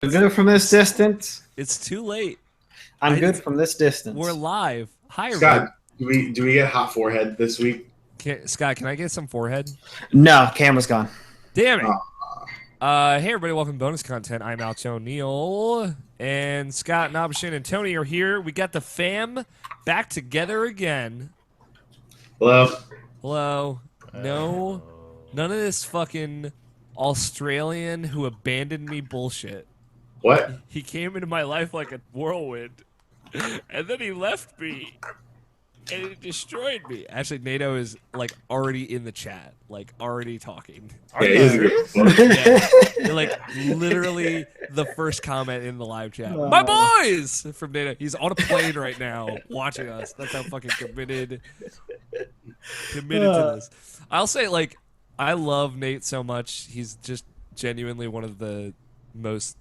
Good from this distance. It's too late. I'm good from this We're distance. live. Hi, everybody. Scott, do we get hot forehead this week? Scott, can I get some forehead? No, camera's gone. Damn it. Oh, Hey, everybody. Welcome to bonus content. I'm Alex O'Neill. And Scott, Nobshin, and Tony are here. We got the fam back together again. hello. Hello. No. None of this fucking Australian who abandoned me bullshit. What? He came into my life like a whirlwind. And then he left me. And it destroyed me. Actually, NATO is like already in the chat, like already talking. Yeah, he is a good book. Yeah. Like literally the first comment in the live chat. My boys from NATO. He's on a plane right now watching us. That's how fucking committed to this. I'll say like I love Nate so much. He's just genuinely one of the most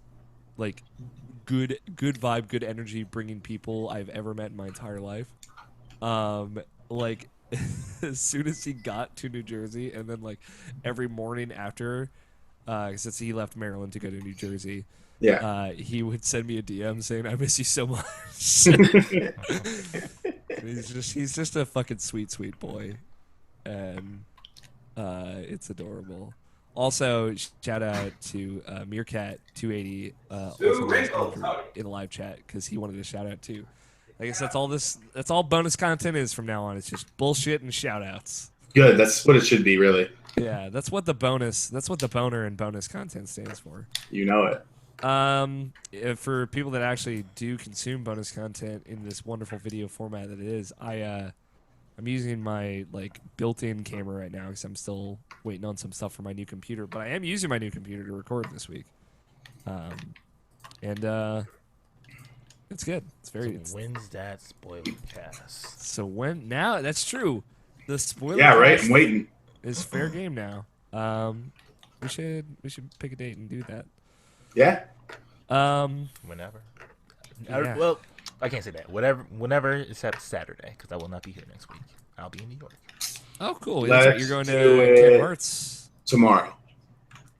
like good vibe, good energy bringing people I've ever met in my entire life. Like as soon as he got to New Jersey, and then like every morning after, since he left Maryland to go to New Jersey, Yeah. he would send me a DM saying, "I miss you so much." he's just a fucking sweet boy, and it's adorable. Also, shout out to Meerkat280 also in the live chat because he wanted a shout out too. I guess that's all bonus content is from now on. It's just bullshit and shout outs. Good. That's what it should be, really. Yeah, that's what the boner and bonus content stands for. You know it. For people that actually do consume bonus content in this wonderful video format that it is, I'm using my like built-in camera right now because I'm still waiting on some stuff for my new computer, but I am using my new computer to record this week. And it's good. It's very. So when's that spoiler cast? So when now? That's true. The spoiler. Yeah, right. cast I'm waiting. is fair game now. We should pick a date and do that. Yeah. Whenever. Yeah. Well, I can't say that. Whenever except Saturday, because I will not be here next week. I'll be in New York. Oh, cool. Let's That's right. You're going do to it Camp Hearts. Tomorrow.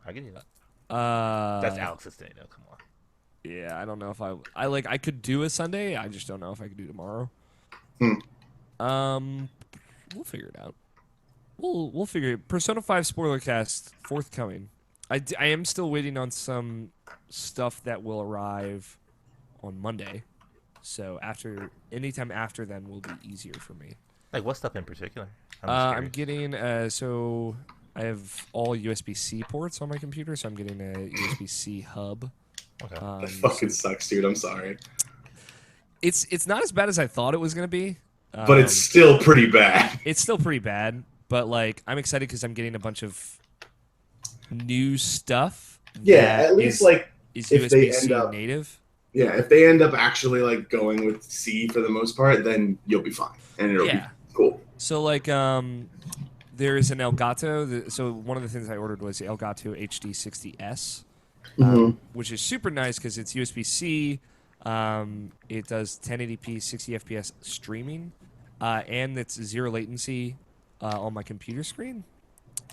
I can do that. That's That's Alex's day, though. Come on. Yeah, I don't know if I could do a Sunday. I just don't know if I could do tomorrow. We'll figure it out. We'll figure it. Persona 5 spoiler cast forthcoming. I am still waiting on some stuff that will arrive on Monday. So anytime after then will be easier for me. Like, what stuff in particular? I'm getting so I have all USB-C ports on my computer, so I'm getting a USB-C hub. Okay. That fucking sucks, dude. I'm sorry. It's not as bad as I thought it was gonna be. But it's still pretty bad. It's still pretty bad, but like I'm excited because I'm getting a bunch of new stuff. Yeah, that at least is, like is if they USB-C end up native. Yeah, if they end up actually like going with C for the most part, then you'll be fine. And it'll be cool. So like there is an Elgato. So one of the things I ordered was the Elgato HD60S. Which is super nice because it's USB-C. It does 1080p, 60 FPS streaming, and it's zero latency on my computer screen.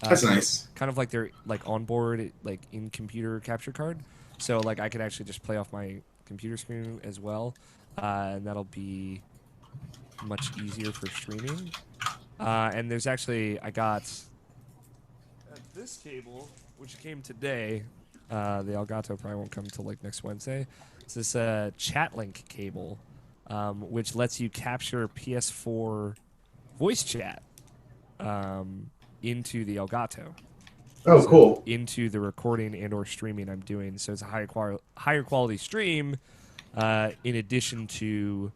That's nice. Kind of like their like onboard like in computer capture card. So like I could actually just play off my computer screen as well, and that'll be much easier for streaming. And there's actually I got this cable which came today. The Elgato probably won't come until like next Wednesday. It's this chat link cable, which lets you capture PS4 voice chat into the Elgato. Oh, So cool. into the recording and/or streaming I'm doing, so it's a higher quality stream, in addition to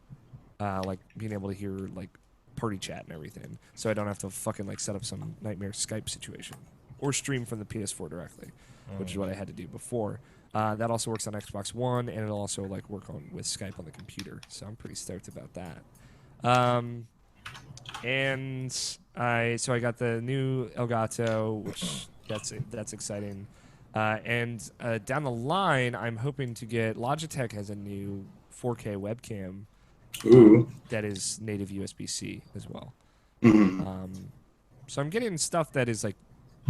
like being able to hear like party chat and everything. So I don't have to fucking like set up some nightmare Skype situation or stream from the PS4 directly, which is what I had to do before. That also works on Xbox One, and it'll also like work on with Skype on the computer. So I'm pretty stoked about that. And I got the new Elgato, which that's exciting. And down the line, I'm hoping to get Logitech has a new 4K webcam that is native USB-C as well. So I'm getting stuff that is like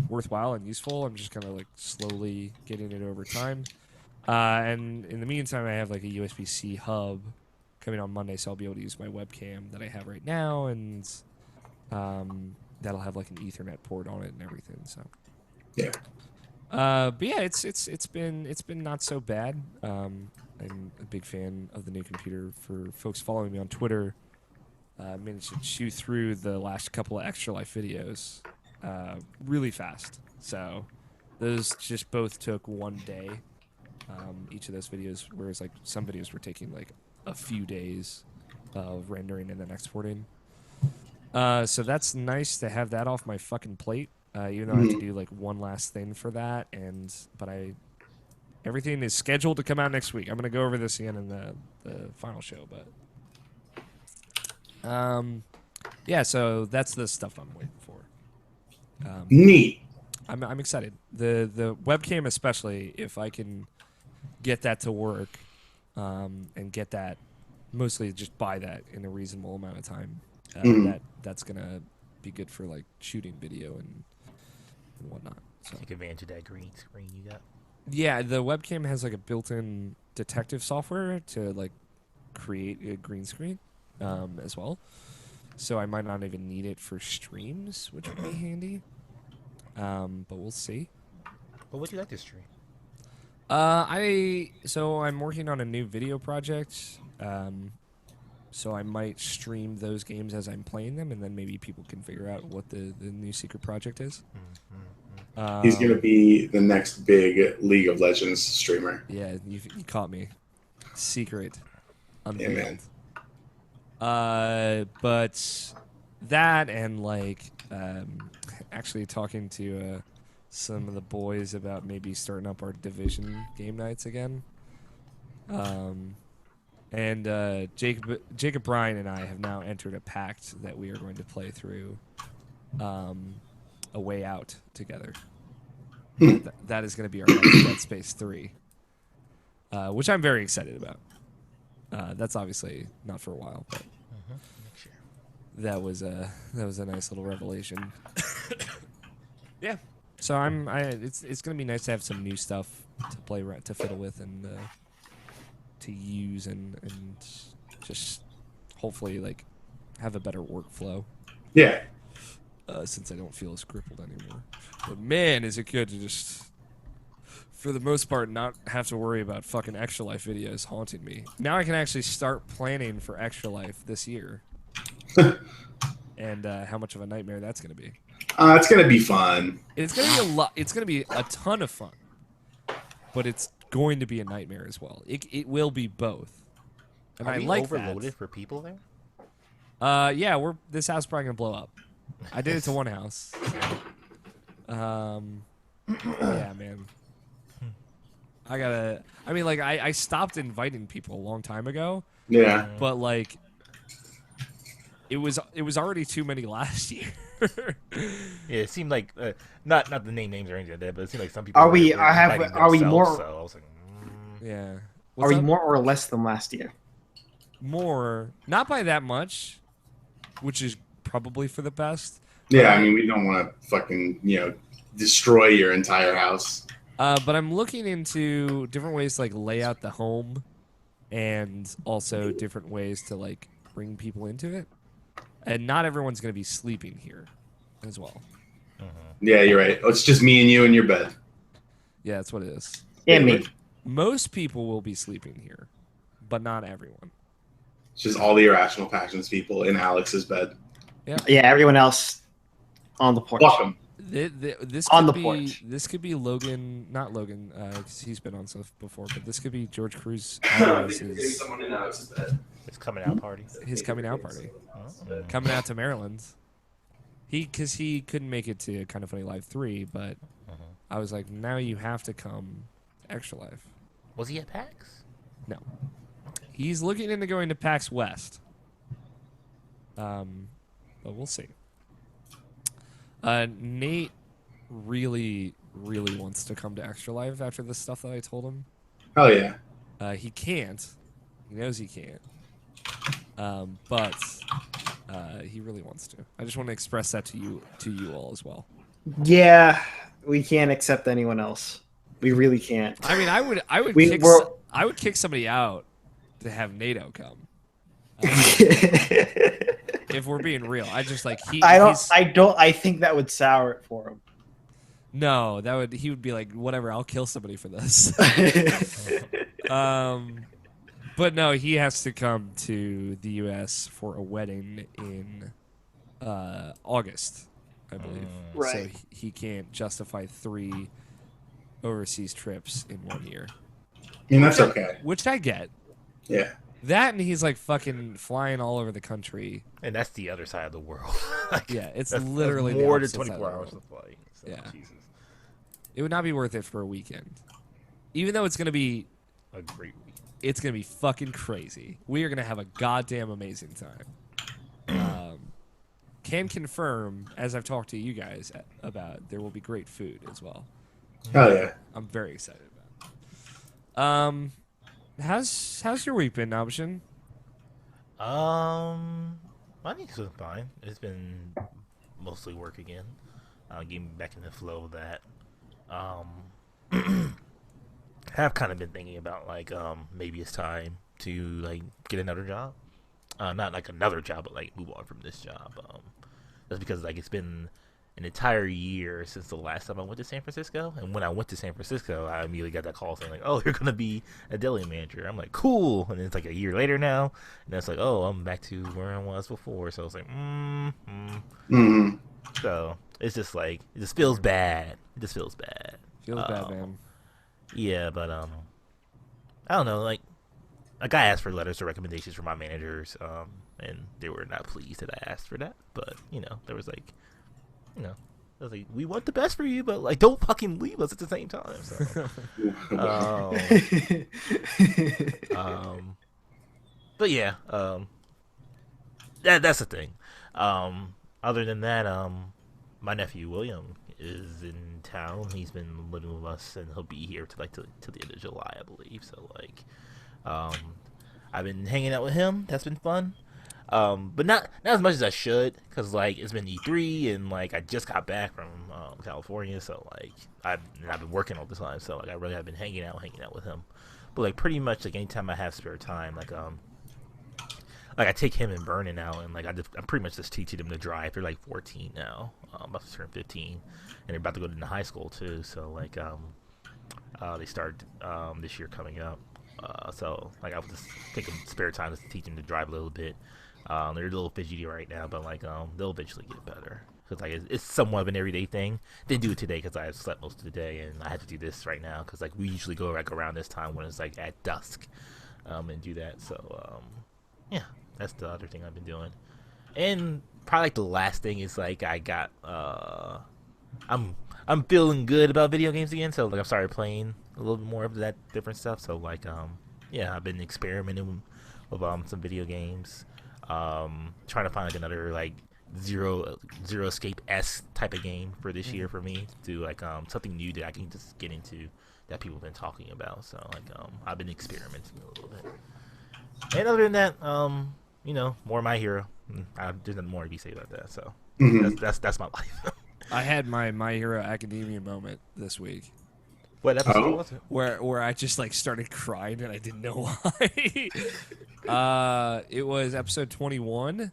worthwhile and useful. I'm just kind of like slowly getting it over time. And in the meantime, I have like a USB-C hub coming on Monday, so I'll be able to use my webcam that I have right now, and that'll have like an Ethernet port on it and everything. So Yeah. but yeah, it's been not so bad. I'm a big fan of the new computer. For folks following me on Twitter, managed to chew through the last couple of Extra Life videos really fast. So those just both took one day. Each of those videos, whereas like some videos were taking like a few days of rendering and then exporting. So that's nice to have that off my fucking plate. Even though I have to do like one last thing for that, but everything is scheduled to come out next week. I'm gonna go over this again in the final show, but yeah. So that's the stuff I'm waiting for. Neat. I'm excited. The webcam especially, if I can get that to work, and get that mostly just buy that in a reasonable amount of time. That's gonna be good for like shooting video and whatnot. So Take advantage of that green screen you got. yeah, the webcam has like a built-in detective software to like create a green screen as well. So I might not even need it for streams, which would be handy. But we'll see. But what do you like to stream? I'm working on a new video project. So I might stream those games as I'm playing them, and then maybe people can figure out what the new secret project is. He's going to be the next big League of Legends streamer. Yeah, you caught me. Secret. Yeah, Unveiled. man. But that and like actually talking to some of the boys about maybe starting up our division game nights again. And Jacob Bryan and I have now entered a pact that we are going to play through A Way Out together. That is going to be our next Dead Space 3, which I'm very excited about. That's obviously not for a while, but Sure. that was a nice little revelation. Yeah, so it's going to be nice to have some new stuff to play to fiddle with and to use and just hopefully like have a better workflow. Yeah. Since I don't feel as crippled anymore. But man, is it good to just, for the most part, not have to worry about fucking Extra Life videos haunting me. Now I can actually start planning for Extra Life this year. And how much of a nightmare that's going to be. It's going to be fun. It's going to be a lot. It's going to be a ton of fun. But it's going to be a nightmare as well. It will be both. And Are I we like overloaded that. for people there? Yeah, this house is probably going to blow up. I did it to one house. Yeah, man. I stopped inviting people a long time ago, Yeah. but like it was already too many last year. Yeah, it seemed like not to name names or anything like that, but it seemed like some people Are were we inviting more themselves, so I was like, Yeah. Are What's we up? more or less than last year? More? Not by that much, which is probably for the best. Yeah, I mean, we don't want to fucking, destroy your entire house. But I'm looking into different ways to like lay out the home, and also different ways to like bring people into it. And not everyone's going to be sleeping here as well. Yeah, you're right. It's just me and you in your bed. Yeah, that's what it is. And me. Most people will be sleeping here, but not everyone. It's just all the Irrational Passions people in Alex's bed. Yeah, everyone else on the porch. Welcome. This On could the be porch. this could be Logan, not Logan, because he's been on stuff before. But this could be George Cruz. Someone in Alex's bed. it's coming out party. His coming out party, Oh. coming out to Maryland. Because he couldn't make it to Kind of Funny Live 3, but I was like, now you have to come to Extra Life. Was he at PAX? No, he's looking into going to PAX West. But we'll see. Nate really wants to come to Extra Life after the stuff that I told him. Hell yeah. He can't. He knows he can't. But he really wants to. I just want to express that to you all as well. Yeah, we can't accept anyone else. We really can't. I mean, I would We kick were- I would kick somebody out to have NATO come. If we're being real, I just like I think that would sour it for him. No, he would be like, whatever, I'll kill somebody for this. But no, he has to come to the U.S. for a wedding in August, I believe. Right. So he can't justify 3 overseas trips in 1 year. I mean, that's okay. Which I get. Yeah. That and he's like fucking flying all over the country. And that's the other side of the world. Like, Yeah, it's that's literally the more than opposite side of 24 the hours world. of flight. So, Yeah. Jesus. It would not be worth it for a weekend. Even though it's going to be A great week. it's gonna be fucking crazy. We are gonna have a goddamn amazing time. Can confirm, as I've talked to you guys about, there will be great food as well. Oh yeah. I'm very excited about it. How's your week been, Option? My week's been fine. It's been mostly work again. Getting back in the flow of that. Have kind of been thinking about like maybe it's time to like get another job, not like another job, but like move on from this job. That's because like it's been an entire year since the last time I went to San Francisco, and when I went to San Francisco, I immediately got that call saying like, "Oh, you're gonna be a deli manager." I'm like, "Cool," and then it's like a year later now, and it's like, "Oh, I'm back to where I was before." So it's like, So it's just like it just feels bad. It just feels bad. Feels bad, man. Yeah, but I don't know. Like I asked for letters or recommendations from my managers, and they were not pleased that I asked for that. But there was like, I was like, we want the best for you, but like, don't fucking leave us at the same time. So, but yeah, that's the thing. Other than that, my nephew William is in town. He's been living with us, and he'll be here to the end of July, I believe. So like, I've been hanging out with him. That's been fun. But not as much as I should, because like it's been E3, and like I just got back from California, so like I've been working all the time, so like I really have been hanging out with him. But like pretty much like anytime I have spare time, like I take him and Vernon out, and like I'm pretty much just teaching them to drive. They're like 14 now, about to turn 15, and they're about to go into high school too. So like they start this year coming up. So like I was just taking spare time to teach them to drive a little bit. They're a little fidgety right now, but like they'll eventually get better. Cause like it's somewhat of an everyday thing. Didn't do it today because I slept most of the day, and I had to do this right now because like we usually go like around this time when it's like at dusk, and do that. So yeah. That's the other thing I've been doing. And probably like the last thing is like I got I'm feeling good about video games again, so like I've started playing a little bit more of that different stuff. So like yeah, I've been experimenting with some video games. Trying to find like another like Zero Escape-esque type of game for this year for me, to like something new that I can just get into that people have been talking about. So like I've been experimenting a little bit. And other than that, more My Hero. There's nothing more to be said about that. So that's my life. I had my My Hero Academia moment this week. What episode was it? Where I just like started crying and I didn't know why. It was episode 21.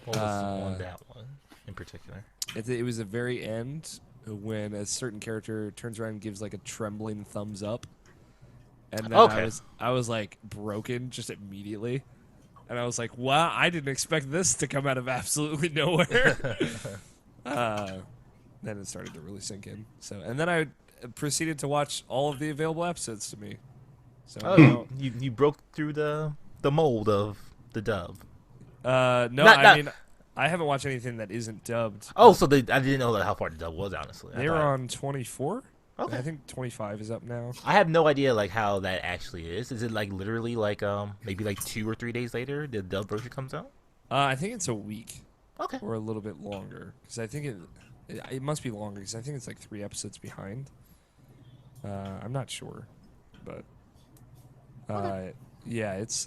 What was on that one in particular? It was the very end when a certain character turns around and gives like a trembling thumbs up. And then I was like broken just immediately. And I was like, wow, I didn't expect this to come out of absolutely nowhere. Then it started to really sink in. So, and then I proceeded to watch all of the available episodes to me. So you broke through the mold of the dub. No, I mean, I haven't watched anything that isn't dubbed. Oh, so I didn't know how far the dub was, honestly. They were on 24. Okay. I think 25 is up now. I have no idea like how that actually is. Is it like literally like maybe like 2 or 3 days later the dub version comes out? I think it's a week. Okay. Or a little bit longer, because I think it must be longer, because I think it's like 3 episodes behind. I'm not sure, but yeah, it's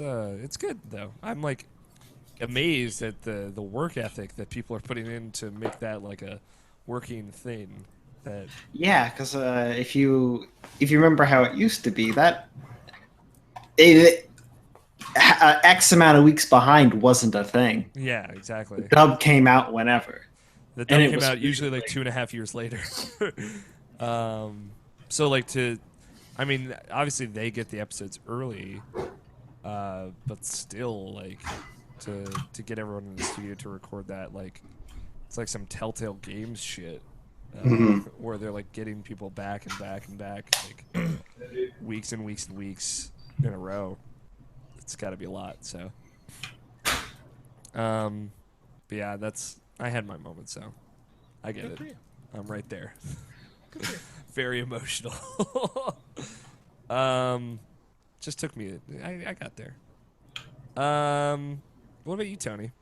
good though. I'm like amazed at the work ethic that people are putting in to make that like a working thing. That Yeah, because if you remember how it used to be, that it, X amount of weeks behind wasn't a thing. yeah, exactly. Dub came out whenever, The and dub it came was out usually really like 2.5 years later. So like I mean, obviously they get the episodes early, but still like to get everyone in the studio to record that, like it's like some Telltale Games shit, Mhm. where they're like getting people back and back and back, like weeks and weeks and weeks in a row. It's got to be a lot. So, but yeah, I had my moment, so I get Good it. for you. I'm right there. Good for you. Very emotional. Just took me. I got there. What about you, Tony?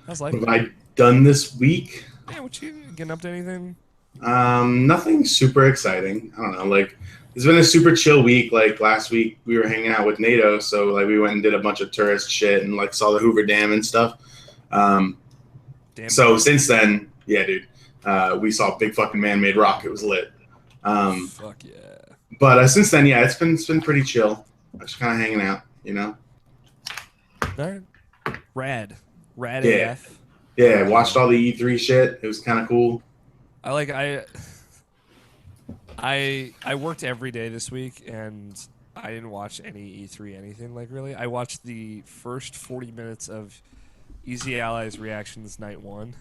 How's life What have been? I done this week? Yeah, what you getting up to anything? Nothing super exciting. I don't know. Like, it's been a super chill week. Like last week, we were hanging out with NATO, so like we went and did a bunch of tourist shit and like saw the Hoover Dam and stuff. Damn. So Dad. since then, yeah, dude, we saw big fucking man-made rock. It was lit. Fuck yeah. But since then, yeah, it's been pretty chill. Just kind of hanging out, you know. All right. Rad Yeah. AF. Yeah, watched all the E3 shit. It was kind of cool. I worked every day this week, and I didn't watch any E3 anything, like, really. I watched the first 40 minutes of Easy Allies Reactions Night 1.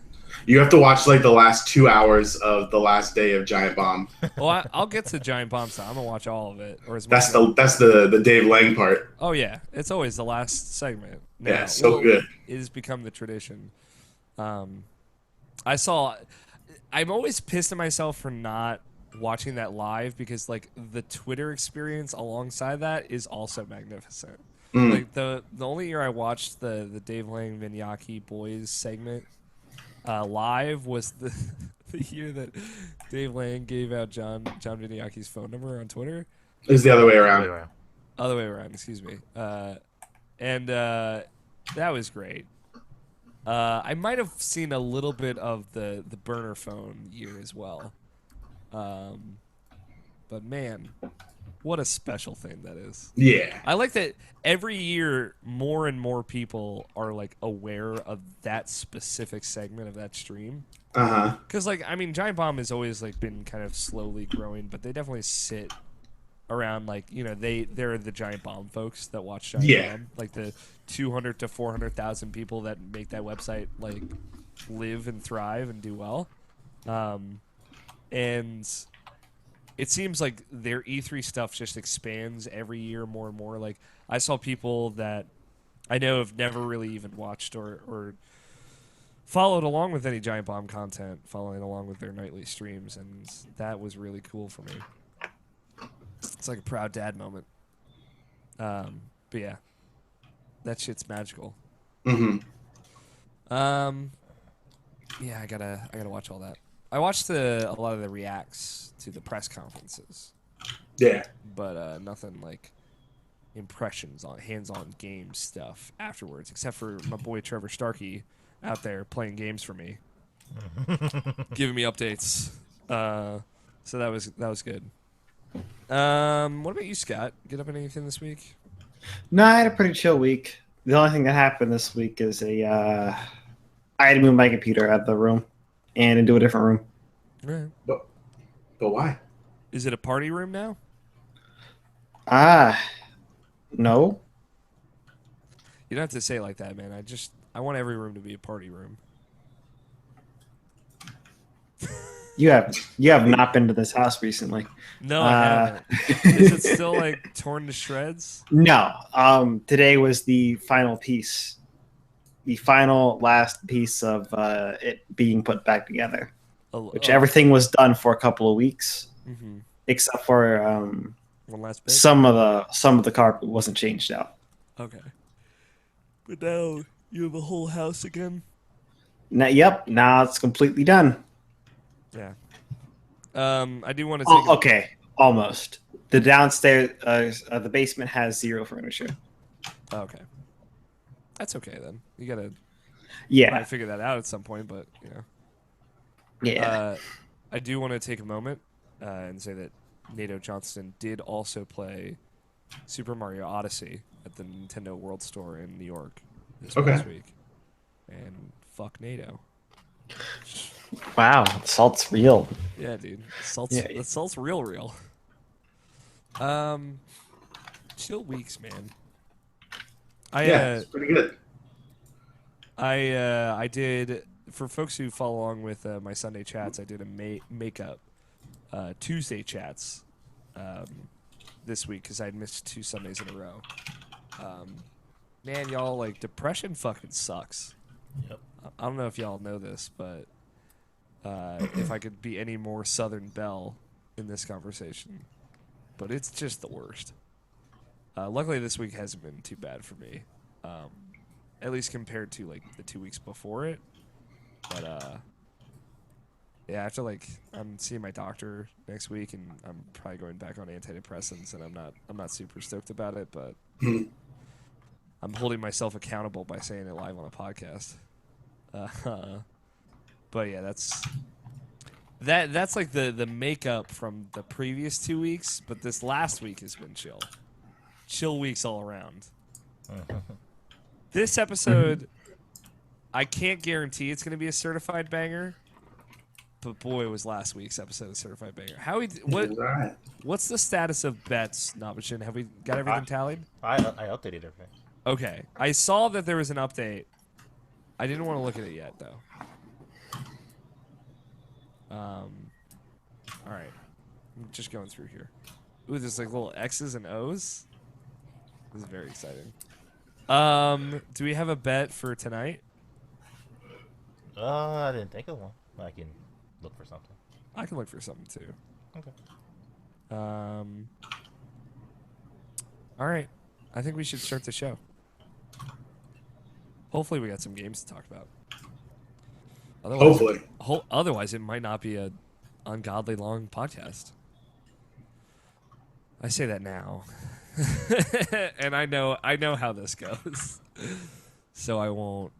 You have to watch like the last 2 hours of the last day of Giant Bomb. Well, I'll get to Giant Bomb style. I'm gonna watch all of it, or as much That's as the Dave Lang part. Oh yeah, it's always the last segment. Now. Yeah, so good. It has become the tradition. I'm always pissed at myself for not watching that live, because like the Twitter experience alongside that is also magnificent. Mm. Like the only year I watched the Dave Lang Vinyaki Boys segment live was the the year that Dave Lang gave out John Vinyacki's phone number on Twitter. It was the other way around. Other way around, excuse me. And that was great. I might have seen a little bit of the burner phone year as well. But man, what a special thing that is. Yeah. I like that every year more and more people are like aware of that specific segment of that stream. Uh-huh. Because like, I mean, Giant Bomb has always like been kind of slowly growing, but they definitely sit around, like, you know, they're the Giant Bomb folks that watch Giant Bomb, like the 200 to 400,000 people that make that website like live and thrive and do well. And it seems like their E3 stuff just expands every year more and more. Like, I saw people that I know have never really even watched or followed along with any Giant Bomb content, following along with their nightly streams, and that was really cool for me. It's like a proud dad moment. But yeah, that shit's magical. Mm-hmm. Yeah, I gotta watch all that. I watched a lot of the reacts to the press conferences. Yeah. But nothing like impressions on hands-on game stuff afterwards, except for my boy Trevor Starkey out there playing games for me, giving me updates. So that was good. What about you, Scott? Get up in anything this week? No, I had a pretty chill week. The only thing that happened this week is I had to move my computer out of the room and into a different room. Right. But why? Is it a party room now? No. You don't have to say it like that, man. I want every room to be a party room. You have not been to this house recently. No, I haven't. Is it still like torn to shreds? No. Today was the final piece. The final last piece of it being put back together. Which everything was done for a couple of weeks. Mm-hmm. Except for one last bit? some of the carpet wasn't changed out. Okay. But now you have a whole house again? Yep. Now it's completely done. Yeah. I do want to take okay. Almost. The downstairs, the basement has zero furniture. Okay. That's okay then. You gotta probably figure that out at some point, but you know. Yeah. I do want to take a moment and say that Nato Johnston did also play Super Mario Odyssey at the Nintendo World Store in New York this past week. And fuck NATO. Wow, salt's real. Yeah, dude. The salt's real. Chill weeks, man. It's pretty good. I did, for folks who follow along with my Sunday chats, I did a makeup Tuesday chats this week because I'd missed 2 Sundays in a row. Man, y'all, like, depression fucking sucks. Yep. I don't know if y'all know this, but if I could be any more Southern Belle in this conversation, but it's just the worst. Luckily, this week hasn't been too bad for me, at least compared to like the 2 weeks before it. But yeah, after I'm seeing my doctor next week, and I'm probably going back on antidepressants, and I'm not super stoked about it, but I'm holding myself accountable by saying it live on a podcast. But yeah, that's like the makeup from the previous 2 weeks, but this last week has been chill weeks all around. This episode, I can't guarantee it's going to be a certified banger, but boy, was last week's episode a certified banger. What's the status of bets, Nabashin? Have we got everything tallied? I updated everything. Okay, I saw that there was an update. I didn't want to look at it yet, though. All right, I'm just going through here. Ooh, there's like little X's and O's. This is very exciting. Do we have a bet for tonight? I didn't think of one. I can look for something. I can look for something too. Okay. All right. I think we should start the show. Hopefully, we got some games to talk about. Otherwise, it might not be a ungodly long podcast. I say that now. And I know how this goes. So I won't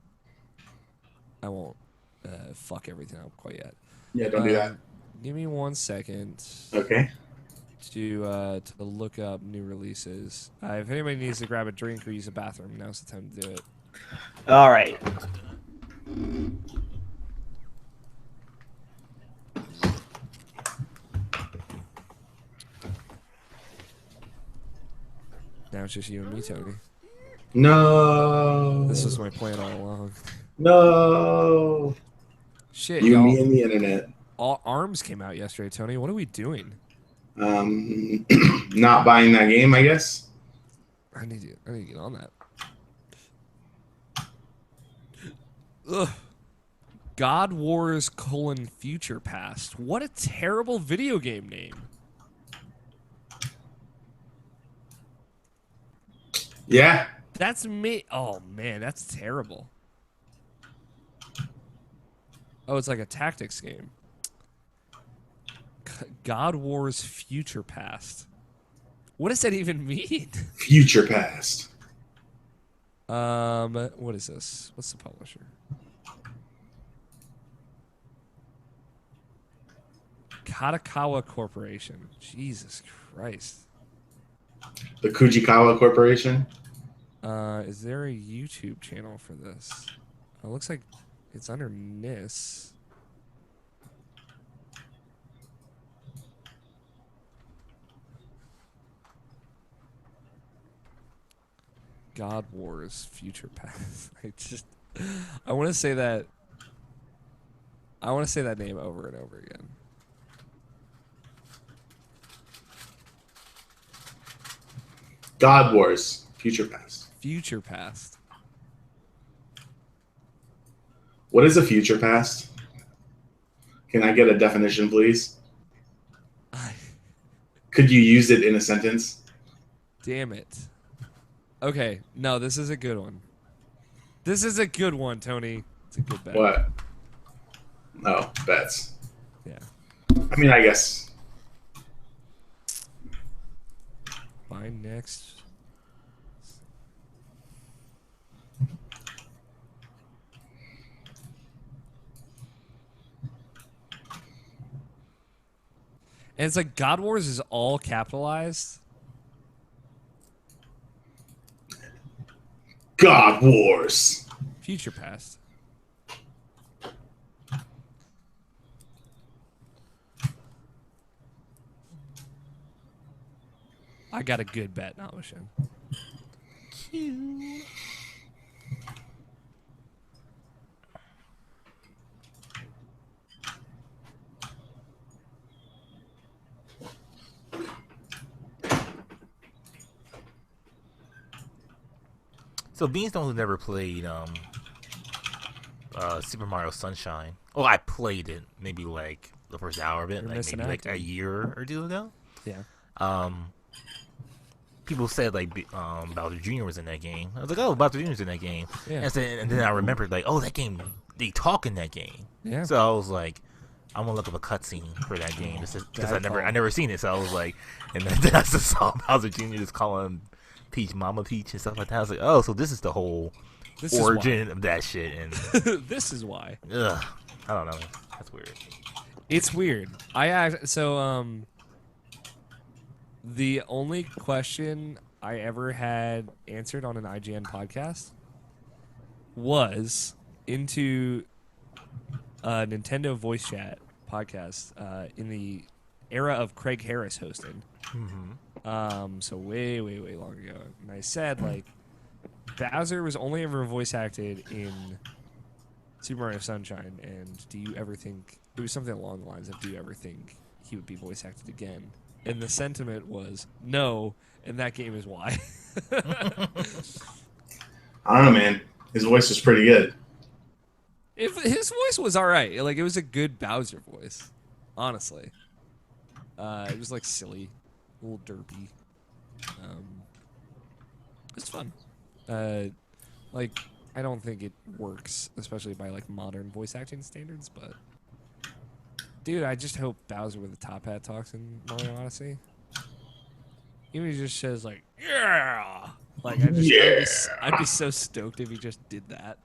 fuck everything up quite yet. Yeah, don't do that. Give me 1 second. Okay. To look up new releases. If anybody needs to grab a drink or use a bathroom, now's the time to do it. All right. Now it's just you and me, Tony. No. This was my plan all along. No. Shit, you, me, and the internet. All ARMS came out yesterday, Tony. What are we doing? Not buying that game, I guess. I need to get on that. Ugh. God Wars: Future Past. What a terrible video game name. Yeah. That's me. Oh man, that's terrible. Oh, it's like a tactics game. God Wars Future Past. What does that even mean? Future Past. What is this? What's the publisher? Katakawa Corporation. Jesus Christ. The Kujikawa Corporation. Is there a YouTube channel for this? It looks like it's under NIS. God Wars Future Past. I want to say that name over and over again. God Wars Future Past. Future Past. What is a future past? Can I get a definition, please? Could you use it in a sentence? Damn it. Okay, no, this is a good one. This is a good one, Tony. It's a good bet. What? Oh, bets. Yeah. I mean, I guess. Buy next. And it's like God Wars is all capitalized. God Wars. Future Past. I got a good bet, not Shin. Cute. So Beanstone never played Super Mario Sunshine. Oh, I played it maybe like the first hour of it, You're like missing maybe out, like a dude. year or two ago. Yeah. People said like Bowser Jr. was in that game. I was like, oh, Bowser Jr. was in that game. Yeah. And then I remembered like, oh, that game, they talk in that game. Yeah. So I was like, I'm gonna look up a cutscene for that game because I never seen it. So I was like, and then I just saw Bowser Jr. just calling Peach Mama Peach and stuff like that. I was like, oh, so this is the whole origin of that shit. And this is why. I don't know. That's weird. It's weird. The only question I ever had answered on an IGN podcast was into a Nintendo voice chat podcast in the era of Craig Harris hosting. Mm-hmm. So way, way, way long ago. And I said, like, Bowser was only ever voice acted in Super Mario Sunshine, and do you ever think... It was something along the lines of, do you ever think he would be voice acted again? And the sentiment was, no, and that game is why. I don't know, man. His voice was pretty good. If his voice was all right. Like, it was a good Bowser voice, honestly. It was, like, silly, a little derpy. It's fun. Like, I don't think it works, especially by, like, modern voice acting standards, but... Dude, I just hope Bowser with a top hat talks in Mario Odyssey. Even if he just says, like, yeah! Like, I'd be so stoked if he just did that.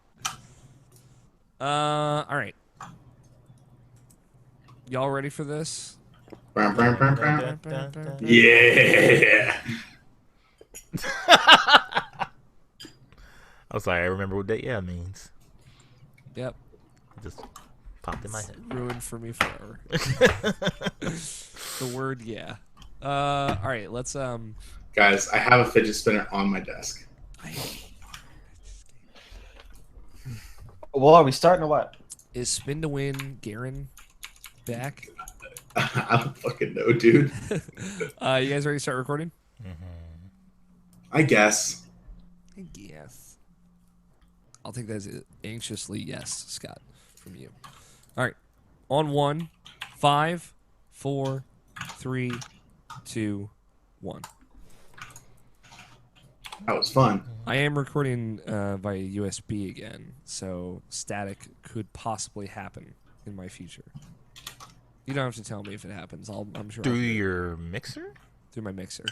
Alright. Y'all ready for this? Yeah. I'm sorry, I remember what that yeah means. Yep. It just popped in my head. Ruined for me forever. The word yeah. Alright, let's Guys, I have a fidget spinner on my desk. Well, are we starting or what? Is Spin to Win Garen back? I don't fucking know, dude. You guys ready to start recording? I guess. I guess. I'll take that as an anxiously yes, Scott, from you. All right. On 1, 5, 4, 3, 2, 1. That was fun. I am recording via USB again, so static could possibly happen in my future. You don't have to tell me if it happens. I'm sure. Through your mixer? Through my mixer.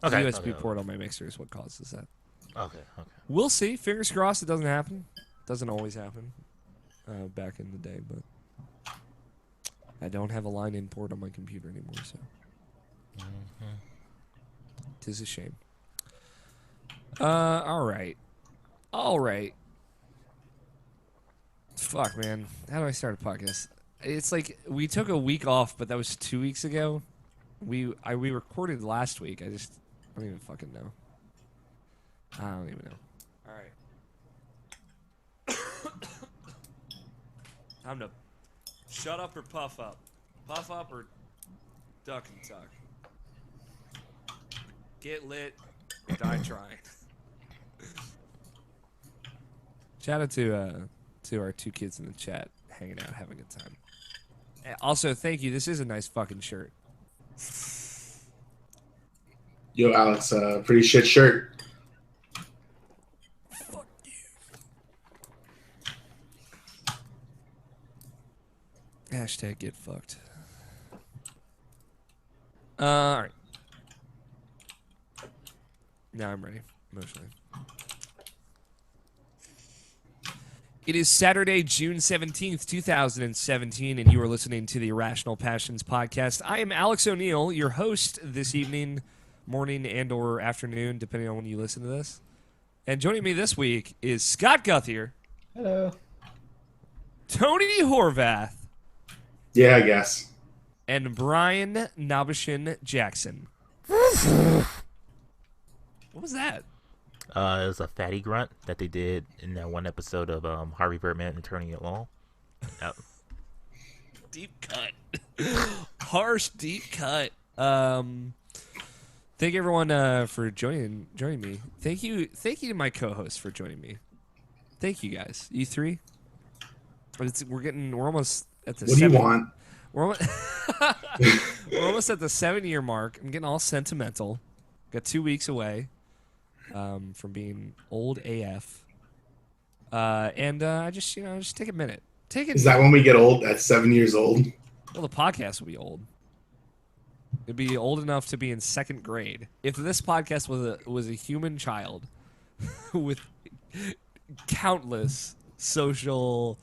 Okay. The USB port on my mixer is what causes that. Okay. We'll see. Fingers crossed it doesn't happen. Doesn't always happen back in the day, but I don't have a line-in port on my computer anymore, so it is a shame. All right. Fuck, man. How do I start a podcast? It's like we took a week off, but that was 2 weeks ago. We recorded last week. I don't even fucking know. I don't even know. All right. Time to shut up or puff up. Puff up or duck and tuck. Get lit or die trying. Shout out to our 2 kids in the chat hanging out, having a good time. Also, thank you. This is a nice fucking shirt. Yo, Alex, pretty shit shirt. Fuck you. Hashtag get fucked. Alright. Now I'm ready, emotionally. It is Saturday, June 17th, 2017, and you are listening to the Irrational Passions podcast. I am Alex O'Neill, your host this evening, morning, and or afternoon, depending on when you listen to this. And joining me this week is Scott Guthier. Hello. Tony Horvath. Yeah, I guess. And Brian Nabishin Jackson. What was that? It was a fatty grunt that they did in that one episode of Harvey Birdman and Attorney at Law. Yep. Deep cut. Harsh, deep cut. Thank you everyone for joining me. Thank you to my co-hosts for joining me. Thank you guys. You three. We're almost at the. What do you want? We're almost at the 7-year mark. I'm getting all sentimental. Got 2 weeks away from being old AF. And I just take a minute. Is that when we get old? At 7 years old? Well, the podcast will be old. It'd be old enough to be in 2nd grade. If this podcast was a human child with countless social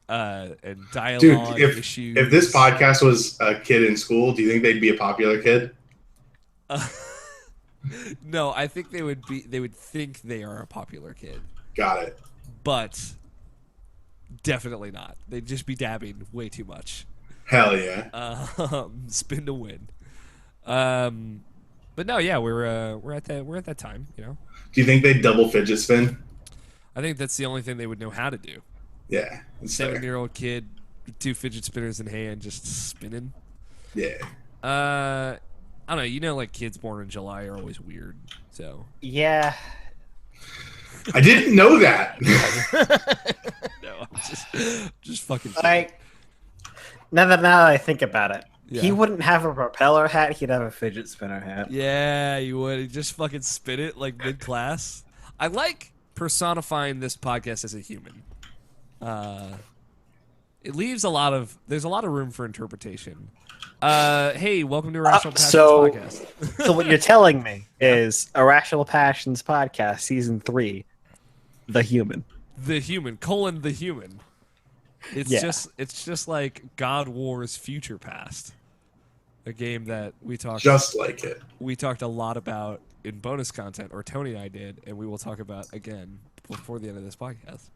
and dialogue issues. If this podcast was a kid in school, do you think they'd be a popular kid? No, I think they would think they are a popular kid. Got it. But definitely not. They'd just be dabbing way too much. Hell yeah. Spin to win. But no, yeah, we're at that time, you know. Do you think they'd double fidget spin? I think that's the only thing they would know how to do. Yeah. 7-year-old kid, 2 fidget spinners in hand, just spinning. Yeah. I don't know. You know, like kids born in July are always weird. So Yeah. I didn't know that. no, I'm just fucking. Like, now that I think about it, Yeah. he wouldn't have a propeller hat. He'd have a fidget spinner hat. Yeah, you would. He'd just fucking spin it like mid class. I like personifying this podcast as a human. It leaves there's a lot of room for interpretation. Hey, welcome to Irrational Passions podcast. So what you're telling me is Irrational Passions podcast season 3, the human. The human, the human. It's just like God War's Future Past. A game that we talked just like it. We talked a lot about in bonus content, or Tony and I did, and we will talk about again before the end of this podcast.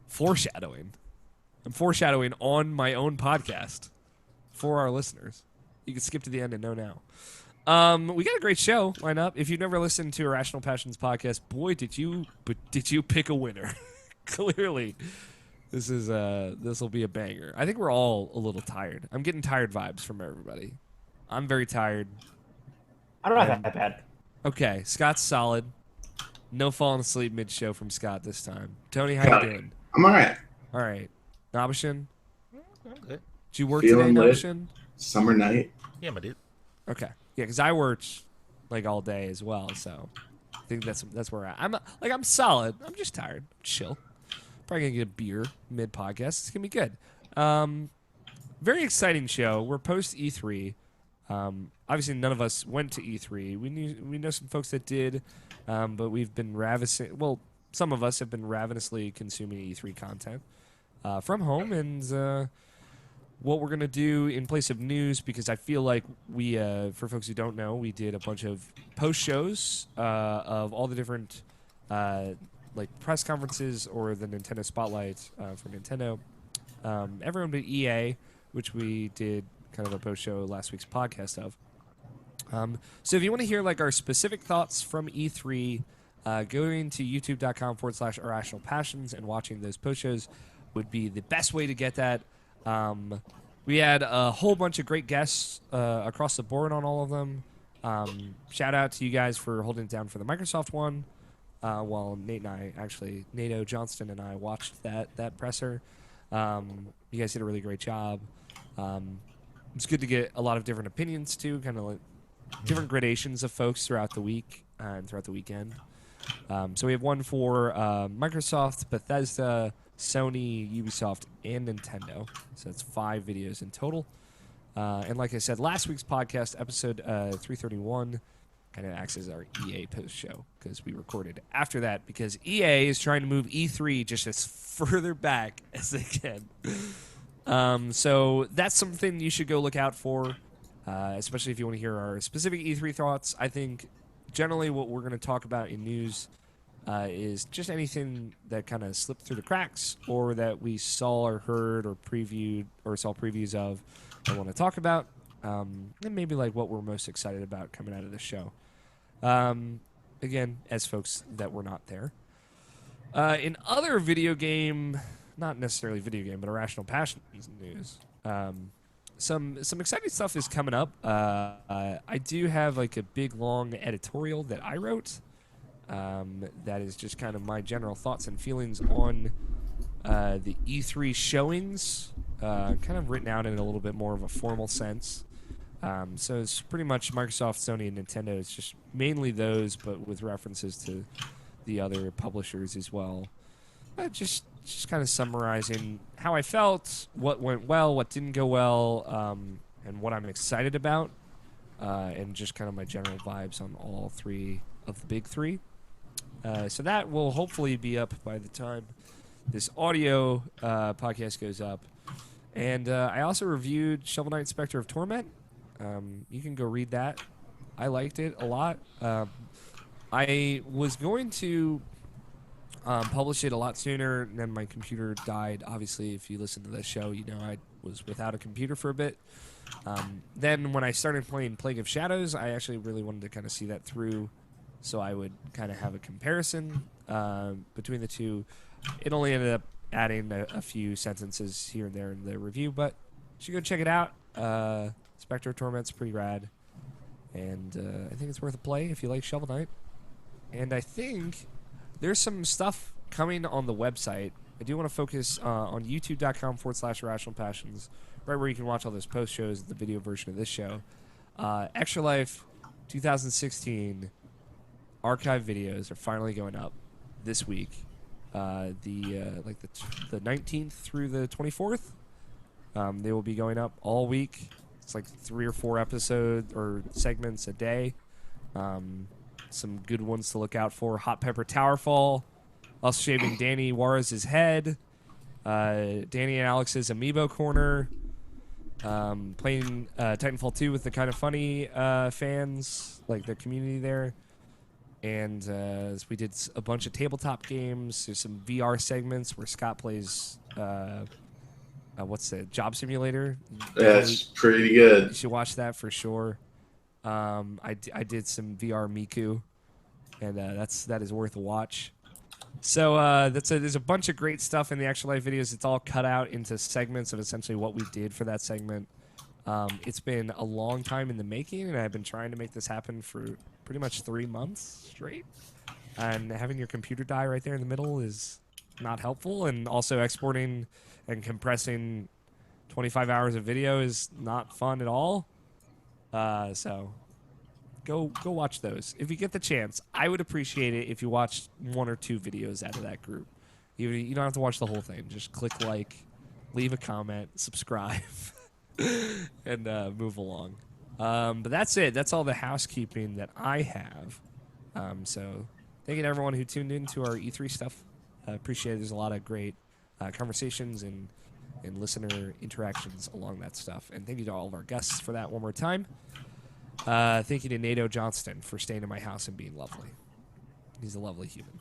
Foreshadowing. I'm foreshadowing on my own podcast for our listeners. You can skip to the end and know now. We got a great show lined up. If you've never listened to Irrational Passions podcast, boy, did you pick a winner. Clearly, this will be a banger. I think we're all a little tired. I'm getting tired vibes from everybody. I'm very tired. I'm not that bad. Okay, Scott's solid. No falling asleep mid-show from Scott this time. Tony, how you doing? I'm all right. All right. Nabishin? I'm good. Did you work Feeling today, lit. Nabishin? Summer night. Yeah, my dude. Okay. Yeah, because I worked like all day as well, so I think that's where I'm solid. I'm just tired. Chill. Probably gonna get a beer mid podcast. It's gonna be good. Very exciting show. We're post E3. Obviously, none of us went to E3. We know some folks that did, but we've been some of us have been ravenously consuming E3 content from home, and what we're gonna do in place of news, because I feel like we, for folks who don't know, we did a bunch of post shows of all the different like press conferences or the Nintendo Spotlight for Nintendo. Everyone but EA, which we did kind of a post show last week's podcast of. So if you want to hear like our specific thoughts from E3, going to youtube.com/irrationalpassions and watching those post shows would be the best way to get that. We had a whole bunch of great guests across the board on all of them. Shout out to you guys for holding it down for the Microsoft one. While Nato Johnston and I watched that presser. You guys did a really great job. It's good to get a lot of different opinions too, kind of like different gradations of folks throughout the week and throughout the weekend. So we have one for Microsoft, Bethesda, Sony, Ubisoft, and Nintendo. So that's 5 videos in total. And like I said, last week's podcast, episode 331, kind of acts as our EA post show because we recorded after that because EA is trying to move E3 just as further back as they can. So that's something you should go look out for, especially if you want to hear our specific E3 thoughts. I think generally what we're going to talk about in news is just anything that kind of slipped through the cracks or that we saw or heard or previewed or saw previews of and want to talk about. And maybe like what we're most excited about coming out of this show. Again, as folks that were not there. In other video game, not necessarily video game, but Irrational Passions news, some exciting stuff is coming up. I do have like a big long editorial that I wrote that is just kind of my general thoughts and feelings on the E3 showings, kind of written out in a little bit more of a formal sense. So it's pretty much Microsoft, Sony, and Nintendo. It's just mainly those, but with references to the other publishers as well. Just kind of summarizing how I felt, what went well, what didn't go well, and what I'm excited about, and just kind of my general vibes on all three of the big three. So that will hopefully be up by the time this audio podcast goes up. And I also reviewed Shovel Knight Spectre of Torment. You can go read that. I liked it a lot. I was going to publish it a lot sooner, and then my computer died. Obviously, if you listen to this show, you know I was without a computer for a bit. Then when I started playing Plague of Shadows, I actually really wanted to kind of see that through, so I would kind of have a comparison between the two. It only ended up adding a few sentences here and there in the review, but you should go check it out. Spectre of Torment's pretty rad, and I think it's worth a play if you like Shovel Knight. And I think there's some stuff coming on the website. I do want to focus on youtube.com/irrationalpassions, right where you can watch all those post shows, the video version of this show. Extra Life 2016 archive videos are finally going up this week. The 19th through the 24th. They will be going up all week. It's like 3 or 4 episodes or segments a day. Some good ones to look out for. Hot Pepper Towerfall. Us shaving Danny Juarez's head. Danny and Alex's Amiibo Corner. Playing Titanfall 2 with the Kind of Funny fans, like the community there. And we did a bunch of tabletop games. There's some VR segments where Scott plays... what's the Job Simulator? Yeah, it's pretty good. You should watch that for sure. I did some VR Miku, and that is worth a watch. So there's a bunch of great stuff in the Actual Life videos. It's all cut out into segments of essentially what we did for that segment. It's been a long time in the making, and I've been trying to make this happen for pretty much 3 months straight. And having your computer die right there in the middle is not helpful, and also exporting and compressing 25 hours of video is not fun at all. So go watch those. If you get the chance, I would appreciate it if you watched 1 or 2 videos out of that group. You don't have to watch the whole thing. Just click like, leave a comment, subscribe, and move along. But that's it. That's all the housekeeping that I have. So thank you to everyone who tuned in to our E3 stuff. I appreciate it. There's a lot of great conversations and listener interactions along that stuff. And thank you to all of our guests for that one more time. Thank you to Nato Johnston for staying in my house and being lovely. He's a lovely human.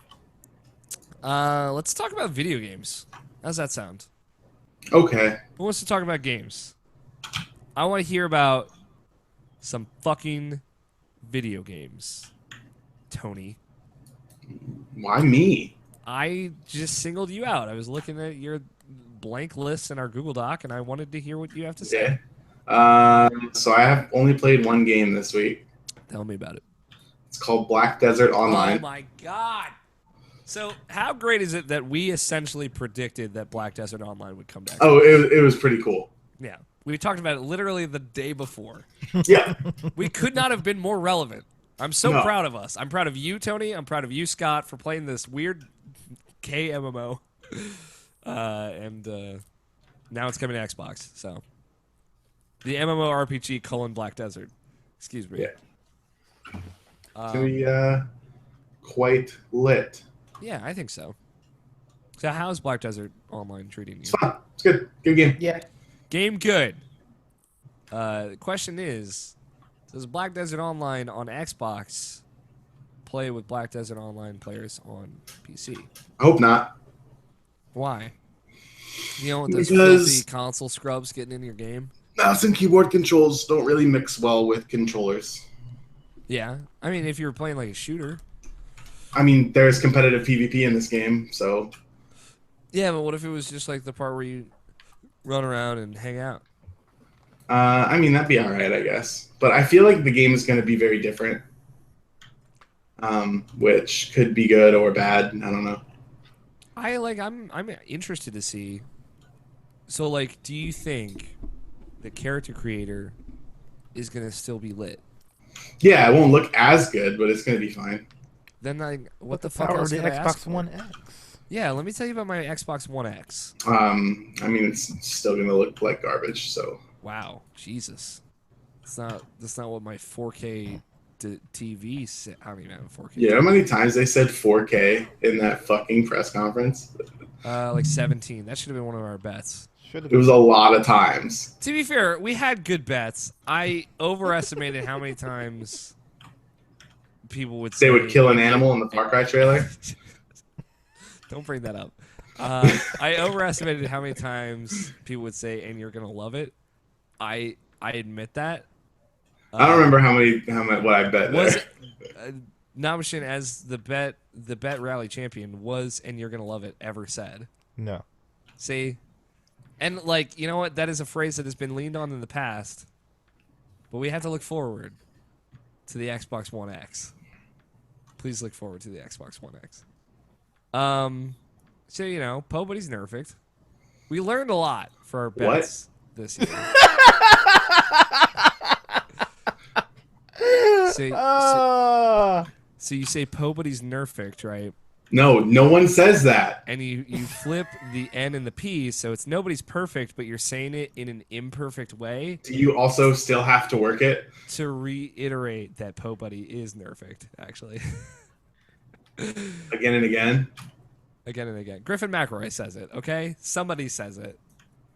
Let's talk about video games. How's that sound? Okay. Who wants to talk about games? I want to hear about some fucking video games. Tony. Why me? I just singled you out. I was looking at your blank list in our Google Doc, and I wanted to hear what you have to say. Yeah. So I have only played one game this week. Tell me about it. It's called Black Desert Online. Oh, my God. So how great is it that we essentially predicted that Black Desert Online would come back? Oh, it was pretty cool. Yeah. We talked about it literally the day before. Yeah. We could not have been more relevant. I'm so proud of us. I'm proud of you, Tony. I'm proud of you, Scott, for playing this weird KMMO. And now it's coming to Xbox. So the MMORPG : Black Desert. Excuse me. Yeah. It's gonna be quite lit. Yeah, I think so. So how's Black Desert Online treating you? It's fun. It's good. Good game. Yeah. Game good. The question is, does Black Desert Online on Xbox play with Black Desert Online players on PC? I hope not. Why? You know, those Because filthy console scrubs getting in your game? mouse and keyboard controls don't really mix well with controllers. Yeah. I mean, if you're playing like a shooter. I mean, there's competitive PvP in this game, so... Yeah, but what if it was just like the part where you run around and hang out? I mean, that'd be alright, I guess. But I feel like the game is going to be very different. Which could be good or bad. I don't know. I'm interested to see. So, like, do you think the character creator is going to still be lit? Yeah, it won't look as good, but it's going to be fine. Then, what the Power fuck of else the could I ask Xbox for? One X. Yeah, let me tell you about my Xbox One X. I mean, it's still going to look like garbage, so... Wow, Jesus. That's not what my 4K TV said. I don't even have a 4K. Yeah, how many times they said 4K in that fucking press conference? Like 17. That should have been one of our bets. It was a lot of times. To be fair, we had good bets. I overestimated how many times people would say... They would kill an animal in the Far Cry trailer? Don't bring that up. I overestimated how many times people would say, and you're going to love it. I admit that. I don't remember what I bet was there. Namashin as the bet rally champion was, and you're gonna love it, ever said? No. See, and like, you know what? That is a phrase that has been leaned on in the past, but we have to look forward to the Xbox One X. Please look forward to the Xbox One X. So you know, Pobody's nerfed. We learned a lot for our bets this year. So you say Pobody's nerfed, right? No one says that. And you flip the N and the P, so it's nobody's perfect, but you're saying it in an imperfect way. Do you also still have to work it? To reiterate that Pobody is nerfed, actually. Again and again? Again and again. Griffin McElroy says it, okay? Somebody says it.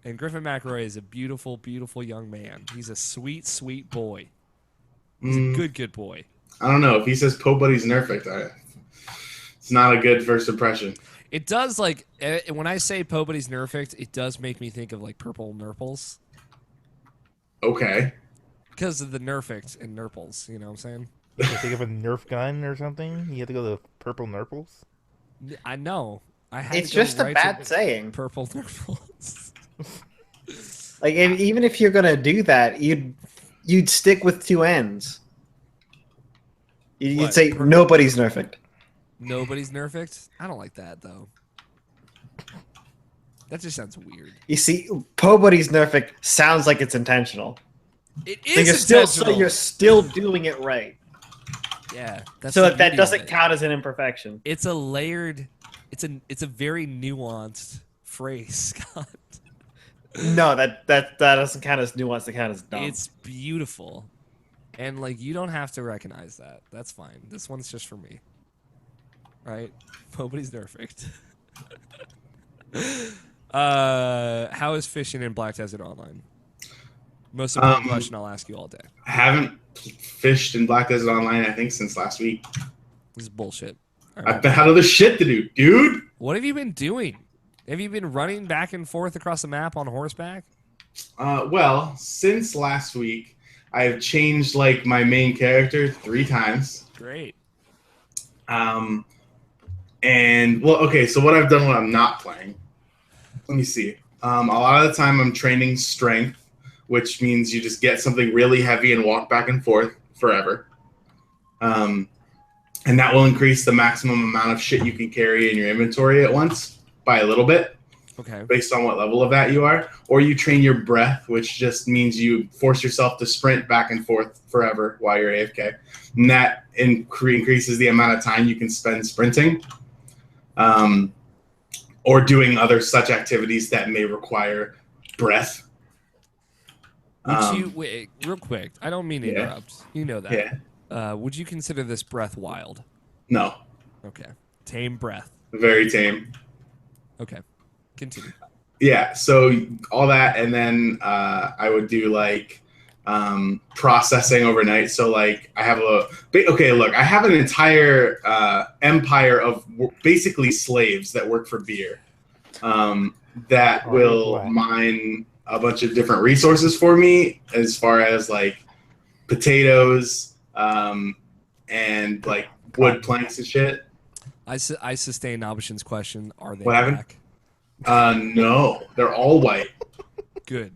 And Griffin McElroy is a beautiful, beautiful young man. He's a sweet, sweet boy. He's a good boy. I don't know. If he says Pobody's nerfed, it's not a good first impression. It does, like, when I say Pobody's nerfed, it does make me think of, like, purple Nurples. Okay. Because of the nerfed and Nurples, you know what I'm saying? You think of a Nerf gun or something? You have to go to purple Nurples? I know. It's just a bad saying. Purple Nurples. Like, even if you're gonna do that, you'd stick with two ends. You'd say nobody's nerfed. Nobody's nerfed? I don't like that, though. That just sounds weird. You see, Pobody's nerfed sounds like it's intentional. It is intentional. You're still doing it right. Yeah. That's so that doesn't count as an imperfection. It's a layered... It's a very nuanced phrase, Scott. No, that doesn't count as nuanced. It counts as dumb. It's beautiful. And, like, you don't have to recognize that. That's fine. This one's just for me. Right? Nobody's nerfed. How is fishing in Black Desert Online? Most important question I'll ask you all day. I haven't fished in Black Desert Online, I think, since last week. This is bullshit. Right. I've had other shit to do, dude. What have you been doing? Have you been running back and forth across the map on horseback? Well, since last week, I've changed, like, my main character 3 times. Great. And, well, okay, so what I've done when I'm not playing, let me see. A lot of the time I'm training strength, which means you just get something really heavy and walk back and forth forever. And that will increase the maximum amount of shit you can carry in your inventory at once by a little bit. Okay. Based on what level of that you are. Or you train your breath, which just means you force yourself to sprint back and forth forever while you're AFK. And that increases the amount of time you can spend sprinting. Or doing other such activities that may require breath. Wait, real quick. I don't mean to interrupt. You know that. Yeah. Would you consider this breath wild? No. Okay. Tame breath. Very tame. Okay. Continue. Yeah, so all that, and then I would do like processing overnight. So like I have I have an entire empire of basically slaves that work for beer that will mine a bunch of different resources for me, as far as like potatoes and like wood planks and shit. I sustain Abishin's question. Are they What happened? black? No, they're all white. Good.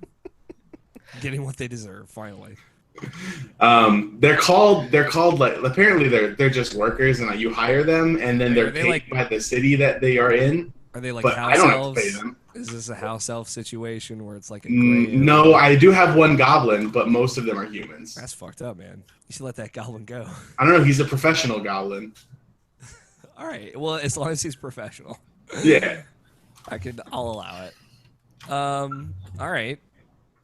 Getting what they deserve, finally. They're called like, apparently they're just workers, and you hire them, and then they're paid like, by the city that they are in. Are they like but house I don't elves? have to pay them. Is this a house elf situation where it's like a no, I do have one goblin, but most of them are humans. That's fucked up, man. You should let that goblin go. I don't know. He's a professional goblin. All right. Well, as long as he's professional. Yeah. I'll allow it. All right.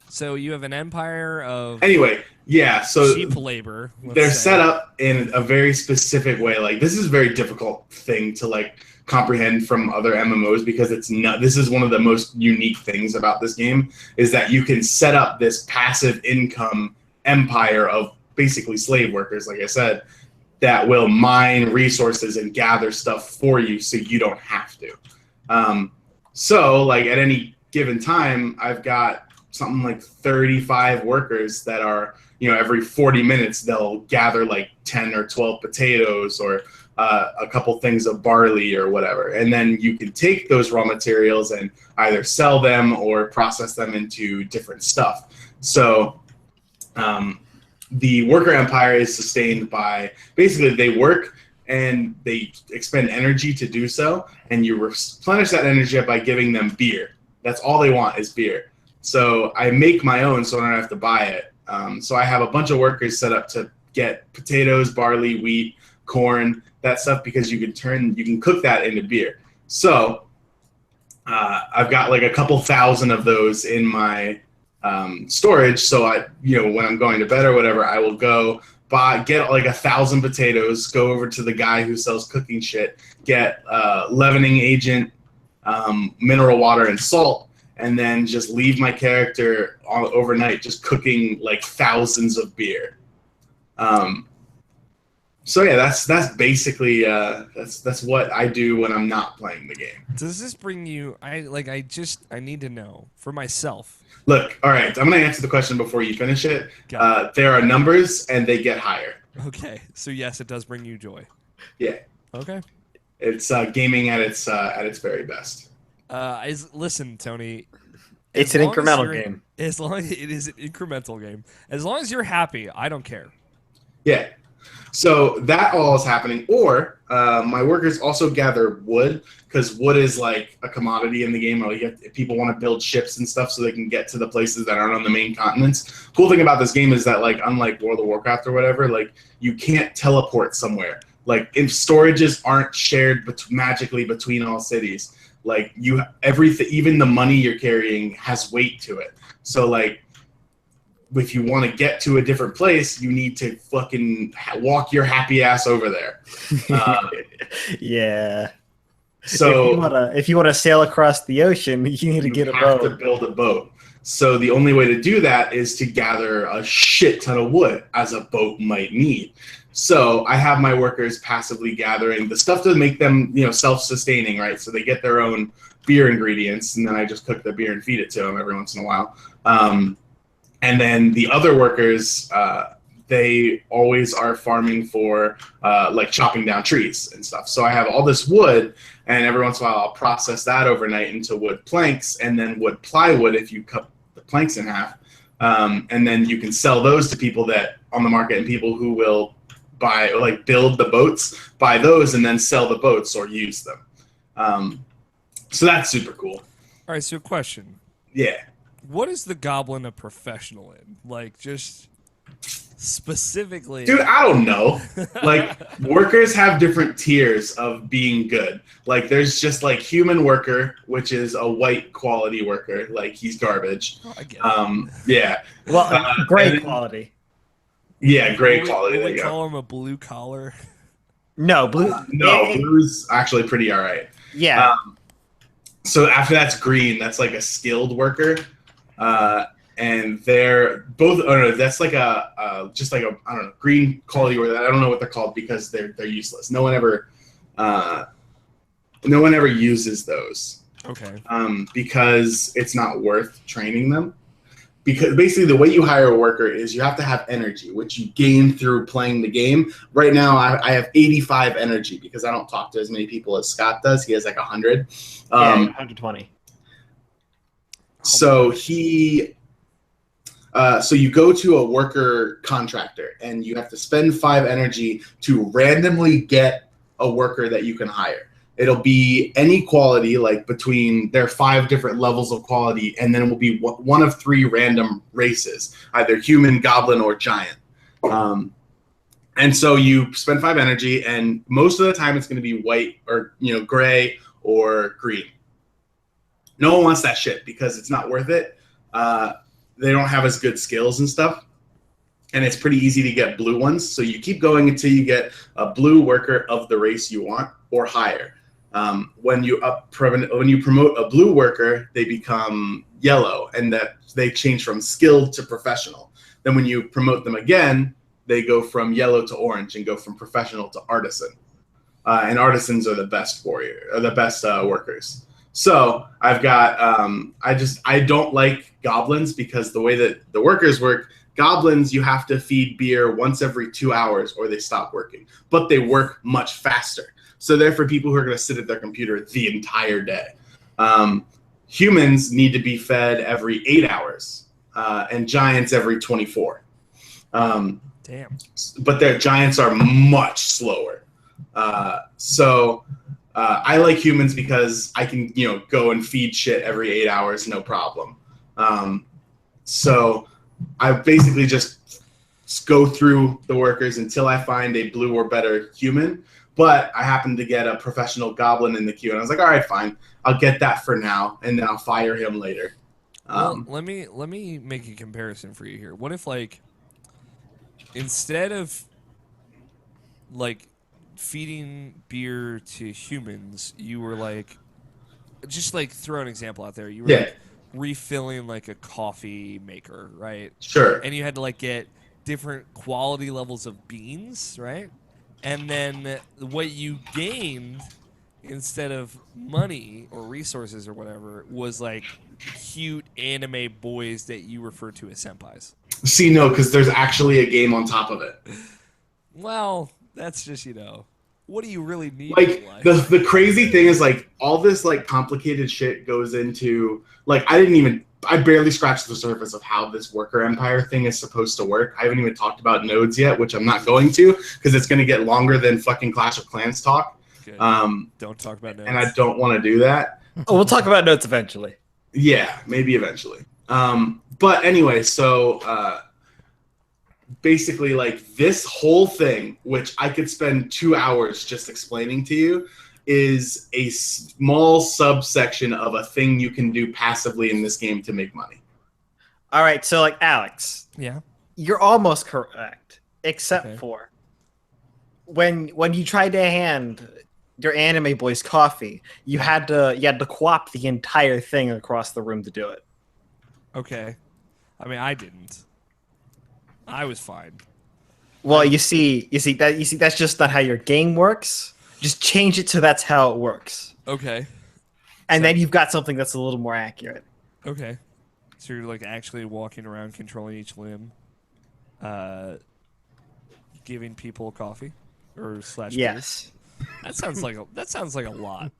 So you have an empire of so cheap labor. They're set up in a very specific way. Like, this is a very difficult thing to like comprehend from other MMOs, because this is one of the most unique things about this game, is that you can set up this passive income empire of basically slave workers, like I said, that will mine resources and gather stuff for you so you don't have to. So like at any given time, I've got something like 35 workers that are, every 40 minutes they'll gather like 10 or 12 potatoes or a couple things of barley or whatever. And then you can take those raw materials and either sell them or process them into different stuff. So the worker empire is sustained by, basically they work and they expend energy to do so, and you replenish that energy by giving them beer. That's all they want is beer. So I make my own so I don't have to buy it. So I have a bunch of workers set up to get potatoes, barley, wheat, corn, that stuff, because you can cook that into beer. So I've got like a couple thousand of those in my storage. So when I'm going to bed or whatever, I will go get like 1,000 potatoes, go over to the guy who sells cooking shit, get leavening agent, mineral water, and salt, and then just leave my character overnight just cooking like thousands of beer. So yeah, that's basically that's what I do when I'm not playing the game. Does this bring you? I need to know for myself. Look, all right, I'm gonna answer the question before you finish it. There are numbers, and they get higher. Okay, so yes, it does bring you joy. Yeah. Okay. It's gaming at its very best. Listen, Tony. It's an incremental game. As long as it is an incremental game. As long as you're happy, I don't care. Yeah. So that all is happening. Or my workers also gather wood, because wood is like a commodity in the game. If people want to build ships and stuff so they can get to the places that aren't on the main continents. Cool thing about this game is that, like, unlike World of Warcraft or whatever, like, you can't teleport somewhere. Like, if storages aren't shared magically between all cities, like, everything, even the money you're carrying has weight to it. So like, if you want to get to a different place, you need to fucking walk your happy ass over there. Yeah. So if you want to sail across the ocean, you need to get a boat. You have to build a boat. So the only way to do that is to gather a shit ton of wood, as a boat might need. So I have my workers passively gathering the stuff to make them, self-sustaining, right? So they get their own beer ingredients, and then I just cook the beer and feed it to them every once in a while. And then the other workers, they always are farming for like chopping down trees and stuff. So I have all this wood, and every once in a while I'll process that overnight into wood planks, and then wood plywood if you cut the planks in half. And then you can sell those to people that on the market, and people who will buy, like, build the boats, buy those, and then sell the boats or use them. So that's super cool. All right, so question. Yeah. What is the goblin a professional in? Like, just specifically. Dude, I don't know. Like, workers have different tiers of being good. Like, there's just like human worker, which is a white quality worker. Like, he's garbage. Oh, I get it. Yeah. Well, great quality. Yeah, great quality. Will There we you go. call him a blue collar? No, blue. No, blue's actually pretty all right. Yeah. So after that's green, that's like a skilled worker, and they're both. Oh no, that's like just like a I don't know green quality worker. I don't know what they're called because they're useless. No one ever uses those. Okay. Because it's not worth training them. Because basically the way you hire a worker is you have to have energy, which you gain through playing the game. Right now, I have 85 energy because I don't talk to as many people as Scott does. He has like 100. 120. So so you go to a worker contractor and you have to spend 5 energy to randomly get a worker that you can hire. It'll be any quality, like there are 5 different levels of quality, and then it will be one of 3 random races, either human, goblin, or giant. And so you spend 5 energy, and most of the time it's going to be white or gray or green. No one wants that shit because it's not worth it. They don't have as good skills and stuff. And it's pretty easy to get blue ones. So you keep going until you get a blue worker of the race you want or higher. When you promote a blue worker, they become yellow, and that they change from skilled to professional. Then when you promote them again, they go from yellow to orange and go from professional to artisan. And artisans are the best workers. So I've got I don't like goblins because the way that the workers work, goblins you have to feed beer once every 2 hours or they stop working, but they work much faster. So they're for people who are going to sit at their computer the entire day. Humans need to be fed every 8 hours, and giants every 24. Damn. But their giants are much slower. So I like humans because I can, go and feed shit every 8 hours, no problem. So I basically just go through the workers until I find a blue or better human. But I happened to get a professional goblin in the queue, and I was like, all right, fine. I'll get that for now, and then I'll fire him later. Well, let me make a comparison for you here. What if, like, instead of, like, feeding beer to humans, you were, like, just, like, throw an example out there. You were, like, refilling, like, a coffee maker, right? Sure. And you had to, like, get different quality levels of beans, right? And then what you gained instead of money or resources or whatever was like cute anime boys that you refer to as senpais. See, no, because there's actually a game on top of it. Well, that's just, what do you really need Like in life? the crazy thing is like all this like complicated shit goes into like I barely scratched the surface of how this worker empire thing is supposed to work. I haven't even talked about nodes yet, which I'm not going to because it's going to get longer than fucking Clash of Clans talk. Okay. Don't talk about nodes. And I don't want to do that. Oh, we'll talk about nodes eventually. Yeah, maybe eventually. But anyway, so basically like this whole thing, which I could spend 2 hours just explaining to you, is a small subsection of a thing you can do passively in this game to make money. All right, so like Alex, Yeah. you're almost correct, except for when you tried to hand your anime boys coffee, you had to co-opt the entire thing across the room to do it. Okay. I mean, I didn't. I was fine. Well, you see that's just not how your game works. Just change it to that's how it works. Okay. And then you've got something that's a little more accurate. Okay. So you're like actually walking around controlling each limb, giving people coffee or / Yes. beer? That sounds like a lot.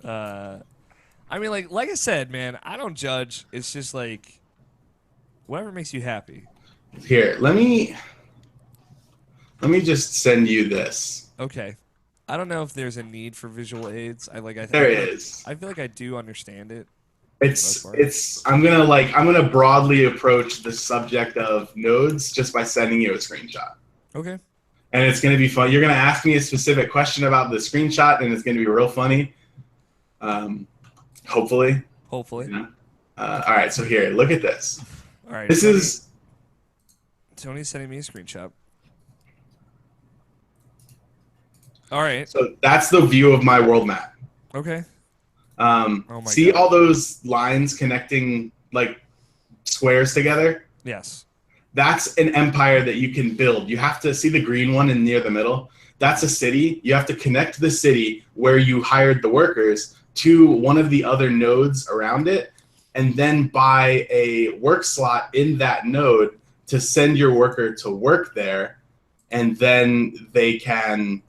I mean, like I said, man, I don't judge. It's just like whatever makes you happy. Here, let me just send you this. Okay. I don't know if there's a need for visual aids. There is. I feel like I do understand it. I'm gonna broadly approach the subject of nodes just by sending you a screenshot. Okay. And it's gonna be fun. You're gonna ask me a specific question about the screenshot, and it's gonna be real funny. Hopefully. Hopefully. All right. So here, look at this. All right. This is. Tony's sending me a screenshot. All right. So that's the view of my world map. Okay. See God. all those lines connecting like squares together? Yes. That's an empire that you can build. You have to see the green one in near the middle. That's a city. You have to connect the city where you hired the workers to one of the other nodes around it, and then buy a work slot in that node to send your worker to work there, and then they can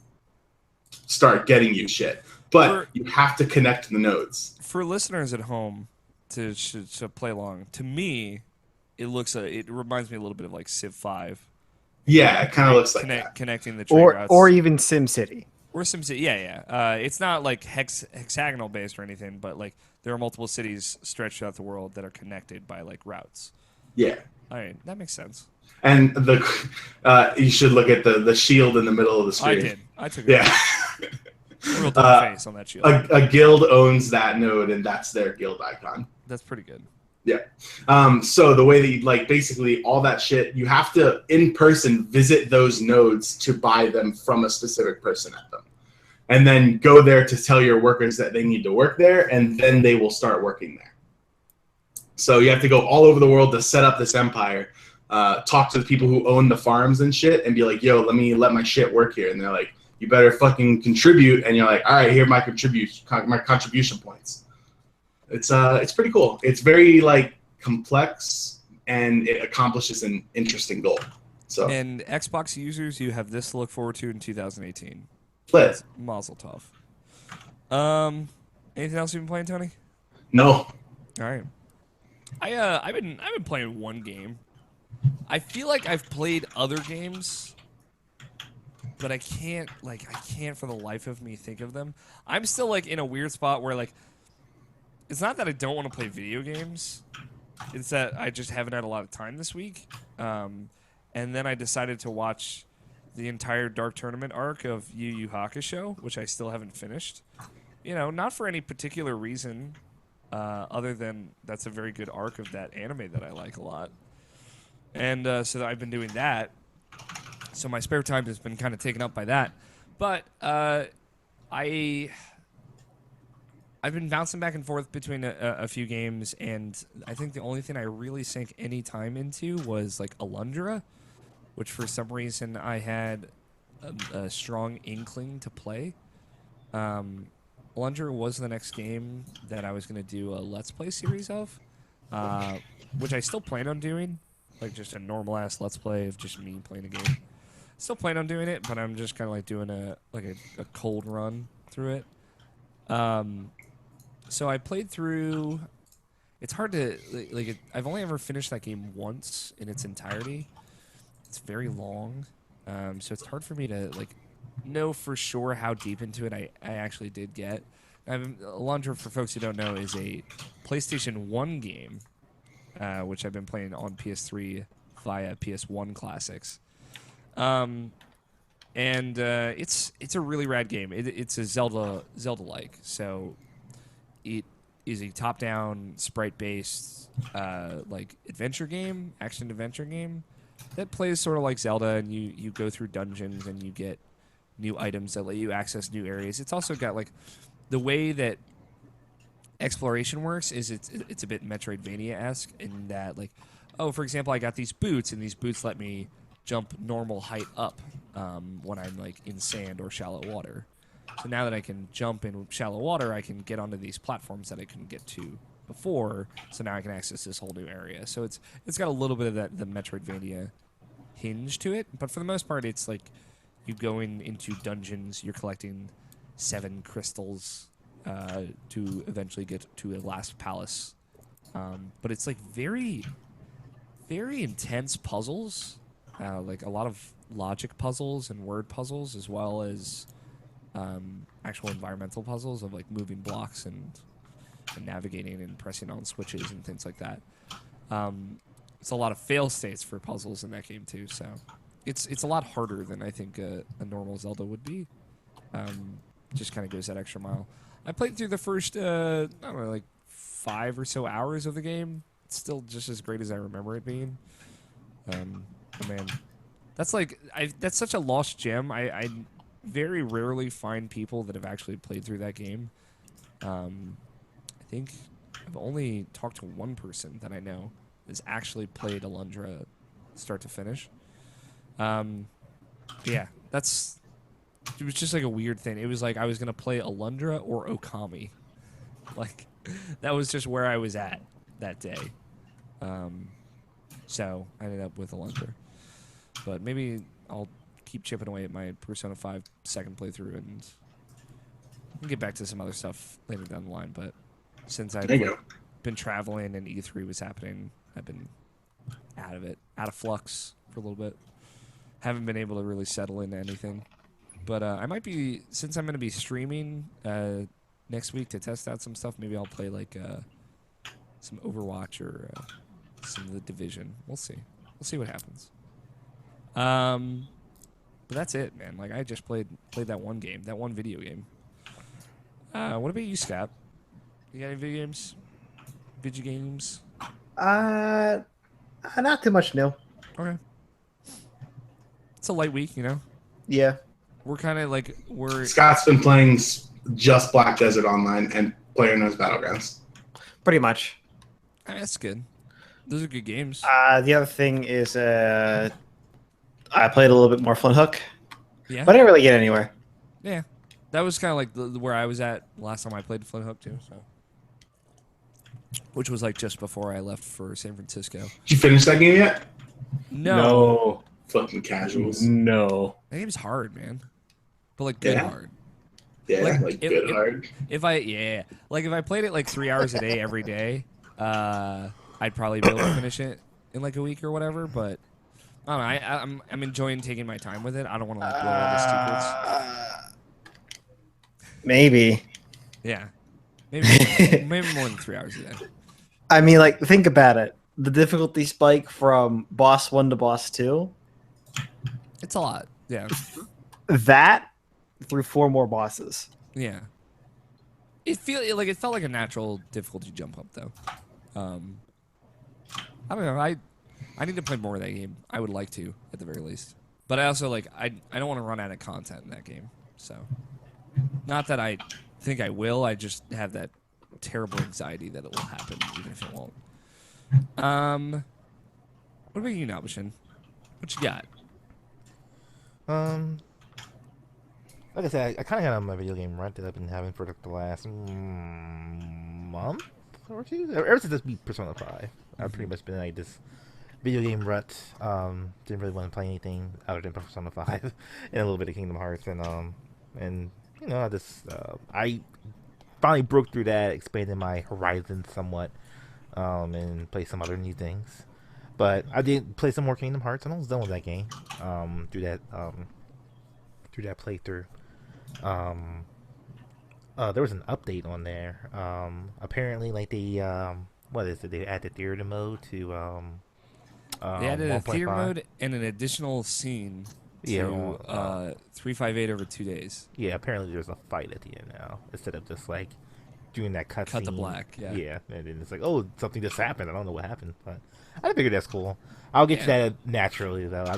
start getting you shit. But you have to connect the nodes. For listeners at home to play along, to me, it reminds me a little bit of like Civ 5. Yeah, it kind of looks like that. Connecting the train routes. Or even SimCity. Or SimCity, yeah. It's not like hexagonal based or anything, but like there are multiple cities stretched throughout the world that are connected by like routes. Yeah. All right, that makes sense. And you should look at the shield in the middle of the screen. I did. I took it. Yeah. Real dumb face on that shield. A guild owns that node, and that's their guild icon. That's pretty good. Yeah. So the way that you like basically all that shit, you have to in person visit those nodes to buy them from a specific person at them, and then go there to tell your workers that they need to work there, and then they will start working there. So you have to go all over the world to set up this empire. Talk to the people who own the farms and shit, and be like, "Yo, let my shit work here." And they're like, "You better fucking contribute." And you're like, "All right, here are my contribution points." It's pretty cool. It's very like complex, and it accomplishes an interesting goal. So. And Xbox users, you have this to look forward to in 2018. Split. Mazel tov. Anything else you've been playing, Tony? No. All right. I've been playing one game. I feel like I've played other games, but I can't for the life of me think of them. I'm still like in a weird spot where like it's not that I don't want to play video games. It's that I just haven't had a lot of time this week. And then I decided to watch the entire Dark Tournament arc of Yu Yu Hakusho, which I still haven't finished. You know, not for any particular reason, other than that's a very good arc of that anime that I like a lot. And so I've been doing that. So my spare time has been kind of taken up by that. But I've been bouncing back and forth between a few games, and I think the only thing I really sank any time into was like Alundra, which for some reason I had a strong inkling to play. Alundra was the next game that I was going to do a Let's Play series of, which I still plan on doing, like just a normal ass Let's Play of just me playing a game. Still plan on doing it, but I'm just kind of like doing a cold run through it. So I played through. It's hard to I've only ever finished that game once in its entirety. It's very long, so it's hard for me to know for sure how deep into it I actually did get. Alundra, for folks who don't know, is a PlayStation 1 game, which I've been playing on PS3 via PS1 Classics. And it's a really rad game. It's a Zelda-like. So it is a top-down, sprite-based adventure game, action-adventure game that plays sort of like Zelda, and you go through dungeons and you get new items that let you access new areas. It's also got the way that exploration works is it's a bit Metroidvania-esque in that for example, I got these boots, and these boots let me jump normal height up when I'm in sand or shallow water. So now that I can jump in shallow water, I can get onto these platforms that I couldn't get to before. So now I can access this whole new area. So it's got a little bit of the Metroidvania hinge to it, but for the most part, it's you go into dungeons, you're collecting 7 crystals to eventually get to a last palace. But it's very, very intense puzzles, a lot of logic puzzles and word puzzles, as well as actual environmental puzzles of moving blocks and navigating and pressing on switches and things like that. It's a lot of fail states for puzzles in that game too, so it's a lot harder than I think a normal Zelda would be. Just kind of goes that extra mile. I played through the first 5 or so hours of the game. It's still just as great as I remember it being. Oh man, that's like that's such a lost gem. I very rarely find people that have actually played through that game. I think I've only talked to one person that I know that's actually played Alundra start to finish. Yeah, it was just like a weird thing. It was like I was gonna play Alundra or Okami, like that was just where I was at that day. So I ended up with Alundra, but maybe I'll keep chipping away at my Persona 5 second playthrough and get back to some other stuff later down the line. But since I've been traveling and E3 was happening, I've been out of it, out of flux for a little bit. Haven't been able to really settle into anything. But I might be, since I'm going to be streaming next week to test out some stuff, maybe I'll play like some Overwatch or some of the Division. We'll see. We'll see what happens. But that's it, man. Like I just played that one game, that one video game. What about you, Scott? You got any video games? Video games? Not too much new. Okay. It's a light week, you know? Yeah. We're kind of like, Scott's been playing just Black Desert Online and PlayerUnknown's Battlegrounds. Pretty much. That's good. Those are good games. The other thing is I played a little bit more Flint Hook. Yeah. But I didn't really get anywhere. Yeah. That was kind of like where I was at last time I played Flint Hook, too. So, which was like just before I left for San Francisco. Did you finish that game yet? No. Fucking casuals. No. That game's hard, man. But like good hard. Yeah, like good hard. If I played it like 3 hours a day every day, I'd probably be able to finish it in like a week or whatever. But I don't know. I'm enjoying taking my time with it. I don't want to like blow all the secrets. Maybe. Yeah. Maybe more than 3 hours a day. I mean, like, think about it. The difficulty spike from boss 1 to boss 2. It's a lot. Yeah. That through 4 more bosses. Yeah. It felt like a natural difficulty jump up though. I don't know. I need to play more of that game. I would like to at the very least. But I also like I don't want to run out of content in that game. So not that I think I will. I just have that terrible anxiety that it will happen even if it won't. What about you, Nabashin? What you got? Like I said, I kind of got on my video game rut that I've been having for the last month or two. Ever since this beat Persona 5, I've pretty much been like this video game rut. Didn't really want to play anything other than Persona 5 and a little bit of Kingdom Hearts, and you know, I finally broke through that, expanded my horizons somewhat, and played some other new things. But I did play some more Kingdom Hearts, and I was done with that game. Through that playthrough. There was an update on there. Apparently, like they they added theater mode to they added a 1.5. theater mode and an additional scene to 358 over 2 days. Yeah, apparently there's a fight at the end now instead of just like doing that cut to scene. black. Yeah, and then it's like, oh, something just happened. I don't know what happened, but I figured that's cool. I'll get to that naturally though. I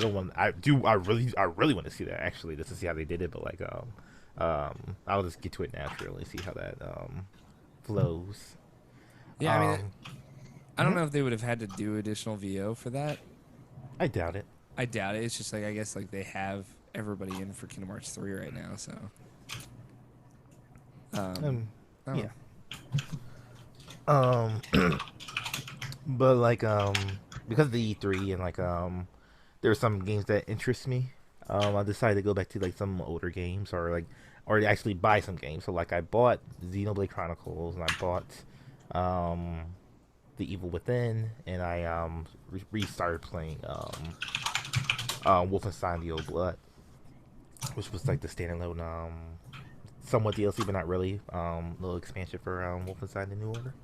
really want to see that actually, just to see how they did it. But like, I'll just get to it naturally, see how that flows. Yeah, I mean, I don't know if they would have had to do additional VO for that. I doubt it. I doubt it. It's just like I guess like they have everybody in for Kingdom Hearts 3 right now, so. Yeah. But like because of the E3 and like there are some games that interest me. I decided to go back to like some older games or actually buy some games. So like I bought Xenoblade Chronicles and I bought The Evil Within, and I restarted playing Wolfenstein: The Old Blood, which was like the standalone somewhat DLC, but not really little expansion for Wolfenstein: The New Order.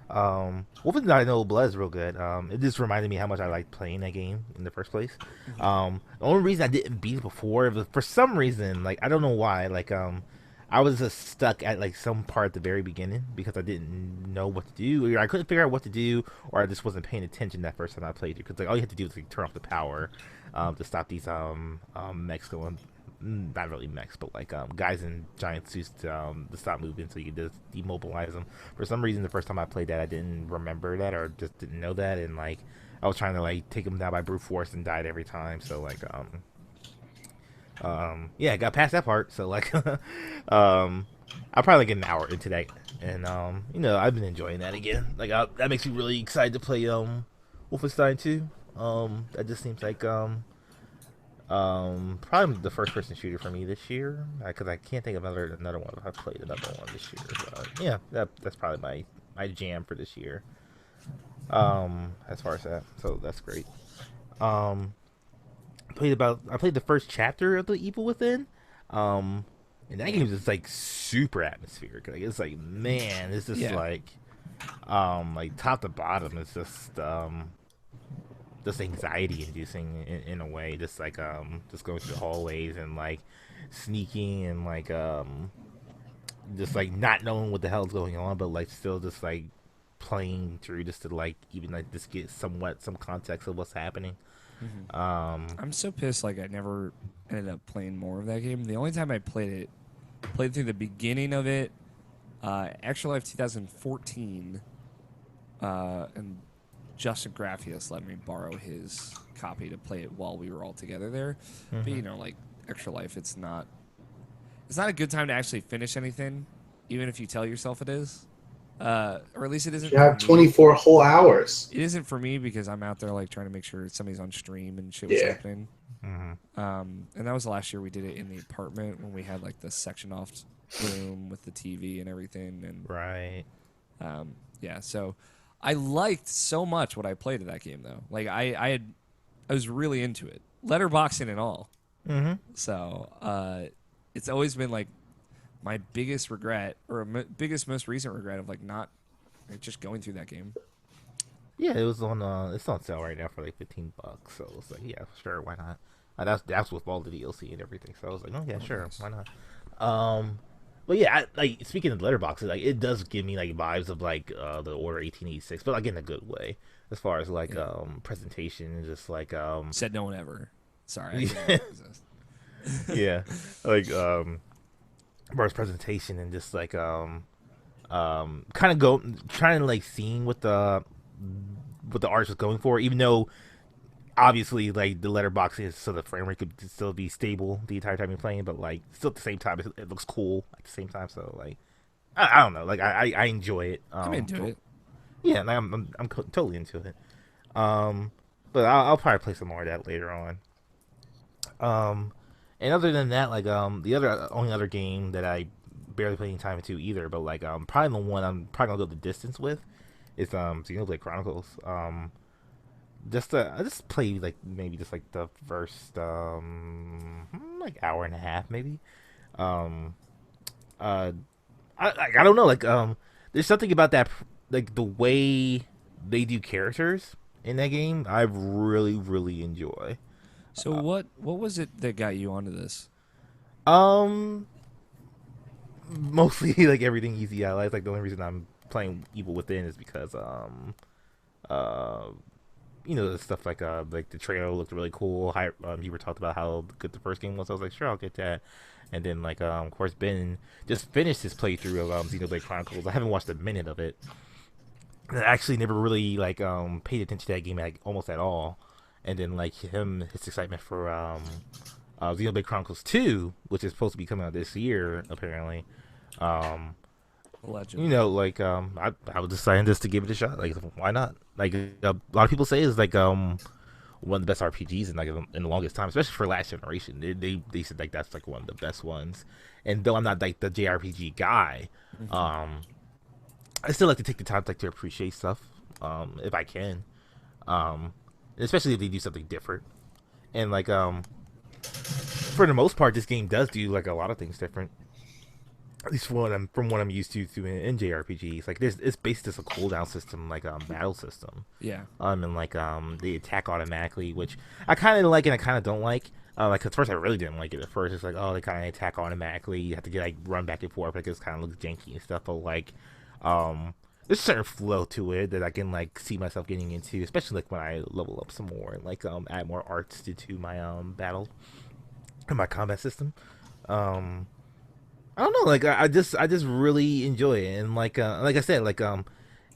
Wolfenstein: The Old Blood is real good. It just reminded me how much I liked playing that game in the first place. The only reason I didn't beat it before was for some reason, like I don't know why, like I was just stuck at like some part at the very beginning because I didn't know what to do. Or I couldn't figure out what to do, or I just wasn't paying attention that first time I played it. Because like all you had to do was like turn off the power, to stop these mechs going. Not really mechs, but like guys in giant suits to stop moving, so you could just demobilize them. For some reason, the first time I played that, I didn't remember that or just didn't know that, and like I was trying to like take them down by brute force and died every time. So like yeah, I got past that part. So like I'll probably get an hour into that, and you know, I've been enjoying that again. Like that makes me really excited to play Wolfenstein 2. That just seems like probably the first person shooter for me this year, because I can't think of another one if I played another one this year. But yeah, that's probably my jam for this year. As far as that, so that's great. Um, I played the first chapter of the Evil Within. And that game is just like super atmospheric. Like it's like, man, it's just like top to bottom. It's just anxiety inducing in a way. Just going through the hallways and like sneaking and like just like not knowing what the hell's going on, but like still just like playing through just to like even like just get somewhat some context of what's happening. I'm so pissed. Like I never ended up playing more of that game. The only time I played through the beginning of it, Extra Life 2014, and Justin Graffius let me borrow his copy to play it while we were all together there. But you know, like Extra Life, it's not a good time to actually finish anything, even if you tell yourself it is. Or at least it isn't. You have 24 whole hours. It isn't for me because I'm out there like trying to make sure somebody's on stream and shit was happening. And that was the last year we did it in the apartment when we had like the section off room with the TV and everything. And Right. yeah, so I liked so much what I played of that game though. Like I was really into it, letterboxing and all. So it's always been like my biggest regret, or biggest most recent regret of like not like, just going through that game. Yeah, it was on. It's on sale right now for like $15. So it's like, yeah, sure, why not? That's with all the DLC and everything. So I was like, oh yeah, sure, nice. why not? But yeah, like speaking of letterboxes, like it does give me like vibes of like the Order 1886, but like in a good way, as far as like presentation and just like Said no one ever. Sorry. I didn't know it exists. yeah, like as far as presentation and just like kind of trying to like seeing what the artist was going for, even though obviously like the letterbox is so the frame rate could still be stable the entire time you're playing, but like still at the same time it looks cool at the same time. So like I don't know, like I enjoy it. I'm into it. Yeah, and I'm totally into it. But I'll probably play some more of that later on. And other than that, like the only other game that I barely put any time into either, but like probably the one I'm probably gonna go the distance with is Xenoblade Chronicles. I just played like maybe just like the first like hour and a half maybe. I don't know, like there's something about that, like the way they do characters in that game I really enjoy. So what was it that got you onto this? Mostly like everything easy allies. Like the only reason I'm playing Evil Within is because you know, the stuff like the trailer looked really cool. You were talking about how good the first game was. I was like, sure, I'll get that. And then like of course Ben just finished his playthrough of Xenoblade Chronicles. I haven't watched a minute of it. I actually never really like paid attention to that game like almost at all. And then like his excitement for Xenoblade Chronicles 2, which is supposed to be coming out this year apparently. Legend. You know, like I was deciding just to give it a shot. Like, why not? Like a lot of people say it's like one of the best RPGs in the longest time, especially for last generation. They said like that's like one of the best ones. And though I'm not like the JRPG guy, I still like to take the time like to appreciate stuff if I can, especially if they do something different. And like for the most part, this game does do like a lot of things different. At least from what I'm used to in JRPGs. Like it's based as a cooldown system, like battle system. Yeah. And like they attack automatically, which I kind of like and I kind of don't like. Like at first I really didn't like it. At first it's like, oh, they kind of attack automatically. You have to get like run back and forth. Like it kind of looks janky and stuff. But like, there's a certain flow to it that I can like see myself getting into, especially like when I level up some more and like add more arts to my battle and my combat system. Um, I don't know. Like I just really enjoy it, and like I said,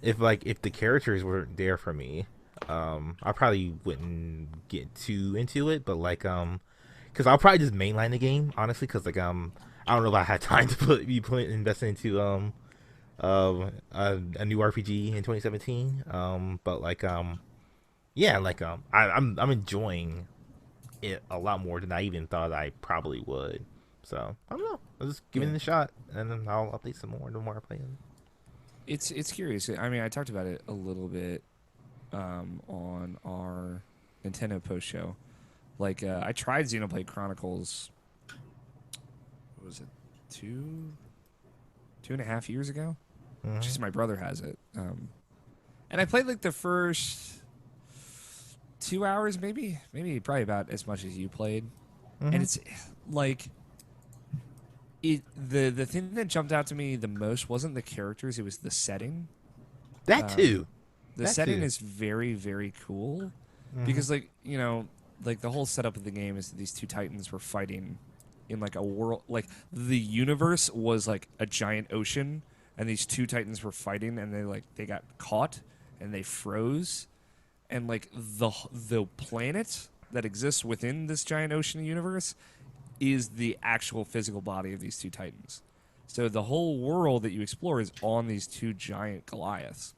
if the characters weren't there for me, I probably wouldn't get too into it. But because I'll probably just mainline the game honestly, because I don't know if I had time to invest into a new RPG in 2017. But yeah, I'm enjoying it a lot more than I even thought I probably would. So I don't know. I'll just give it a shot, and then I'll update some more the more I play it. It's curious. I mean, I talked about it a little bit on our Nintendo post show. Like, I tried Xenoblade Chronicles. What was it? 2.5 years ago. Mm-hmm. Just my brother has it, and I played like the first 2 hours, maybe probably about as much as you played, Mm-hmm. and it's like. The thing that jumped out to me the most wasn't the characters; it was the setting. That too. The setting is very, very cool because, like, like the whole setup of the game is that these two titans were fighting in like a world, like the universe was like a giant ocean, and these two titans were fighting, and they got caught and they froze, and like the planet that exists within this giant ocean universe is the actual physical body of these two titans. So the whole world that you explore is on these two giant Goliaths.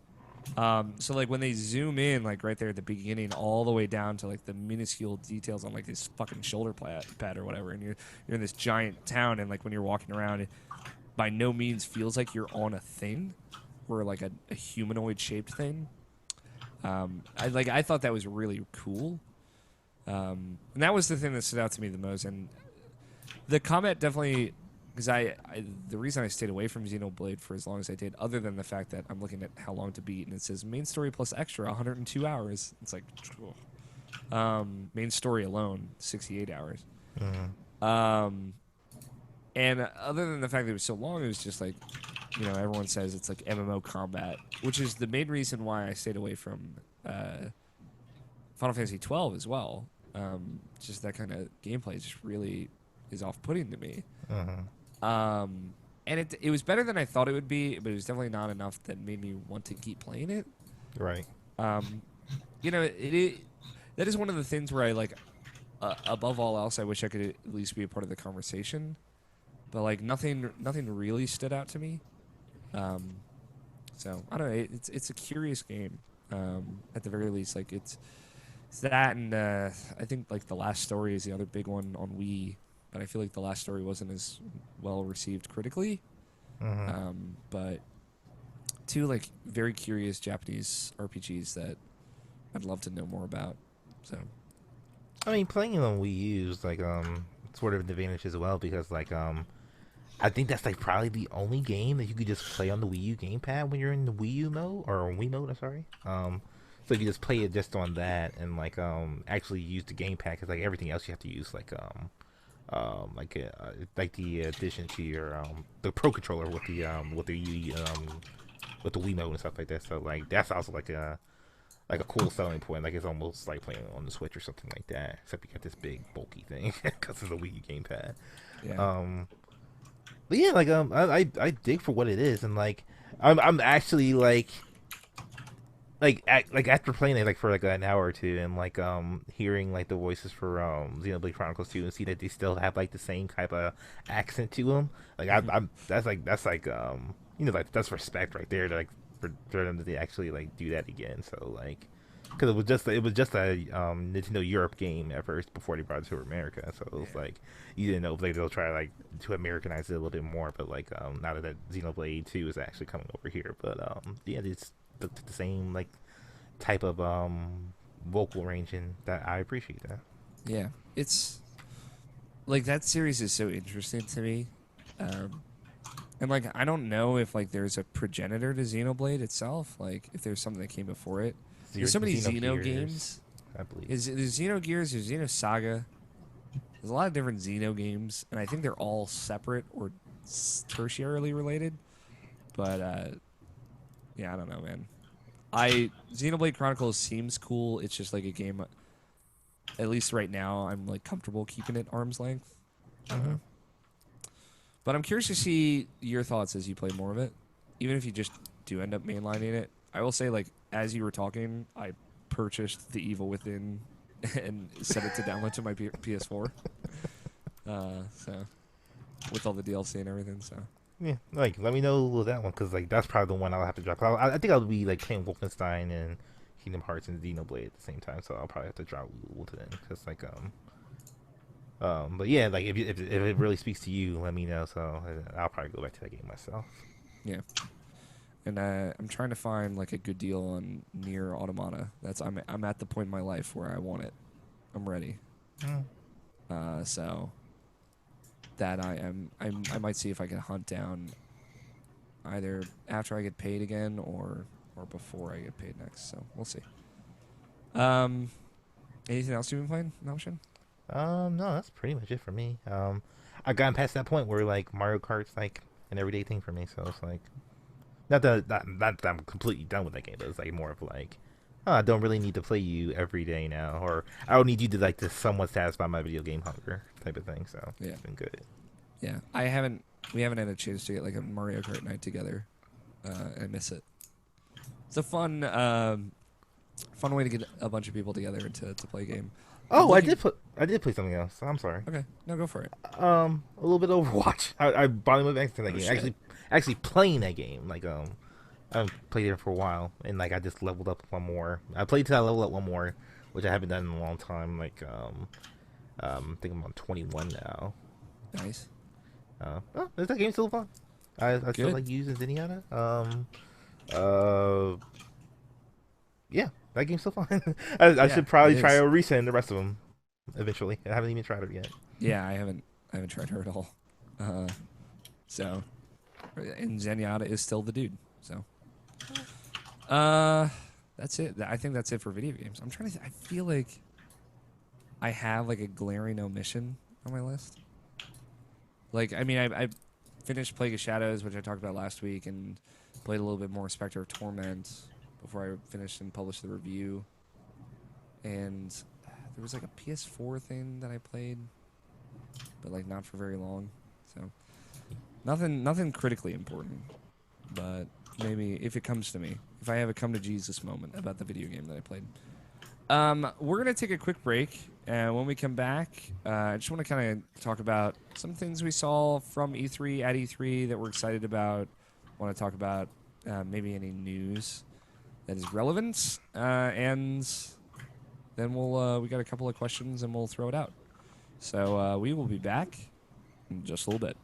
So like when they zoom in, like right there at the beginning, all the way down to like the minuscule details on like this fucking shoulder pad or whatever, and you're in this giant town, and like when you're walking around, it by no means feels like you're on a thing, or like a humanoid shaped thing. I thought that was really cool. And that was the thing that stood out to me the most. And the combat definitely, because the reason I stayed away from Xenoblade for as long as I did, other than the fact that I'm looking at how long to beat, and it says main story plus extra 102 hours. It's like, main story alone 68 hours. And other than the fact that it was so long, it was just like, everyone says it's like MMO combat, which is the main reason why I stayed away from Final Fantasy 12 as well. Just that kind of gameplay just really is off-putting to me. And it was better than I thought it would be, but it was definitely not enough that made me want to keep playing it. Right. That is one of the things where I like, above all else, I wish I could at least be a part of the conversation. But like nothing really stood out to me. So I don't know. It's a curious game. At the very least, like it's that, and I think like The Last Story is the other big one on Wii. But I feel like The Last Story wasn't as well received critically. But two like very curious Japanese RPGs that I'd love to know more about. So, I mean, playing it on Wii U is like sort of an advantage as well, because like I think that's like probably the only game that you could just play on the Wii U gamepad when you're in the Wii U mode, or Wii mode. I'm sorry. So you can just play it just on that, and like actually use the gamepad, because like everything else you have to use like the addition to your the Pro controller with the with the Wii mode and stuff like that. So like that's also like a cool selling point. Like it's almost like playing on the Switch or something like that, except you got this big bulky thing because it's a Wii U gamepad. yeah. But yeah, like I dig for what it is, and like I'm actually like after playing it like for like an hour or two, and like hearing like the voices for Xenoblade Chronicles 2, and see that they still have like the same type of accent to them. Like I'm that's like like that's respect right there to, like for them to actually like do that again. So like, because it was just a Nintendo Europe game at first before they brought it to America. So it was like you didn't know if they'll try like to Americanize it a little bit more. But like now that Xenoblade 2 is actually coming over here, but yeah, it's the same like type of vocal ranging that I appreciate that. Yeah, it's like that series is so interesting to me, and like I don't know if like there's a progenitor to Xenoblade itself, like if there's something that came before it. There's so many Xeno games. I believe. There's Xenogears, there's Xenosaga, There's a lot of different Xeno games, and I think they're all separate or tertiarily related. But yeah, I don't know, man. Xenoblade Chronicles seems cool. It's just like a game. At least right now, I'm like comfortable keeping it arm's length. But I'm curious to see your thoughts as you play more of it, even if you just do end up mainlining it. I will say, like, as you were talking, I purchased The Evil Within and set it to download to my PS4. So with all the DLC and everything, so Yeah, like let me know with that one because like that's probably the one I'll have to drop. I think I'll be like playing Wolfenstein and Kingdom Hearts and Xenoblade at the same time, so I'll probably have to drop Wolfenstein because like but yeah, like if it really speaks to you, let me know. So I'll probably go back to that game myself. yeah. And I'm trying to find like a good deal on Nier Automata. I'm at the point in my life where I want it. I'm ready. So that I might see if I can hunt down either after I get paid again or before I get paid next. So we'll see. Anything else you've been playing, Notion? No, that's pretty much it for me. I've gotten past that point where like Mario Kart's like an everyday thing for me, so it's like not that I'm completely done with that game, but it's like more of like, oh, I don't really need to play you every day now, or I don't need you to like to somewhat satisfy my video game hunger type of thing. So Yeah, it's been good. Yeah, we haven't had a chance to get like a Mario Kart night together. I miss it. It's a fun way to get a bunch of people together to play a game. Oh, I did play something else. I'm sorry. Okay, no, go for it. A little bit of Overwatch. I bought him with accent that game. Shit. Actually playing that game. Like I haven't played it for a while, and like I just leveled up one more. I played till I leveled up one more, which I haven't done in a long time. Like I think I'm on 21 now. Nice. That game still fun. I still like using Zenyatta. Yeah, that game's still fun. I should probably try to resend the rest of them eventually. I haven't even tried it yet. Yeah, I haven't tried her at all. So, and Zenyatta is still the dude. So, that's it. I think that's it for video games. I'm trying to. I feel like I have like a glaring omission on my list. Like, I mean, I finished Plague of Shadows, which I talked about last week, and played a little bit more Spectre of Torment before I finished and published the review. And there was like a PS4 thing that I played, but like not for very long. So nothing critically important, but maybe if it comes to me, if I have a come to Jesus moment about the video game that I played. We're gonna take a quick break, and when we come back, I just want to kind of talk about some things we saw from E3 at E3 that we're excited about. Want to talk about maybe any news that is relevant, and then we got a couple of questions and we'll throw it out. So we will be back in just a little bit.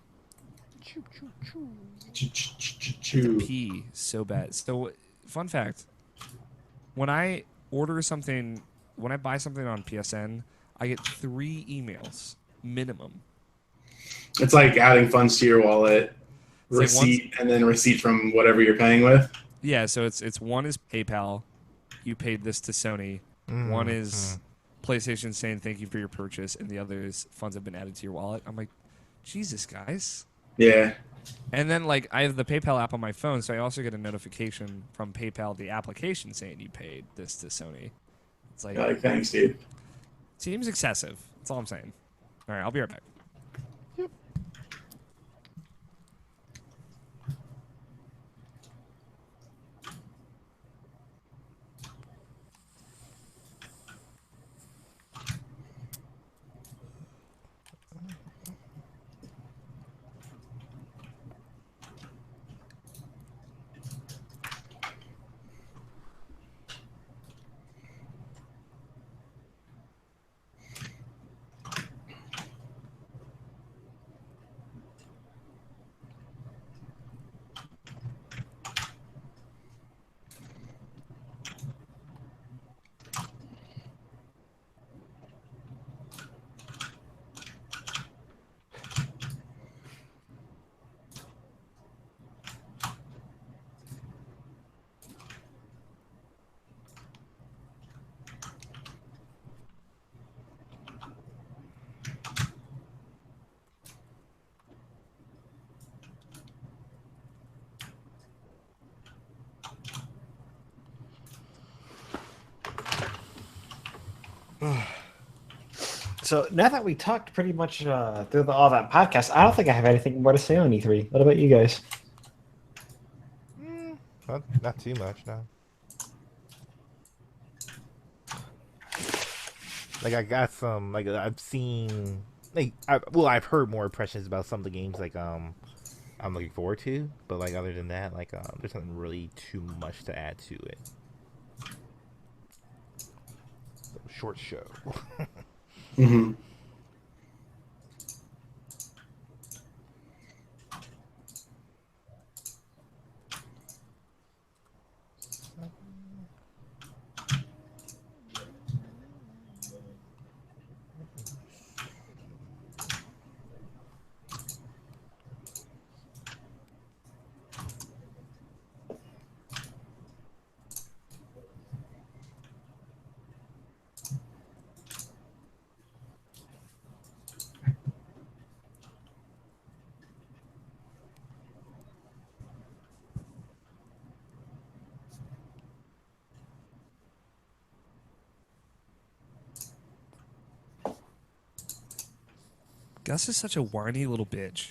Pee so bad. So fun fact: when I buy something on PSN, I get 3 emails minimum. It's like adding funds to your wallet, It's receipt, and then receipt from whatever you're paying with. Yeah, so it's one is PayPal, you paid this to Sony. One is PlayStation saying thank you for your purchase, and the other is funds have been added to your wallet. I'm like, Jesus, guys. Yeah. And then like I have the PayPal app on my phone, so I also get a notification from PayPal, the application saying you paid this to Sony. It's like thanks, dude. Seems excessive. That's all I'm saying. All right, I'll be right back. So now that we talked pretty much through all that podcast, I don't think I have anything more to say on E3. What about you guys? Not too much, no. Like I got some, like I've seen, I've heard more impressions about some of the games I'm looking forward to, but like other than that, like there's nothing really too much to add to it. So, short show. Mm-hmm. Gus is such a whiny little bitch.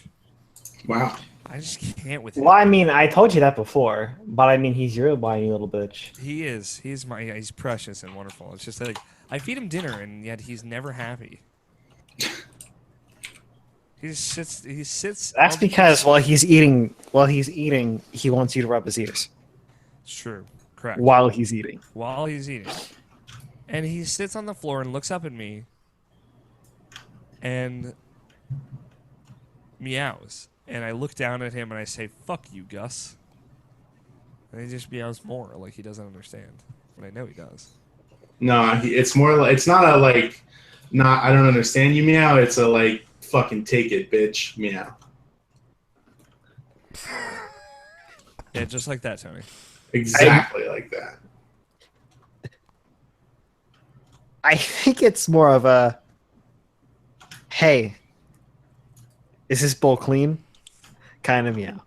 Wow. I just can't with him. Well, I mean, I told you that before, but I mean, he's your whiny little bitch. He is. He's precious and wonderful. It's just like I feed him dinner, and yet he's never happy. He just sits. He sits. That's because while he's eating, he wants you to rub his ears. It's true. Correct. While he's eating. While he's eating, and he sits on the floor and looks up at me, and meows. And I look down at him and I say, "Fuck you, Gus." And he just meows more, like he doesn't understand. But I know he does. No, it's more like it's not a like, not I don't understand you meow. It's a like fucking take it, bitch meow. Yeah, just like that, Tony. Exactly like that. I think it's more of a, hey, is this bowl clean? Kind of meow.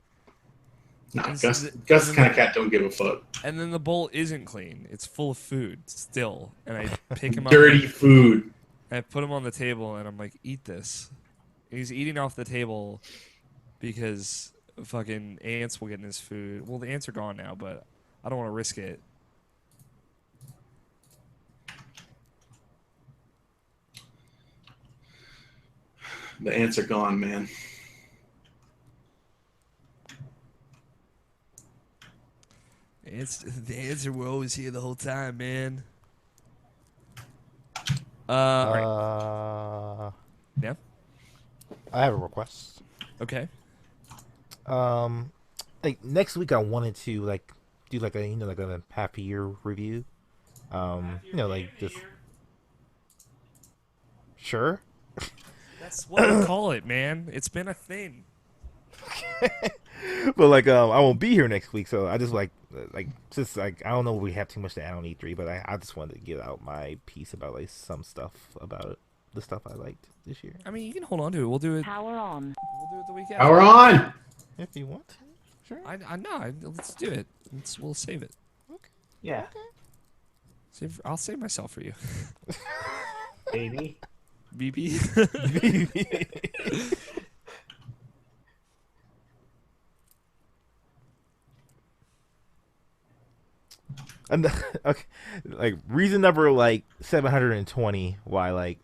No, Gus the kind of cat don't give a fuck. And then the bowl isn't clean. It's full of food still. And I pick him up. Dirty food. And I put him on the table and I'm like, eat this. And he's eating off the table because fucking ants will get in his food. Well, the ants are gone now, but I don't want to risk it. The ants are gone, man. The ants were always here the whole time, man. Right. Yeah. I have a request. Okay. Like next week, I wanted to like do like a like a half a year review. Like just sure. That's what I call it, man. It's been a thing. But like I won't be here next week, so I just just like I don't know if we have too much to add on E3, but I just wanted to get out my piece about like some stuff about it, the stuff I liked this year. I mean, you can hold on to it. We'll do it. Power on. We'll do it the week after. Power on. If you want to, sure. I know. Let's do it. We'll save it. Okay. Yeah. I'll save myself for you. Baby. BB. And okay, like reason number like 720 why like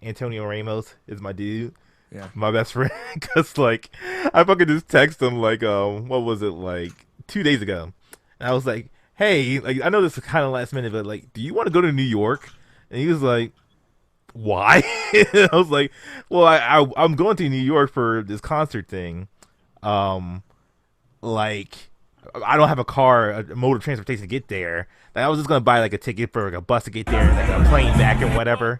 Antonio Ramos is my dude, Yeah. my best friend, because like I fucking just text him like what was it, like 2 days ago, and I was like, hey, like I know this is kind of last minute, but like, do you want to go to New York? And he was like, why? I was like, well, I'm going to New York for this concert thing, like I don't have a car, a mode of transportation to get there. Like, I was just gonna buy like a ticket for like a bus to get there, and like a plane back and whatever.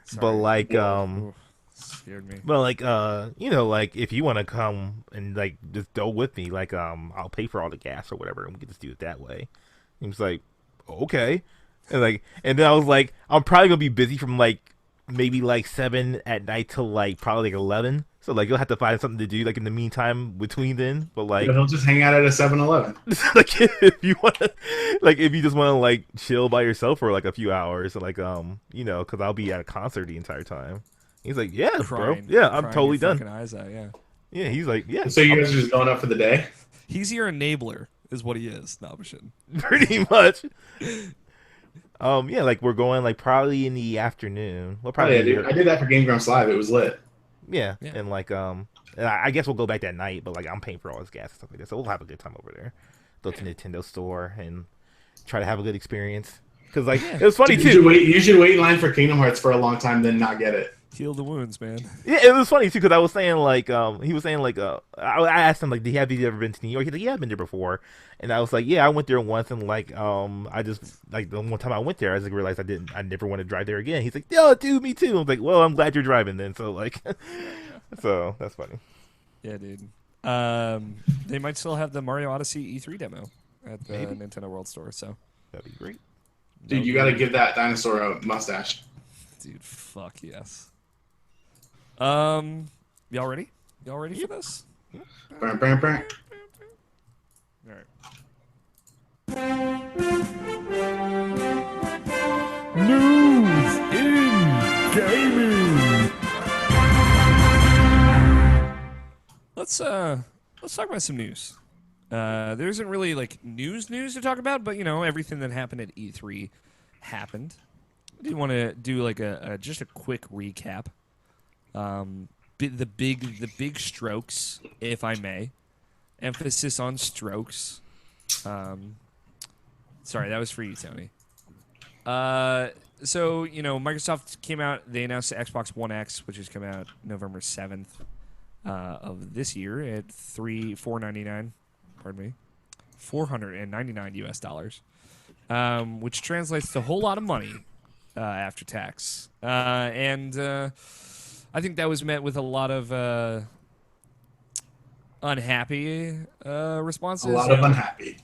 Sorry. But like Ooh, scared me. well, like like if you want to come and like just go with me, like I'll pay for all the gas or whatever, and we can just do it that way. And he was like, okay, and then I was like, I'm probably gonna be busy from like maybe like 7 at night till like probably like 11. So like you'll have to find something to do like in the meantime between then. But like, He'll just hang out at a 7-Eleven. like if you want, like if you just want to like chill by yourself for like a few hours, like you know, because I'll be at a concert the entire time. He's like, yeah, Crying, bro, yeah, I'm crying totally your done. fucking eyes out, yeah. Yeah, he's like, yeah. So you guys are just going up for the day? He's your enabler, is what he is. No, I'm shitting. Pretty much. Yeah, like we're going like probably in the afternoon. We'll Oh, probably yeah, dude. I did that for Game Grumps Live. It was lit. yeah, Yeah. and like and I guess we'll go back that night, but like I'm paying for all his gas and stuff like that, so we'll have a good time over there. Go to the Nintendo store and try to have a good experience. Because like it was funny too. You should wait in line for Kingdom Hearts for a long time, then not get it. Heal the wounds, man. Yeah, it was funny too because I was saying like he was saying like I asked him like, have you ever been to New York? He's like, yeah, I've been there before, and I was like, yeah, I went there once, and like I just like the one time I went there, I just realized I never want to drive there again. He's like, yo, dude, me too. I was like, well, I'm glad you're driving then. So like, so that's funny. Yeah, dude. They might still have the Mario Odyssey E3 demo at the Nintendo World Store, so That'd be great. Dude, you got to give that dinosaur a mustache. Dude, fuck yes. Y'all ready? Y'all ready for this? Bam, bam, bam. All right. News in gaming. Let's talk about some news. There isn't really like news to talk about, but you know everything that happened at E3 happened. I do want to do like just a quick recap. The big strokes, if I may. Emphasis on strokes. Sorry, that was for you, Tony. So you know, Microsoft came out. They announced the Xbox One X, which is coming out November 7th of this year at $499. Pardon me, $499 US, which translates to a whole lot of money after tax. And I think that was met with a lot of unhappy responses. A lot of unhappy.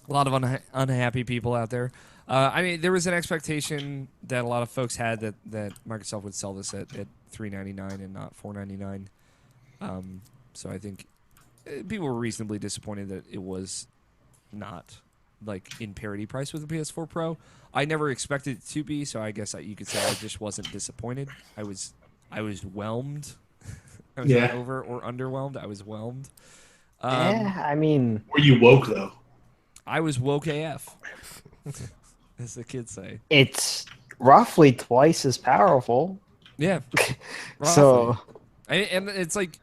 A lot of unhappy people out there. I mean, there was an expectation that a lot of folks had that Microsoft would sell this at $399 and not $499. So I think people were reasonably disappointed that it was not like in parity price with the PS4 Pro. I never expected it to be, so I guess you could say I just wasn't disappointed. I was whelmed. I was not over or underwhelmed. I was whelmed. Yeah, I mean, Were you woke, though? I was woke AF, as the kids say. it's roughly twice as powerful. Yeah. So, And it's like,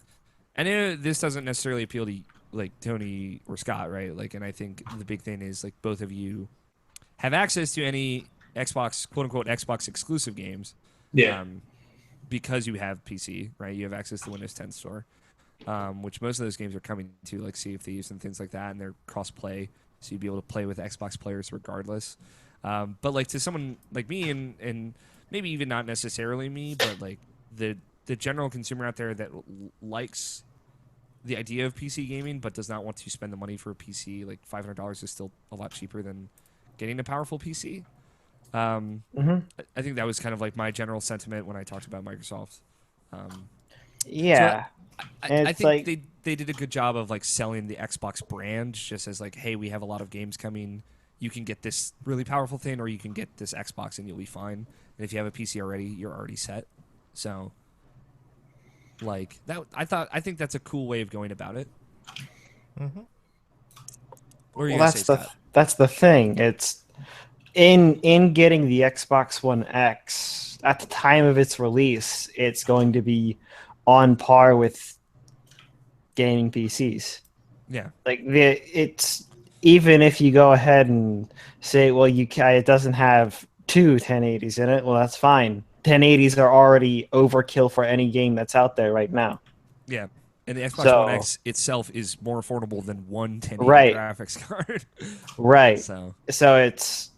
I know this doesn't necessarily appeal to like Tony or Scott, right? Like, and I think the big thing is like both of you have access to any Xbox, quote unquote, Xbox exclusive games. Yeah. Because you have PC, right? You have access to the Windows 10 store, which most of those games are coming to, like Sea of Thieves and things like that, and they're cross-play, so you'd be able to play with Xbox players regardless. But like to someone like me, and maybe even not necessarily me, but like the general consumer out there that likes the idea of PC gaming but does not want to spend the money for a PC, like $500 is still a lot cheaper than getting a powerful PC. I think that was kind of like my general sentiment when I talked about Microsoft. yeah. So I think like, they did a good job of like selling the Xbox brand just as like, hey, we have a lot of games coming. You can get this really powerful thing, or you can get this Xbox and you'll be fine. And if you have a PC already, you're already set. So, like that, I think that's a cool way of going about it. Mm-hmm. That's the thing. It's in getting the Xbox One X at the time of its release, it's going to be on par with gaming PCs. Yeah. Like it's even if you go ahead and say, well, it doesn't have two 1080s in it. Well, that's fine. 1080s are already overkill for any game that's out there right now. Yeah. And the Xbox One X itself is more affordable than one 1080 graphics card. Right. So it's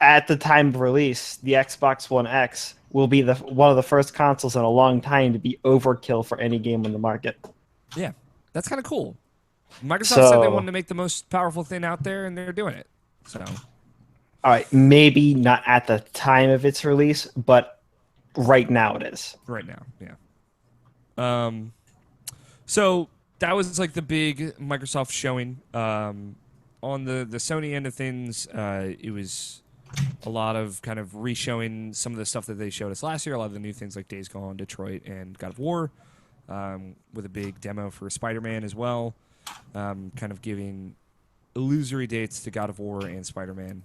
at the time of release, the Xbox One X will be one of the first consoles in a long time to be overkill for any game on the market. Yeah, that's kind of cool. Microsoft said they wanted to make the most powerful thing out there, and they're doing it. So, all right, maybe not at the time of its release, but right now it is. Right now, yeah. So that was like the big Microsoft showing. On the Sony end of things, it was a lot of kind of re-showing some of the stuff that they showed us last year. A lot of the new things like Days Gone, Detroit, and God of War, with a big demo for Spider-Man as well. Kind of giving illusory dates to God of War and Spider-Man,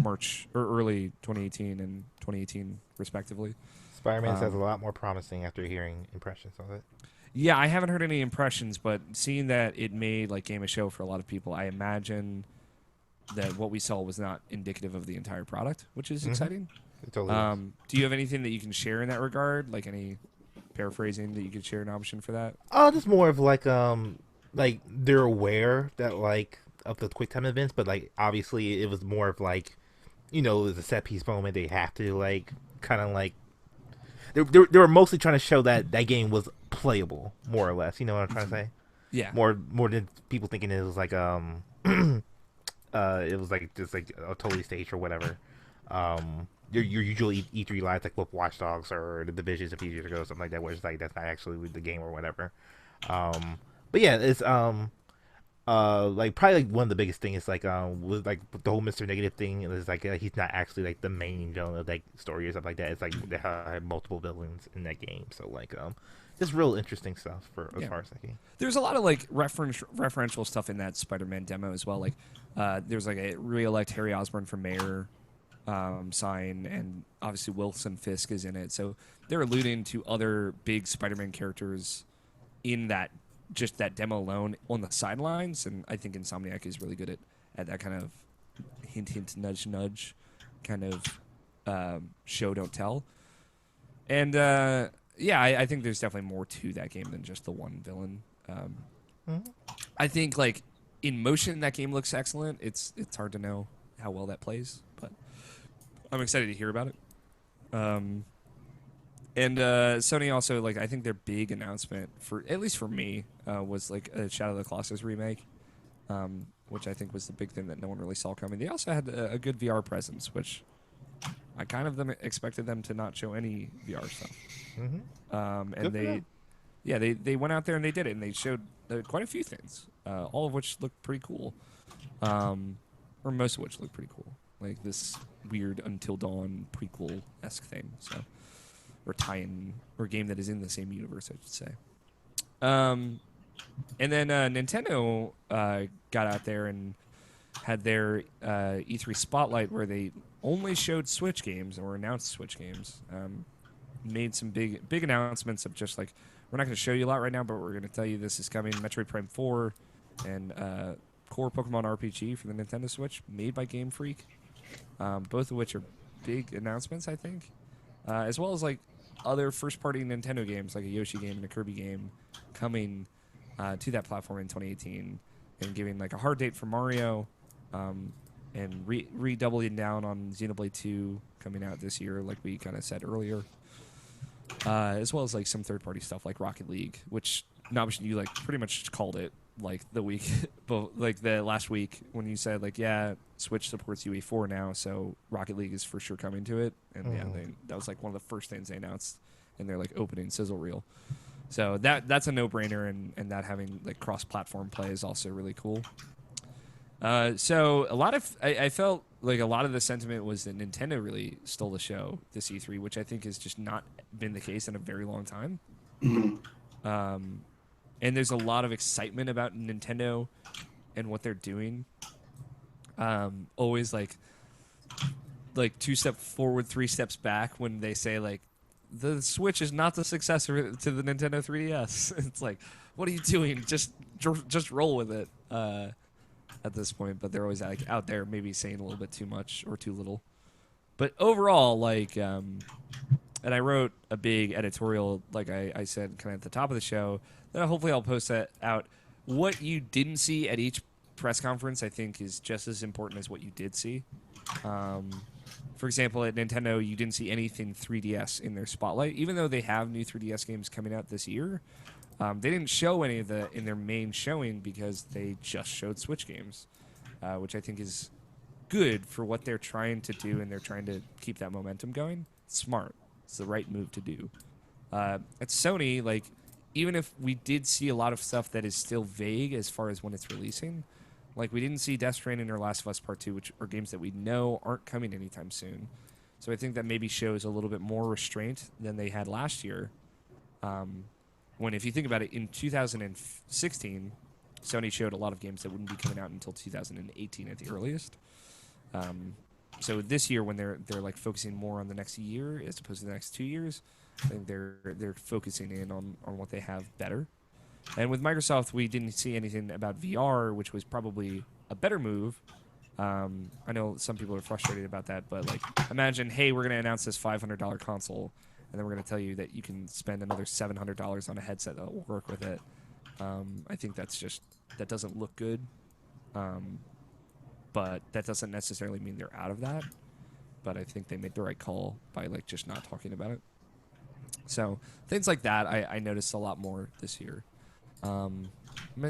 March or early 2018 and 2018 respectively. Spider-Man sounds a lot more promising after hearing impressions of it. Yeah, I haven't heard any impressions, but seeing that it made like game of show for a lot of people, I imagine that what we saw was not indicative of the entire product, which is exciting. It totally is. Do you have anything that you can share in that regard? Like any paraphrasing that you could share an option for that? Oh, just more of like they're aware that like of the quick time events, but like obviously it was more of like, it was a set piece moment. They have to like kind of like they were mostly trying to show that that game was playable, more or less. You know what I'm trying to say? Yeah. More than people thinking it was like it was like just like a totally staged or whatever. Your usually E3 lives like with Watch Dogs or The Division a few years ago, something like that, where it's like that's not actually the game or whatever. But yeah, it's like probably like one of the biggest things is like with like the whole Mr. Negative thing is like he's not actually like the main villain of like story or something like that. It's like they have multiple villains in that game, so like just real interesting stuff for as far as that game. There's a lot of like referential stuff in that Spider-Man demo as well. Like there's like a re-elect Harry Osborn for mayor sign, and obviously Wilson Fisk is in it. So they're alluding to other big Spider-Man characters in that demo alone on the sidelines, and I think Insomniac is really good at that kind of hint, nudge, nudge kind of show, don't tell. And yeah, I think there's definitely more to that game than just the one villain. I think like in motion, that game looks excellent. It's hard to know how well that plays, but I'm excited to hear about it. And Sony also, like, I think their big announcement, for at least for me, was like a Shadow of the Colossus remake, which I think was the big thing that no one really saw coming. They also had a good VR presence, which I kind of expected them to not show any VR stuff. And they went out there and they did it, and they showed quite a few things, all of which looked pretty cool, or most of which looked pretty cool, like this weird Until Dawn prequel-esque thing. So. Or tie-in, or game that is in the same universe, I should say. And then Nintendo got out there and had their E3 Spotlight, where they only showed Switch games or announced Switch games. Made some big announcements of just like, we're not going to show you a lot right now, but we're going to tell you this is coming. Metroid Prime 4 and core Pokemon RPG for the Nintendo Switch, made by Game Freak. Both of which are big announcements, I think. As well as like other first-party Nintendo games, like a Yoshi game and a Kirby game, coming to that platform in 2018, and giving like a hard date for Mario, and redoubling down on Xenoblade 2 coming out this year, like we kind of said earlier, as well as like some third-party stuff like Rocket League, which Nabish, you like pretty much called it like the week, but like the last week when you said like, yeah, Switch supports UE4 now, so Rocket League is for sure coming to it, and yeah, that was like one of the first things they announced in their like opening sizzle reel. So that's a no-brainer, and that having like cross-platform play is also really cool. So a lot of I felt like a lot of the sentiment was that Nintendo really stole the show this E3, which I think has just not been the case in a very long time. And there's a lot of excitement about Nintendo and what they're doing. Always like 2 steps forward, 3 steps back when they say like the Switch is not the successor to the Nintendo 3DS. It's like, what are you doing? Just roll with it at this point. But they're always like out there maybe saying a little bit too much or too little. But overall, like, and I wrote a big editorial, like I said, kind of at the top of the show, that hopefully I'll post that out. What you didn't see at each press conference, I think, is just as important as what you did see. For example, at Nintendo, you didn't see anything 3DS in their spotlight, even though they have new 3DS games coming out this year. They didn't show any of the in their main showing because they just showed Switch games, which I think is good for what they're trying to do, and they're trying to keep that momentum going. It's smart. It's the right move to do. At Sony, like, even if we did see a lot of stuff that is still vague as far as when it's releasing, like we didn't see Death Stranding or Last of Us Part 2, which are games that we know aren't coming anytime soon. So I think that maybe shows a little bit more restraint than they had last year. When, if you think about it, in 2016, Sony showed a lot of games that wouldn't be coming out until 2018 at the earliest. So this year, when they're like focusing more on the next year as opposed to the next 2 years, I think they're focusing in on what they have better. And with Microsoft, we didn't see anything about VR, which was probably a better move. I know some people are frustrated about that, but like, imagine, hey, we're going to announce this $500 console, and then we're going to tell you that you can spend another $700 on a headset that will work with it. I think that doesn't look good. But that doesn't necessarily mean they're out of that. But I think they made the right call by like just not talking about it. So things like that I noticed a lot more this year. I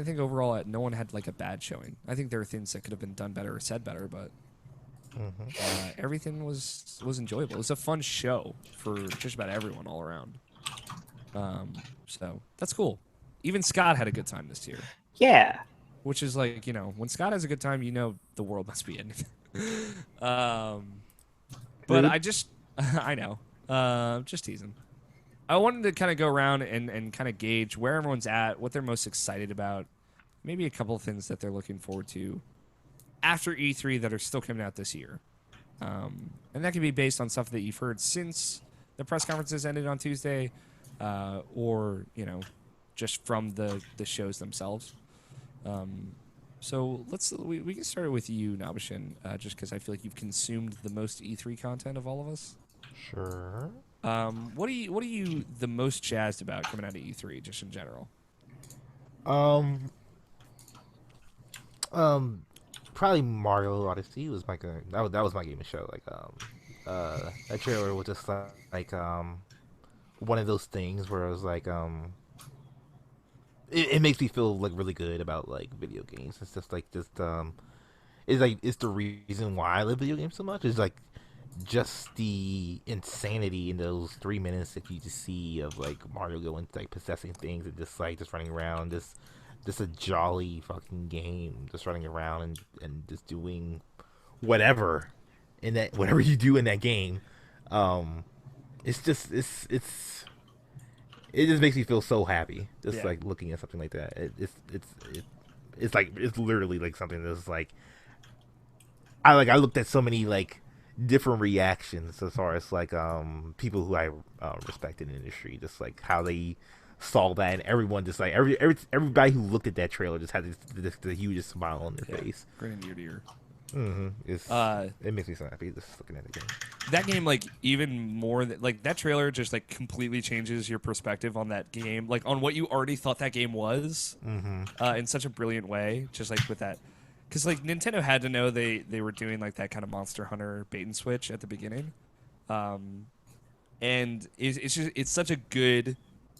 think overall no one had like a bad showing. I think there are things that could have been done better or said better, but everything was enjoyable. It was a fun show for just about everyone all around. So that's cool. Even Scott had a good time this year. Yeah. Which is like, when Scott has a good time, the world must be ending. But I know. Just teasing. I wanted to kind of go around and kind of gauge where everyone's at, what they're most excited about, maybe a couple of things that they're looking forward to after E3 that are still coming out this year. And that can be based on stuff that you've heard since the press conferences ended on Tuesday, or, just from the shows themselves. So we can start with you, Nabashin, just because I feel like you've consumed the most E3 content of all of us. Sure. What are you the most jazzed about coming out of E3, just in general? Probably Mario Odyssey was my game. That was my game of show. Like, that trailer was just like one of those things where I was like, it makes me feel like really good about like video games. It's just it's the reason why I love video games so much. Is like just the insanity in those 3 minutes that you just see of like Mario going like possessing things and just running around, just a jolly fucking game, just running around and just doing whatever whatever you do in that game. It's just it just makes me feel so happy just like looking at something like that. It's literally like something that's like I looked at so many like different reactions as far as like people who I respect in the industry, just like how they saw that, and everyone just like everybody who looked at that trailer just had the hugest smile on their face. Grinning ear to ear. It makes me so happy just looking at the game. That game, like, even more like that trailer just like completely changes your perspective on that game, like on what you already thought that game was, in such a brilliant way. Just like with that, because like Nintendo had to know they were doing like that kind of Monster Hunter bait and switch at the beginning, and it's such a good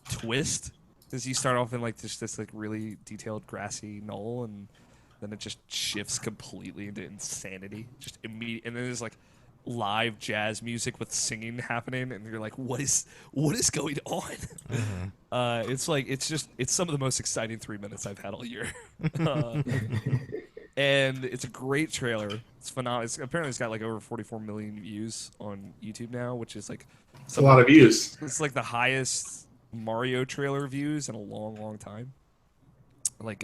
twist as you start off in like this like really detailed grassy knoll, and then it just shifts completely into insanity. Just immediate, and then there's like live jazz music with singing happening, and you're like, what is going on? It's some of the most exciting 3 minutes I've had all year. And it's a great trailer. It's phenomenal. Apparently it's got like over 44 million views on YouTube now, which is like a lot of views. It's like the highest Mario trailer views in a long time. Like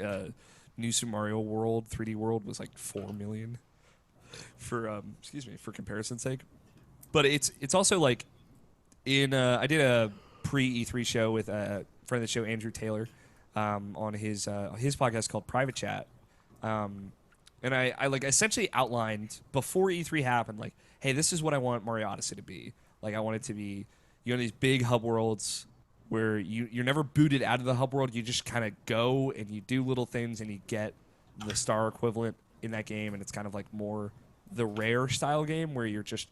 New Super Mario World 3D World was like 4 million for comparison's sake. But it's also like I did a pre E3 show with a friend of the show, Andrew Taylor, on his podcast called Private Chat. And I like essentially outlined before E3 happened, like, hey, this is what I want Mario Odyssey to be. Like, I want it to be, these big hub worlds where you're never booted out of the hub world. You just kind of go and you do little things and you get the star equivalent in that game. And it's kind of like more the Rare style game where you're just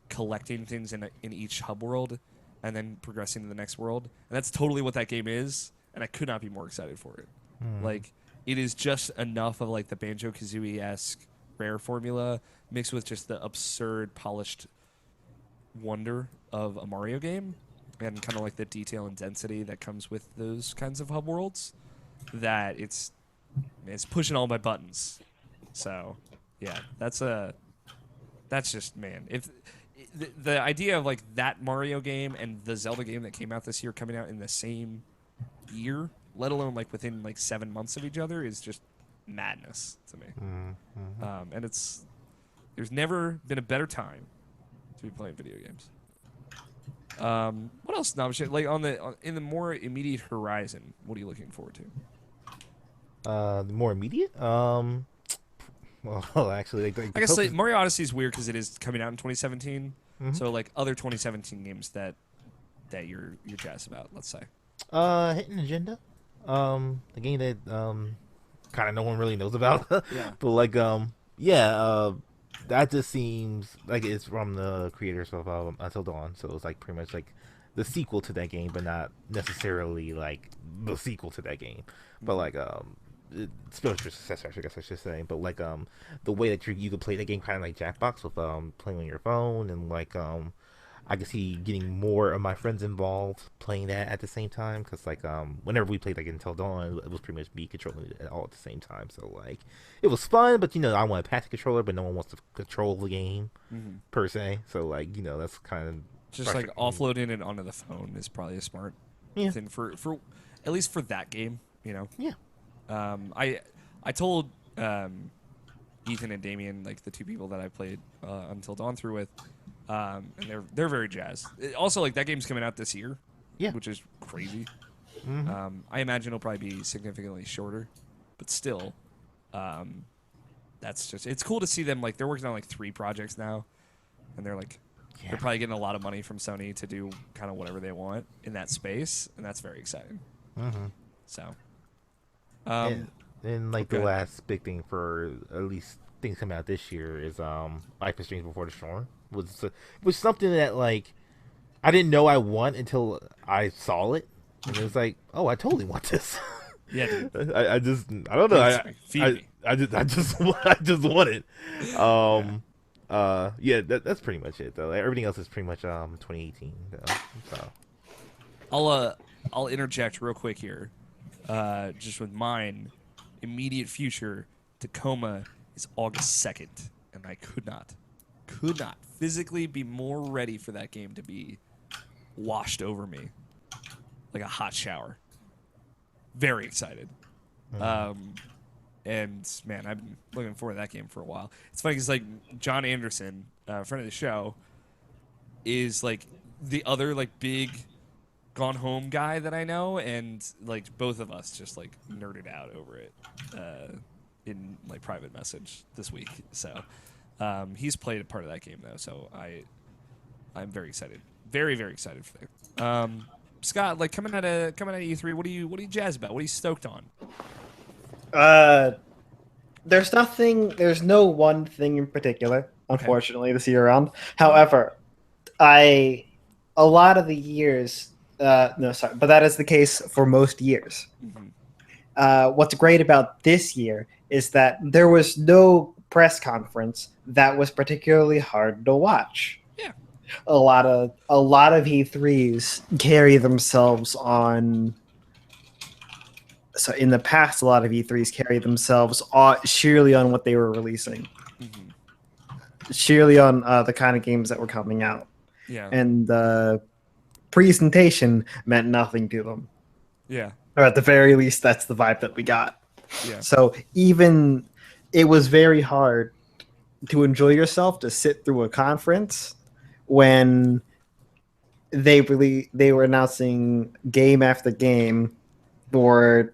collecting things in each hub world and then progressing to the next world. And that's totally what that game is. And I could not be more excited for it. Like, it is just enough of like the Banjo-Kazooie-esque Rare formula mixed with just the absurd polished wonder of a Mario game. and kind of like the detail and density that comes with those kinds of hub worlds, that it's pushing all my buttons. So yeah, that's just, man, if the idea of like that Mario game and the Zelda game that came out this year coming out in the same year, let alone like within like 7 months of each other, is just madness to me. And there's never been a better time to be playing video games. What else? No, like in the more immediate horizon, what are you looking forward to? The more immediate. Well, actually, I guess like, Mario Odyssey is weird because it is coming out in 2017. Mhm. So like other 2017 games that you're jazzed about, let's say. Hidden Agenda. The game that kind of no one really knows about. Yeah. But like yeah, that just seems like it's from the creators of Until Dawn, so it's like pretty much like the sequel to that game, but not necessarily like the sequel to that game. But like spiritual successor, I guess I should say. But like the way that you could play that game kind of like Jackbox with playing on your phone, and like I could see getting more of my friends involved playing that at the same time, because like whenever we played like Until Dawn, it was pretty much me controlling it all at the same time. So like it was fun, but I want a passive controller, but no one wants to control the game per se. So like that's kind of just like offloading it onto the phone is probably a smart thing for at least for that game. Yeah. I told Ethan and Damien, like the two people that I played Until Dawn through with, and they're very jazzed. Also, like that game's coming out this year, which is crazy. I imagine it'll probably be significantly shorter, but still, that's just, it's cool to see them, like they're working on like 3 projects now, and they're like they're probably getting a lot of money from Sony to do kind of whatever they want in that space, and that's very exciting. So. And like the last big thing for at least things coming out this year is Life is Strange Before the Storm was something that like I didn't know I want until I saw it, and it was like, oh, I totally want this. Yeah, dude. I don't know. I just want it. Yeah, that's pretty much it though. Everything else is pretty much 2018 though. So I'll interject real quick here. Just with mine, immediate future, Tacoma is August 2nd, and I could not physically be more ready for that game to be washed over me like a hot shower. Very excited. And man, I've been looking forward to that game for a while. It's funny because like John Anderson, friend of the show, is like the other like big Gone Home guy that I know, and like both of us just like nerded out over it in like private message this week. So he's played a part of that game though, so I'm very excited, very very excited for that. Scott, like coming out of E3, what are you jazzed about? What are you stoked on? There's no one thing in particular, unfortunately, this year around. However, a lot of the years. No, sorry, but that is the case for most years. What's great about this year is that there was no press conference that was particularly hard to watch. Yeah, a lot of E3s carry themselves on. So in the past, a lot of E3s carry themselves sheerly on what they were releasing, sheerly on the kind of games that were coming out. Yeah, and the presentation meant nothing to them. Yeah. Or at the very least, that's the vibe that we got. Yeah. So even it was very hard to enjoy yourself to sit through a conference when they were announcing game after game for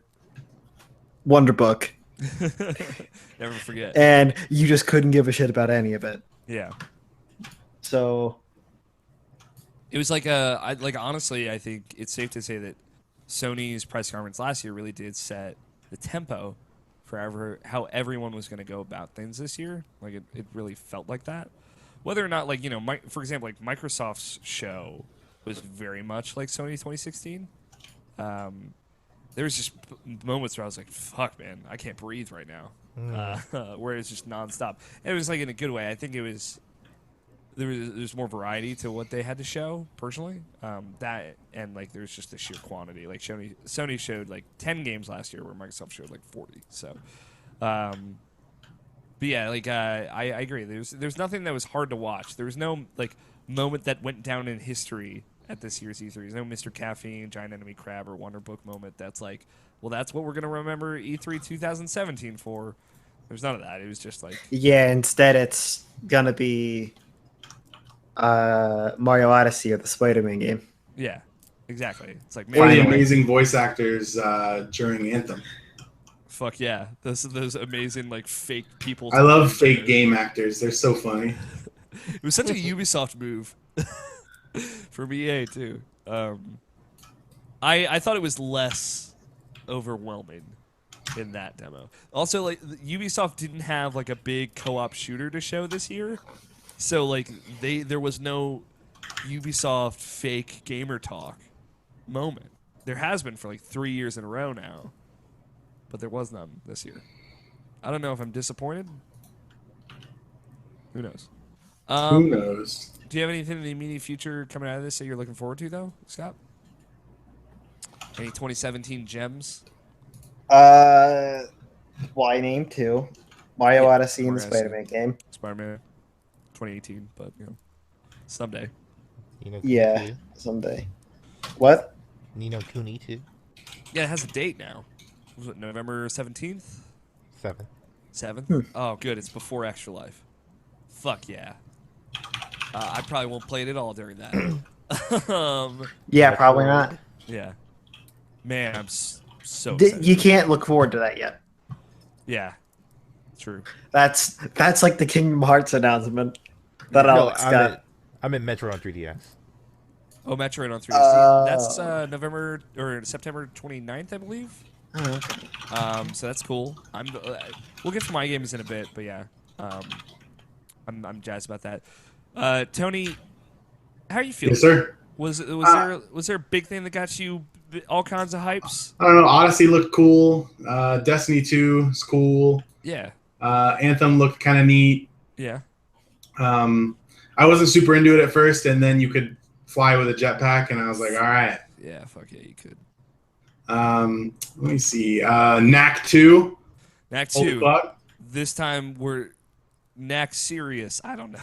Wonderbook. Never forget. And you just couldn't give a shit about any of it. Yeah. So it was like honestly, I think it's safe to say that Sony's press conference last year really did set the tempo for how everyone was going to go about things this year. Like it really felt like that. Whether or not, like, you know, for example, like Microsoft's show was very much like Sony 2016. There was just moments where I was like, fuck, man, I can't breathe right now. Where it's just nonstop. And it was like in a good way. I think it was there's more variety to what they had to show personally. That and like there's just the sheer quantity. Like Sony showed like 10 games last year, where Microsoft showed like 40. So, but yeah, like I agree. There's nothing that was hard to watch. There was no like moment that went down in history at this year's E3. There's no Mr. Caffeine, Giant Enemy Crab, or Wonder Book moment that's like, well, that's what we're gonna remember E3 2017 for. There's none of that. It was just like, Yeah, instead it's gonna be Mario Odyssey or the Spider-Man game. yeah, exactly. It's like, Or the Finally. amazing voice actors during Anthem. fuck yeah, those amazing like fake people. I love fake game actors. They're so funny. It was such a Ubisoft move from EA too. I thought it was less overwhelming in that demo. Also, like Ubisoft didn't have like a big co-op shooter to show this year, so like there was no Ubisoft fake gamer talk moment. There has been for like 3 years in a row now, but there was none this year. I don't know if I'm disappointed. Who knows? Who knows? Do you have anything in the immediate future coming out of this that you're looking forward to, though, Scott? Any 2017 gems? Well, I named two: Mario Yeah, Odyssey and the Mario Odyssey. Spider-Man game. Spider-Man 2018, but, you know, someday. Nino Kuni Yeah, 2. someday. What? Nino Kuni 2. Yeah, it has a date now. Was it November 17th? 7. 7th? Oh, good. It's before Extra Life. Fuck yeah. I probably won't play it at all during that. Yeah, Metroid. probably not. Yeah. Man, I'm so excited. You can't look forward to that yet. Yeah. True. That's like the Kingdom Hearts announcement that Alex got. I'm in Metro on 3DS. Oh, Metroid on 360. That's November or September 29th, I believe. Oh, okay. So that's cool. We'll get to my games in a bit, but yeah, I'm jazzed about that. Tony, how are you feeling? Yes, sir. Was there a big thing that got you all kinds of hypes? I don't know. Odyssey looked cool. Destiny 2 is cool. Yeah, Anthem looked kind of neat. yeah. I wasn't super into it at first, and then you could fly with a jetpack, and I was like, all right. Yeah, fuck yeah, you could. Let me see. Knack 2. Knack Holy 2. fuck. This time we're Knack serious. I don't know.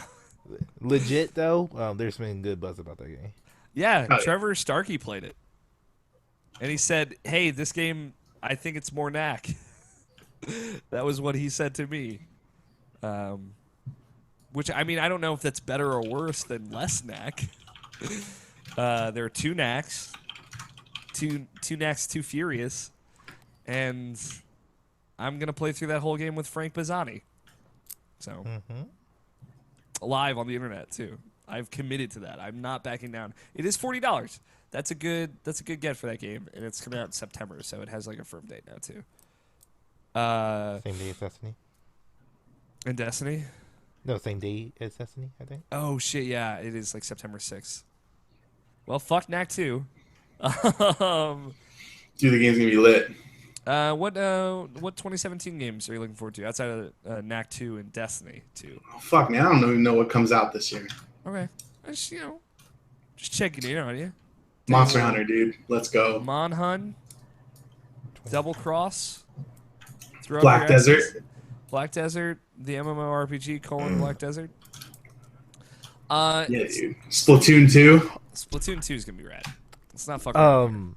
Legit though, there's been good buzz about that game. Yeah, Oh, yeah. Trevor Starkey played it, and he said, "Hey, this game, I think it's more Knack." That was what he said to me. Which, I mean, I don't know if that's better or worse than less Knack. There are two Knacks, two Knacks, too furious, and I'm gonna play through that whole game with Frank Bazzani. So, live on the internet too. I've committed to that. I'm not backing down. It is $40. That's a good get for that game, and it's coming out in September, so it has like a firm date now too. Same day as Destiny. And Destiny. No, same day as Destiny, I think. Oh shit, yeah, it is like September 6th. Well, fuck Knack 2. Dude, the game's gonna be lit. What 2017 games are you looking forward to outside of Knack 2 and Destiny 2? Oh, fuck, man. I don't even know what comes out this year. Okay, just checking in on you. Monster Hunter, dude. Let's go. Monhun, Double Cross, Throw Up Black Your Asses, Desert. Black Desert, the MMORPG : Black Desert. Yeah, dude. Splatoon 2. Splatoon 2 is gonna be rad. It's not fucking.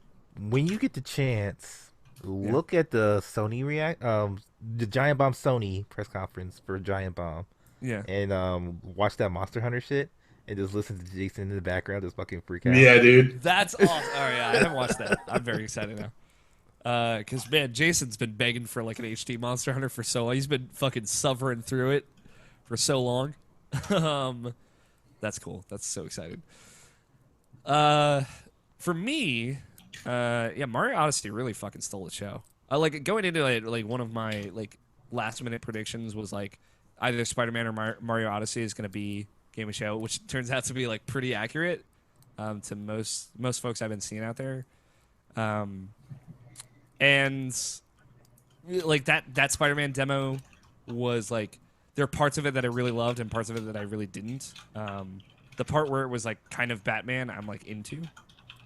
When you get the chance, look at the Sony the Giant Bomb Sony press conference for Giant Bomb. Yeah. And watch that Monster Hunter shit, and just listen to Jason in the background, just fucking freak out. Yeah, dude. That's awesome. Oh yeah, I haven't watched that. I'm very excited now. Because man, Jason's been begging for like an HD Monster Hunter for so long. He's been fucking suffering through it for so long. That's cool. That's so exciting. For me, yeah, Mario Odyssey really fucking stole the show. Like going into it, like one of my like last minute predictions was like either Spider-Man or Mario Odyssey is going to be game of show, which turns out to be like pretty accurate to most folks I've been seeing out there. And like that Spider-Man demo was like there are parts of it that I really loved and parts of it that I really didn't. The part where it was like kind of Batman, I'm like into.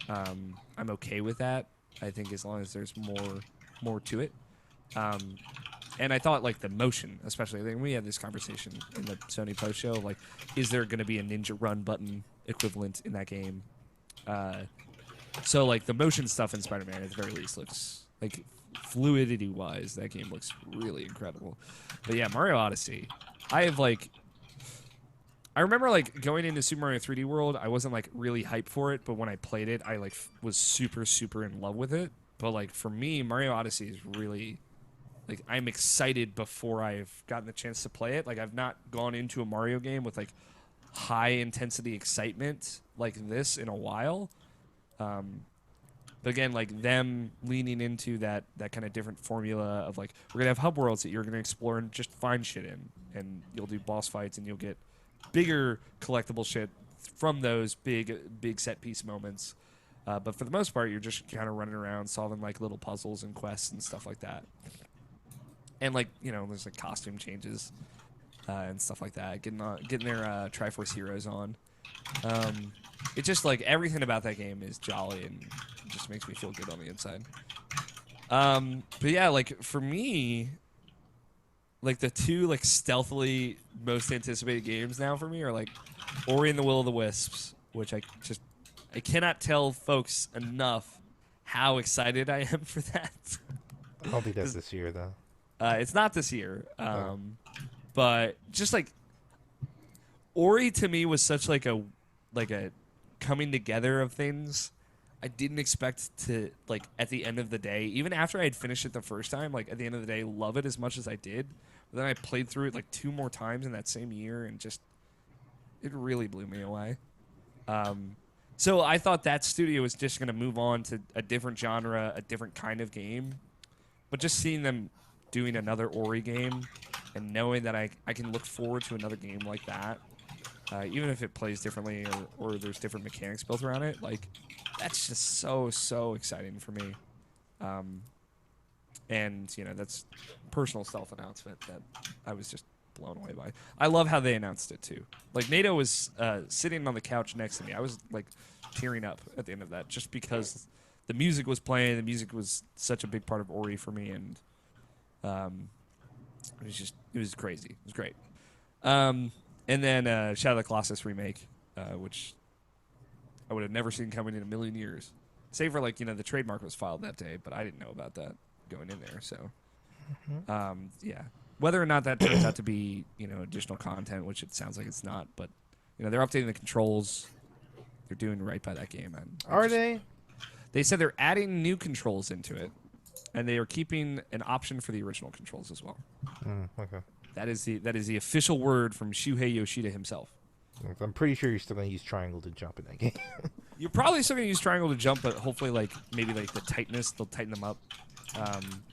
I'm okay with that. I think as long as there's more to it. And I thought like the motion, especially, I think we had this conversation in the Sony post show, like, is there going to be a ninja run button equivalent in that game? So like the motion stuff in Spider-Man at the very least looks like fluidity wise, that game looks really incredible. But yeah, Mario Odyssey, I remember like going into Super Mario 3D World, I wasn't like really hyped for it, but when I played it, I like was super in love with it. But like for me, Mario Odyssey is really like, I'm excited before I've gotten the chance to play it. Like I've not gone into a Mario game with like high intensity excitement like this in a while. But again, like them leaning into that kind of different formula of like, we're gonna have hub worlds that you're gonna explore and just find shit in, and you'll do boss fights and you'll get bigger collectible shit from those big set piece moments. But for the most part, you're just kind of running around solving like little puzzles and quests and stuff like that. And like, you know, there's like costume changes and stuff like that. Getting their Triforce heroes on. It's just like everything about that game is jolly and just makes me feel good on the inside. But yeah, like for me, like the two like stealthily most anticipated games now for me are like Ori and the Will of the Wisps, which I cannot tell folks enough how excited I am for that. I don't think that's this year though. It's not this year, but just like Ori to me was such like a coming together of things. I didn't expect to, like, at the end of the day, even after I had finished it the first time, like at the end of the day, love it as much as I did. But then I played through it like 2 more times in that same year, and just it really blew me away. So I thought that studio was just going to move on to a different genre, a different kind of game. But just seeing them doing another Ori game and knowing that I can look forward to another game like that, even if it plays differently or there's different mechanics built around it, like, that's just so exciting for me. And, you know, that's personal self-announcement that I was just blown away by. I love how they announced it, too. Like, Nato was sitting on the couch next to me. I was, like, tearing up at the end of that just because the music was playing. The music was such a big part of Ori for me, and it was crazy. It was great. And then Shadow of the Colossus remake, which I would have never seen coming in a million years. Save for, like, you know, the trademark was filed that day, but I didn't know about that going in there. So, yeah. Whether or not that turns out to be, you know, additional content, which it sounds like it's not, but, you know, they're updating the controls. They're doing right by that game. Are they? They said they're adding new controls into it, and they are keeping an option for the original controls as well. Okay. That is the official word from Shuhei Yoshida himself. I'm pretty sure you're still going to use triangle to jump in that game. You're probably still going to use triangle to jump, but hopefully, like, maybe like the tightness, they'll tighten them up.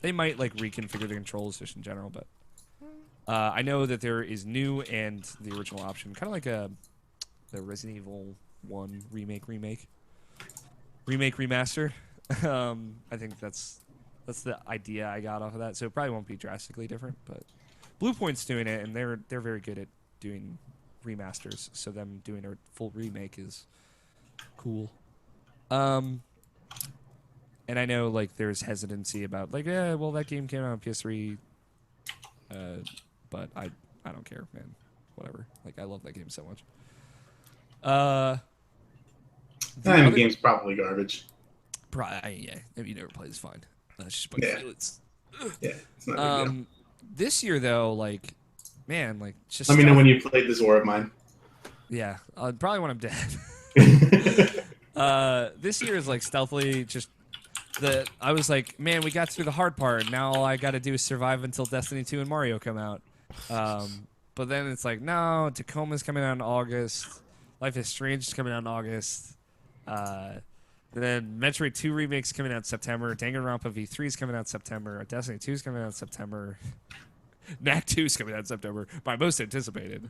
They might like reconfigure the controls just in general, but I know that there is new and the original option, kind of like the Resident Evil 1 remaster. I think that's the idea I got off of that. So it probably won't be drastically different, but Bluepoint's doing it, and they're very good at doing remasters. So them doing a full remake is cool. And I know, like, there's hesitancy about, like, yeah, well, that game came out on PS3, but I don't care, man. Whatever. Like, I love that game so much. That game's probably garbage. Yeah. If you never play, it's fine. That's just my feelings. Yeah, it's not a big deal. This year, though, like, man, like, just... Let me know when you played this war of mine. Yeah, probably when I'm dead. This year is, like, stealthily just... I was like, man, we got through the hard part. Now all I got to do is survive until Destiny 2 and Mario come out. But then it's like, no, Tacoma's coming out in August. Life is Strange is coming out in August. Then Metroid 2 Remake's coming out in September. Danganronpa V3 is coming out in September. Destiny 2 is coming out in September. Knack 2 is coming out in September. My most anticipated.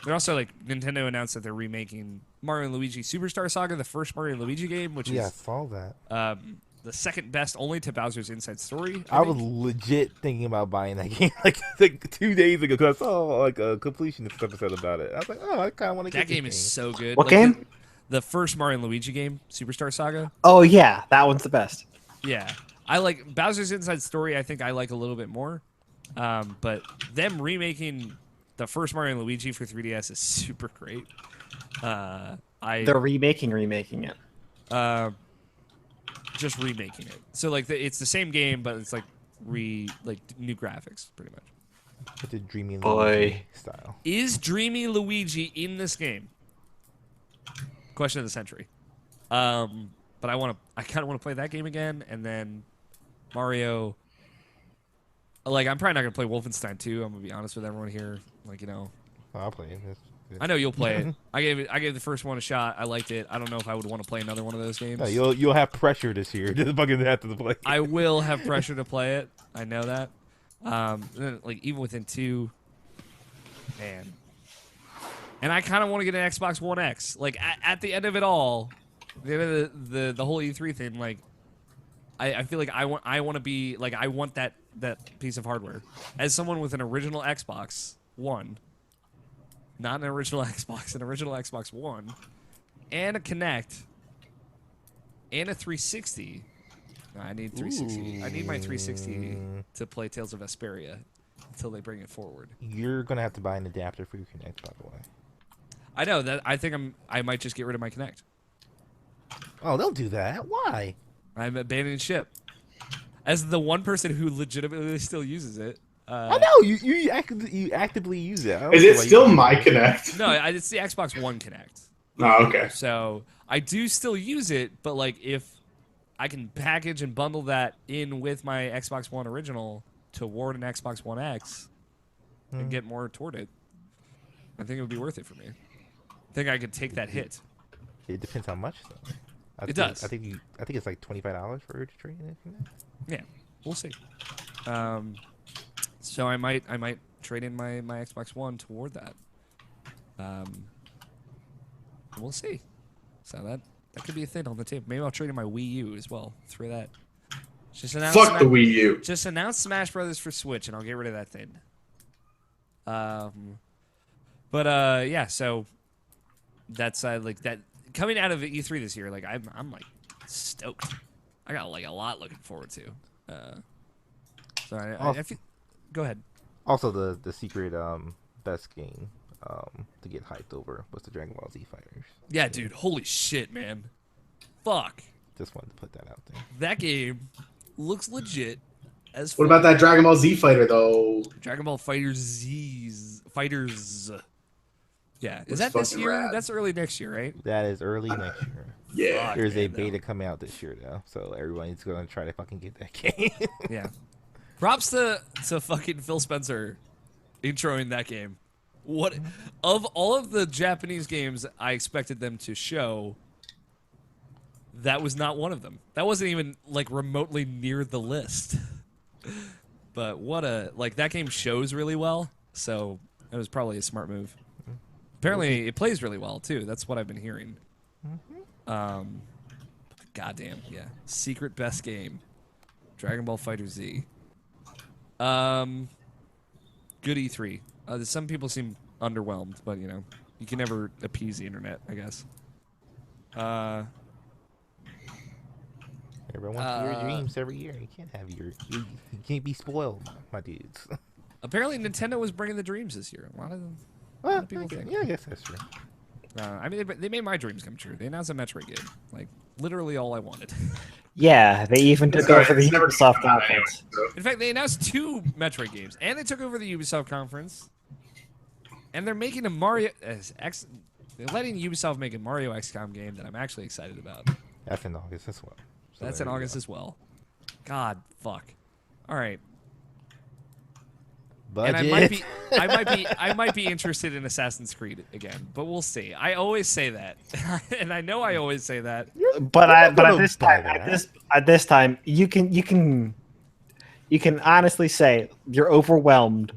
They're also, like, Nintendo announced that they're remaking Mario and Luigi Superstar Saga, the first Mario and Luigi game, which is... Yeah, I saw that. the second best only to Bowser's Inside Story. I was legit thinking about buying that game like 2 days ago because I saw like a completionist episode about it. I was like, oh, I kind of want to get that game. Is so good. What game? The first Mario and Luigi game, Superstar Saga. Oh yeah, that one's the best. Yeah, I like Bowser's Inside Story. I think I like a little bit more, but them remaking the first Mario and Luigi for 3DS is super great. They're remaking it. Just remaking it. So like it's the same game, but it's like new graphics, pretty much. With the Dreamy Luigi style. Is Dreamy Luigi in this game? Question of the century. But I kind of want to play that game again, and then Mario. Like I'm probably not gonna play Wolfenstein 2. I'm gonna be honest with everyone here. Like I'll play it. I know you'll play it. I gave the first one a shot. I liked it. I don't know if I would want to play another one of those games. No, you'll have pressure this year. Just fucking have to play. I will have pressure to play it. I know that. Like even within 2, man. And I kind of want to get an Xbox One X. Like at the end of it all, the end of the whole E3 thing. Like I feel like I want to be like I want that piece of hardware as someone with an original Xbox One. Not an original Xbox, an original Xbox One, and a Kinect, and a 360. No, I need 360. I need my 360 to play Tales of Vesperia until they bring it forward. You're gonna have to buy an adapter for your Kinect, by the way. I know that. I think I might just get rid of my Kinect. Oh, they'll do that. Why? I'm abandoning ship. As the one person who legitimately still uses it. I know you actively use it. Is it still my Kinect? No, it's the Xbox One Kinect. Oh, okay. So I do still use it, but like if I can package and bundle that in with my Xbox One original toward an Xbox One X and get more toward it, I think it would be worth it for me. I think I could take that hit. It depends how much though. It does. I think it's like $25 for it to trade it. Yeah, we'll see. So I might trade in my Xbox One toward that. We'll see. So that could be a thing on the table. Maybe I'll trade in my Wii U as well. Throw that. Just announce Fuck the Wii U. Just announce Smash Brothers for Switch, and I'll get rid of that thing. Yeah. So that's like that coming out of E3 this year. Like I'm like stoked. I got like a lot looking forward to. So I feel. Go ahead. Also, the secret best game to get hyped over was the Dragon Ball Z Fighters. Yeah, dude. Holy shit, man. Fuck. Just wanted to put that out there. That game looks legit as fuck. What about that Dragon Ball Z fighter though? Dragon Ball Fighters. Yeah. Is that That's this year? rad. That's early next year, right? That is early next year. Yeah. There's a man, beta coming out this year though, so everyone's gonna try to fucking get that game. Yeah. Props to fucking Phil Spencer introing that game. What of all of the Japanese games I expected them to show, that was not one of them. That wasn't even like remotely near the list. But that game shows really well, so it was probably a smart move. Apparently it plays really well too. That's what I've been hearing. Goddamn, yeah. Secret best game. Dragon Ball Fighter Z. Good E3. Some people seem underwhelmed, but you can never appease the internet, I guess. Everyone wants your dreams every year. You can't have you can't be spoiled, my dudes. Apparently Nintendo was bringing the dreams this year. A lot of people think. Yeah, I guess that's true. I mean, they made my dreams come true. They announced a Metroid game. Like, literally all I wanted. Yeah, they even took over the Ubisoft conference. In fact, they announced 2 Metroid games, and they took over the Ubisoft conference. And they're making a Mario... They're letting Ubisoft make a Mario XCOM game that I'm actually excited about. That's in August as well. So That's in August as well. God, fuck. All right. Budget. And I might be interested in Assassin's Creed again, but we'll see. I always say that, and I know I always say that. But at this time, you can honestly say you're overwhelmed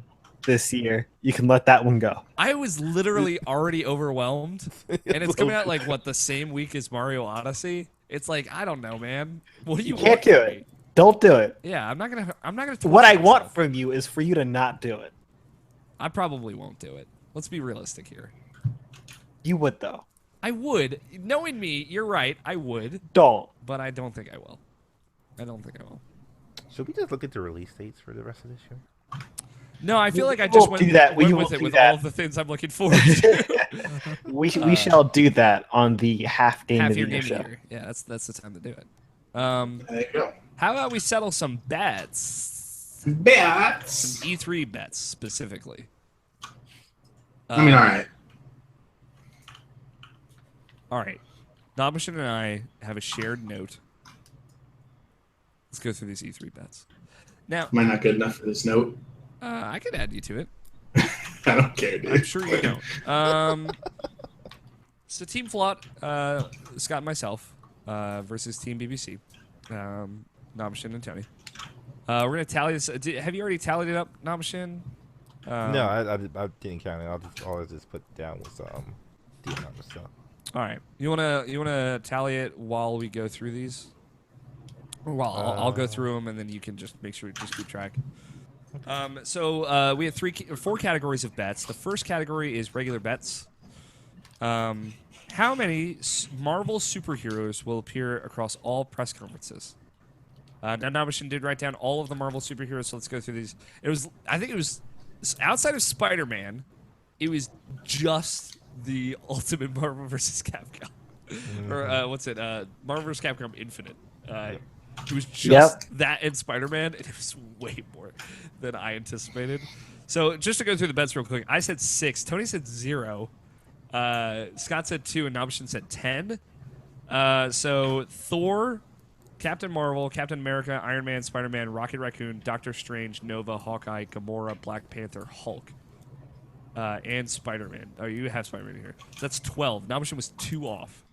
this year. You can let that one go. I was literally already overwhelmed, and it's coming out like what, the same week as Mario Odyssey, It's like, I don't know, man. What do you can't want do from it. me? Don't do it. Yeah, I'm not gonna What I torture want myself. from you is for you to not do it. I probably won't do it. Let's be realistic here. You would though. I would. Knowing me, you're right, I would. Don't. But I don't think I will. I don't think I will. Should we just look at the release dates for the rest of this year? No, I feel like I We just will went, do that. We went will with it do with that. all of the things I'm looking forward to. We shall do that on the half game Half of the your year game show. of the year. Yeah, that's the time to do it. There you go. How about we settle some bets? Bats. Some E3 bets specifically. I mean, all right. All right. Nabishin and I have a shared note. Let's go through these E3 bets. Now, Am I not good enough for this note? I could add you to it. I don't care, dude. I'm sure you don't. So Team Flot, Scott and myself, versus Team BBC, Nabishin and Tony. We're gonna tally this. Have you already tallied it up, Nabishin? No, I didn't count it. All I just put down was the amount of stuff. All right. You wanna tally it while we go through these? Or while I'll go through them, and then you can just make sure to just keep track. So we have 4 categories of bets. The first category is regular bets. How many Marvel superheroes will appear across all press conferences? Now, Nabishin did write down all of the Marvel superheroes, so let's go through these. I think it was outside of Spider-Man, it was just the Ultimate Marvel vs. Capcom, or what's it? Marvel vs. Capcom Infinite. It was just that and Spider-Man, and it was way more than I anticipated. So just to go through the bets real quick, I said 6. Tony said 0. Scott said 2, and Nabishin said 10. So Thor, Captain Marvel, Captain America, Iron Man, Spider-Man, Rocket Raccoon, Doctor Strange, Nova, Hawkeye, Gamora, Black Panther, Hulk, and Spider-Man. Oh, you have Spider-Man here. So that's 12. Nabishin was 2 off,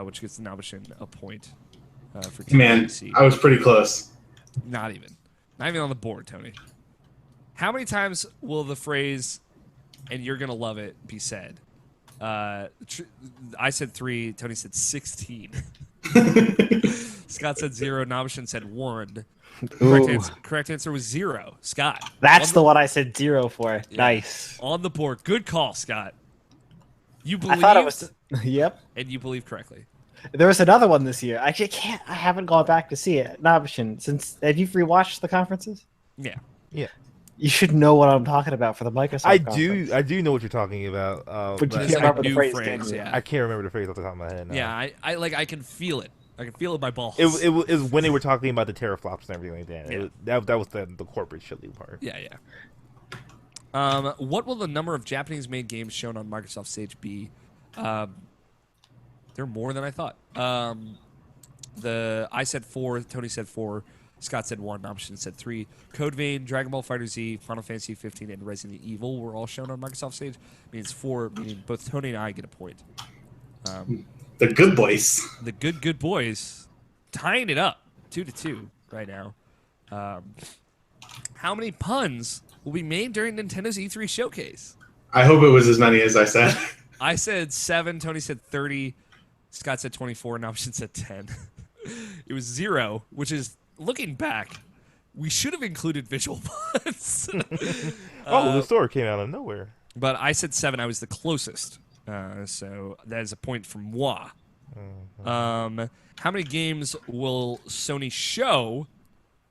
which gets Nabishin a point. For Man, TBC. I was pretty close. Not even on the board, Tony. How many times will the phrase "and you're gonna love it" be said? I said 3. Tony said 16. Scott said 0. Nabishin said 1. Correct answer was 0. Scott. That's the one I said 0 for. Yeah. Nice. On the board. Good call, Scott. You believe? I thought it was. Yep. And you believe correctly. There was another one this year. I haven't gone back to see it. Nabishin, have you rewatched the conferences? Yeah. You should know what I'm talking about for the Microsoft. I conference. do know what you're talking about. But you but can't remember the phrase, phrase, yeah. I can't remember the phrase off the top of my head. No. Yeah, I can feel it. I can feel it in my balls. It was when they were talking about the teraflops and everything like that. Yeah. That was the corporate shilly part. Yeah. What will the number of Japanese-made games shown on Microsoft Stage be? There are more than I thought. I said 4. Tony said 4. Scott said 1. Nabishin said 3. Code Vein, Dragon Ball FighterZ, Final Fantasy 15, and Resident Evil were all shown on Microsoft Stage. Means 4. Meaning both Tony and I get a point. The good boys. The good boys tying it up 2-2 right now. How many puns will be made during Nintendo's E3 showcase? I hope it was as many as I said. I said 7. Tony said 30. Scott said 24. Nabishin said 10. It was 0, which is, looking back, we should have included visual puns. The store came out of nowhere. But I said 7. I was the closest. So that is a point from moi. How many games will Sony show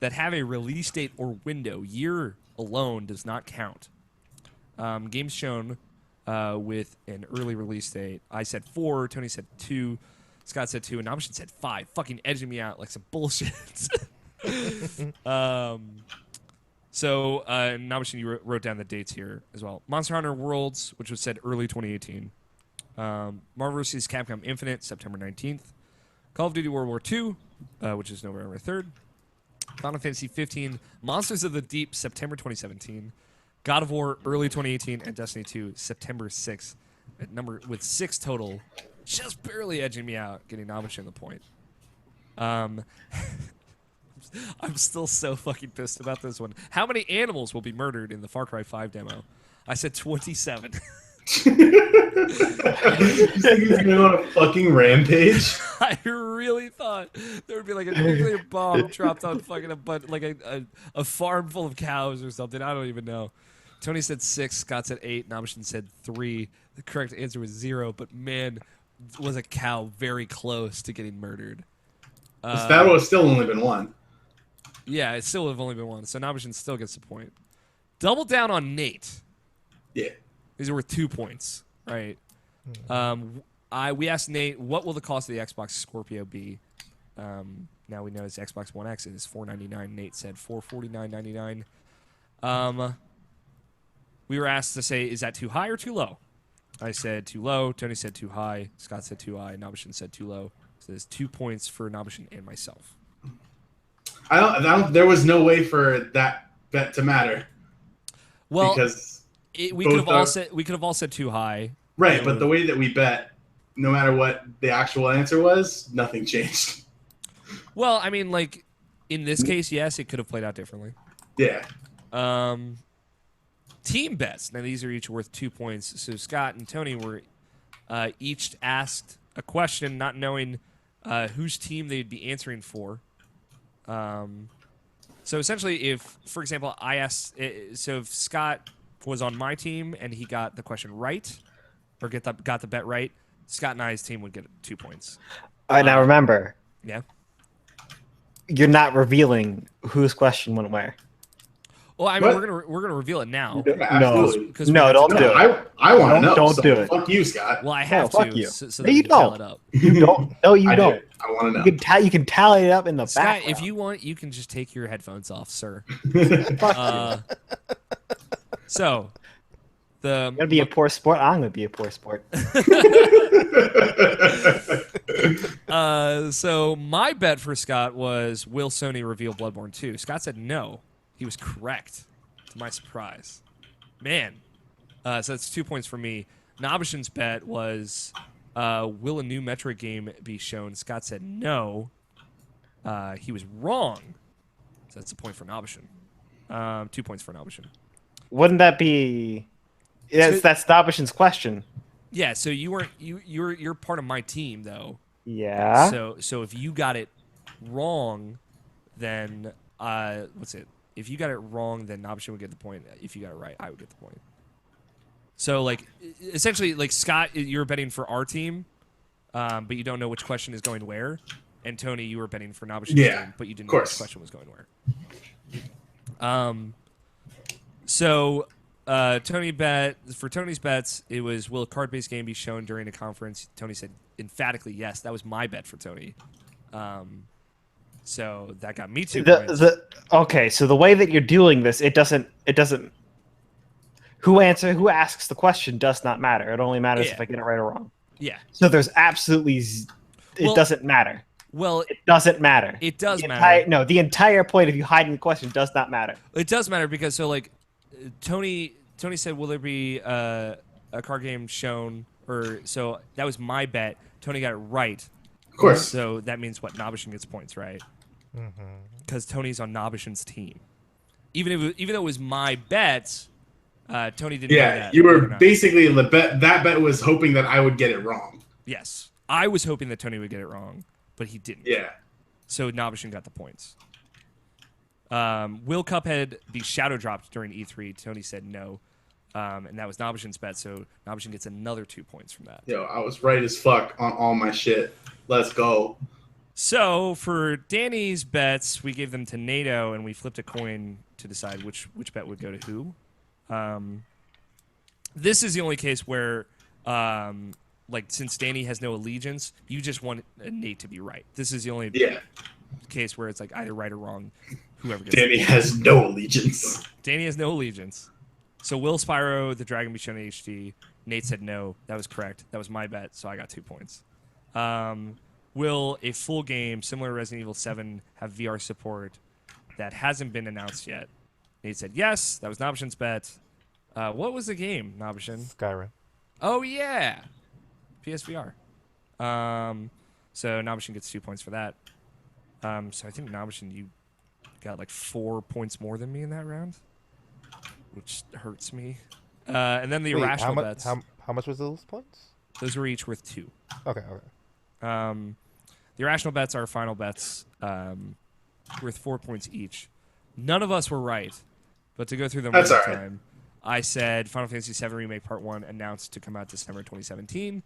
that have a release date or window? Year alone does not count. Games shown with an early release date. I said 4. Tony said 2. Scott said 2. And Nabishin said 5. Fucking edging me out like some bullshit. So, Nabishin, you wrote down the dates here as well. Monster Hunter Worlds, which was said early 2018. Marvel vs. Capcom Infinite, September 19th. Call of Duty World War II, which is November 3rd. Final Fantasy 15, Monsters of the Deep, September 2017. God of War, early 2018. And Destiny 2, September 6th. With 6 total, just barely edging me out, getting Nabishin the point. I'm still so fucking pissed about this one. How many animals will be murdered in the Far Cry 5 demo? I said 27. You think he's going on a fucking rampage? I really thought there would be like a nuclear bomb dropped on fucking a farm full of cows or something. I don't even know. Tony said 6, Scott said 8, Nabishin said 3. The correct answer was 0, but man, was a cow very close to getting murdered. That would have still only been 1. Yeah, it still would have only been 1, so Nabishin still gets the point. Double down on Nate. Yeah. These are worth 2 points, right? We asked Nate, what will the cost of the Xbox Scorpio be? Now we know it's Xbox One X. It is $499. Nate said $449.99. We were asked to say, is that too high or too low? I said too low. Tony said too high. Scott said too high. Nabishin said too low. So there's 2 points for Nabishin and myself. There was no way for that bet to matter. Well, because we could have all said too high. Right, but the way that we bet, no matter what the actual answer was, nothing changed. Well, I mean, like, in this case, yes, it could have played out differently. Yeah. Team bets. Now, these are each worth 2 points. So Scott and Tony were each asked a question, not knowing whose team they'd be answering for. So essentially, if, for example, I asked, so if Scott was on my team and he got the question right, or got the bet right, Scott and I's team would get 2 points. All right, now remember. Yeah. You're not revealing whose question went where. Well, I mean, we're gonna reveal it now. Absolutely. No, don't do it. I want to know. Don't do it. Fuck you, Scott. Well, I have fuck to. you. So No, you tally don't. it up. You don't. No, you don't. I want to know. You can tally it up in the Scott, background. if you want, you can just take your headphones off, sir. Fuck you. So, You're gonna be a poor sport. I'm gonna be a poor sport. So my bet for Scott was, will Sony reveal Bloodborne 2? Scott said no. He was correct, to my surprise. Man. So that's 2 points for me. Nabishin's bet was, will a new Metroid game be shown? Scott said no. He was wrong. So that's a point for Nabishin. 2 points for Nabishin. Wouldn't that be? That's Nabishin's question. Yeah. So you're part of my team though. Yeah. So if you got it wrong, then what's it? If you got it wrong, then Nabishin would get the point. If you got it right, I would get the point. So like essentially, like Scott, you're betting for our team, but you don't know which question is going where. And Tony, you were betting for Nabishin's team, but you didn't know which question was going where. So Tony bet for Tony's bets, it was, will a card-based game be shown during a conference? Tony said emphatically yes. That was my bet for Tony. So that got me 2 points. Okay, so the way that you're doing this, it doesn't. Who asks the question does not matter. It only matters if I get it right or wrong. Yeah. So there's absolutely it doesn't matter. Well, it doesn't matter. It does matter. No, the entire point of you hiding the question does not matter. It does matter because Tony said, will there be a card game shown? Or so that was my bet. Tony got it right. Of course. So that means what? Nabishin gets points, right? Because Tony's on Nabishin's team. Even though it was my bet, Tony didn't know that. Yeah, you were basically in the bet. That bet was hoping that I would get it wrong. Yes. I was hoping that Tony would get it wrong, but he didn't. Yeah. So Nabishin got the points. Will Cuphead be shadow dropped during E3? Tony said no. And that was Nabishin's bet, so Nabishin gets another 2 points from that. Yo, I was right as fuck on all my shit. Let's go. So for Danny's bets, we gave them to NATO, and we flipped a coin to decide which bet would go to who. This is the only case where, since Danny has no allegiance, you just want Nate to be right. This is the only case where it's like either right or wrong. Whoever gets Danny has no allegiance. Danny has no allegiance. So will Spyro the Dragon be shown in HD? Nate said no. That was correct. That was my bet, so I got 2 points. Will a full game similar to Resident Evil 7 have VR support that hasn't been announced yet? Nate said yes. That was Nabishin's bet. What was the game, Nabishin? Skyrim. Oh, yeah. PSVR. So Nabishin gets 2 points for that. So I think Nabishin, you got like 4 points more than me in that round, which hurts me. And then the irrational bets. How How much was those points? Those were each worth 2. Okay. The irrational bets are final bets, worth 4 points each. None of us were right, but to go through them one That's more all right. time, I said Final Fantasy VII Remake Part 1 announced to come out December 2017.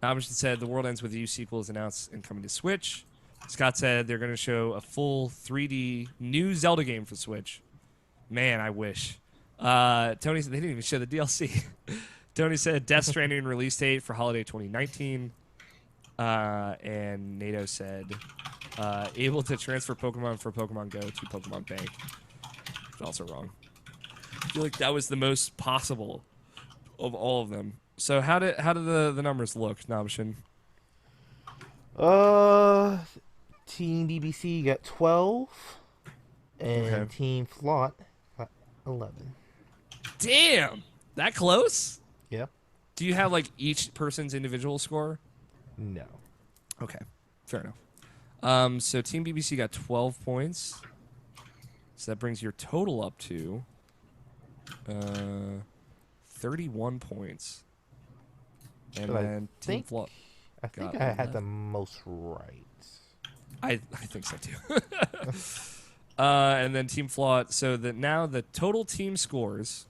Albert said The World Ends With You sequel is announced and coming to Switch. Scott said they're going to show a full 3D new Zelda game for Switch. Man, I wish. Tony said they didn't even show the DLC. Tony said Death Stranding release date for holiday 2019. And NATO said able to transfer Pokemon for Pokemon Go to Pokemon Bank. Also wrong. I feel like that was the most possible of all of them. So how did the numbers look, Nabishin? Team BBC got 12, and Okay. Team Flot got 11. Damn, that close? Yeah. Do you have like each person's individual score? No. Okay, fair enough. So Team BBC got 12 points. So that brings your total up to 31 points. And But then Team Flop. I think got I had 11. the most right. I think so too. And then Team Flawed. So that now the total team scores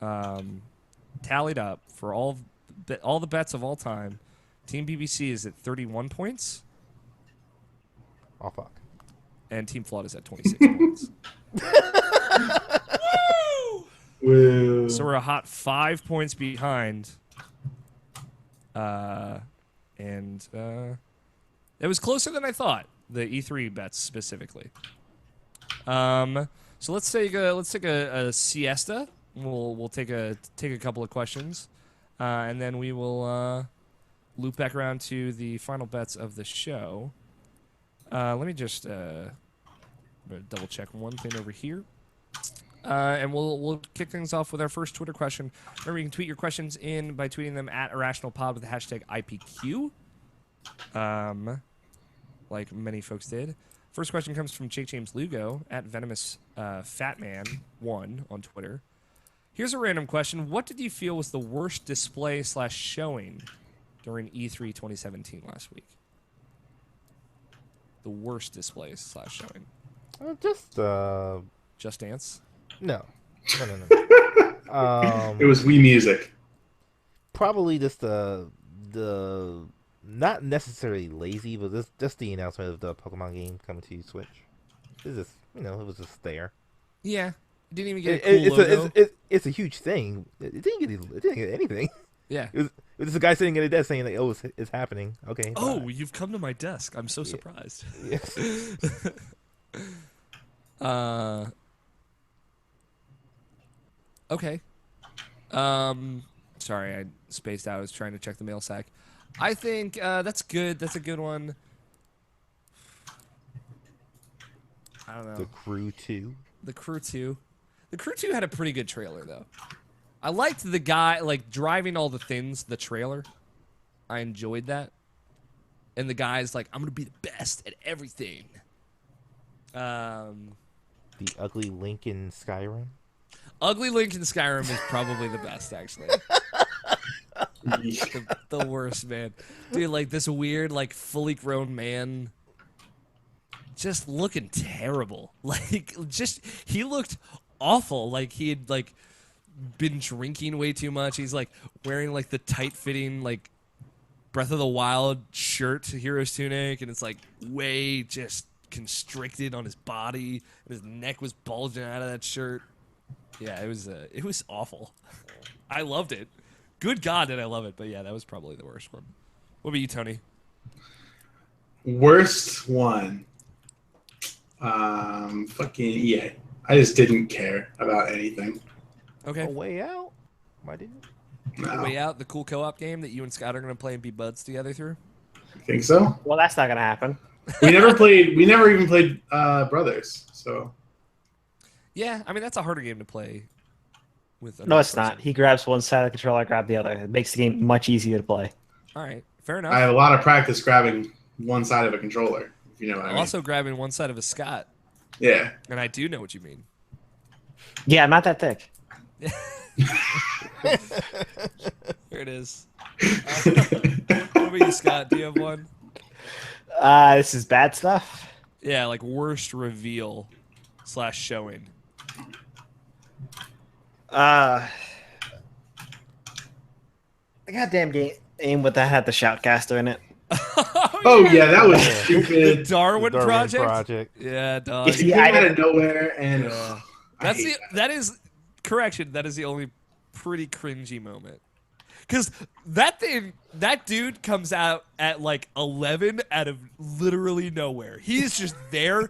tallied up for all the bets of all time. Team BBC is at 31 points, Oh, fuck. and Team Flawed is at 26 points. Woo. So we're a hot 5 points behind. And it was closer than I thought. The E3 bets specifically. So let's take a siesta. We'll take a couple of questions, and then we will loop back around to the final bets of the show. Let me just double check one thing over here. And we'll kick things off with our first Twitter question. Remember, you can tweet your questions in by tweeting them at IrrationalPod with the hashtag IPQ, like many folks did. First question comes from Jake James Lugo at Venomous Fatman1 on Twitter. Here's a random question. What did you feel was the worst display / showing during E3 2017 last week? The worst display / showing. Just Dance? No. It was Wii Music. Probably just the not necessarily lazy, but just the announcement of the Pokemon game coming to Switch. It's just, it was just there. Yeah. It didn't even get a cool logo. It's a huge thing. It didn't get anything. Yeah. It was just a guy sitting at a desk saying like, "Oh, it's happening." Okay. Oh, bye. you've come to my desk. I'm so surprised. Yes. Okay. Sorry, I spaced out. I was trying to check the mail sack. I think that's good. That's a good one. I don't know. The Crew 2. The Crew 2. The Crew 2 had a pretty good trailer, though. I liked the guy, like, driving all the things, the trailer. I enjoyed that. And the guy's like, I'm going to be the best at everything. The Ugly Link in Skyrim. Ugly Link in Skyrim is probably the best, actually. the worst, man. Dude, like, this weird, like, fully grown man just looking terrible. Like, he looked awful. Like, he had, like, been drinking way too much. He's, like, wearing, like, the tight-fitting, like, Breath of the Wild shirt, hero's tunic, and it's, like, way just constricted on his body, and his neck was bulging out of that shirt. Yeah, it was awful. I loved it. Good God, did I love it. But, yeah, that was probably the worst one. What about you, Tony? Worst one. Fucking EA. I just didn't care about anything. Okay. A Way Out? Why didn't you? No. Way Out, the cool co-op game that you and Scott are going to play and be buds together through? I think so. Well, that's not gonna happen. We never even played Brothers, so Yeah, I mean, that's a harder game to play with No, another it's not. person. He grabs one side of the controller, I grab the other. It makes the game much easier to play. All right, fair enough. I have a lot of practice grabbing one side of a controller, if you know what I mean. Also grabbing one side of a Scott, Yeah. and I do know what you mean. Yeah, I'm not that thick. it is. What about you, Scott? Do you have one? This is bad stuff. Yeah, like worst reveal / showing. The goddamn game with that had the shoutcaster in it. Oh yeah, that was The stupid. Darwin, The Project? Yeah, dog. It came out of nowhere, and Yeah. I hate That is correction. That is the only pretty cringy moment. Because that dude comes out at like 11 out of literally nowhere. He's just there,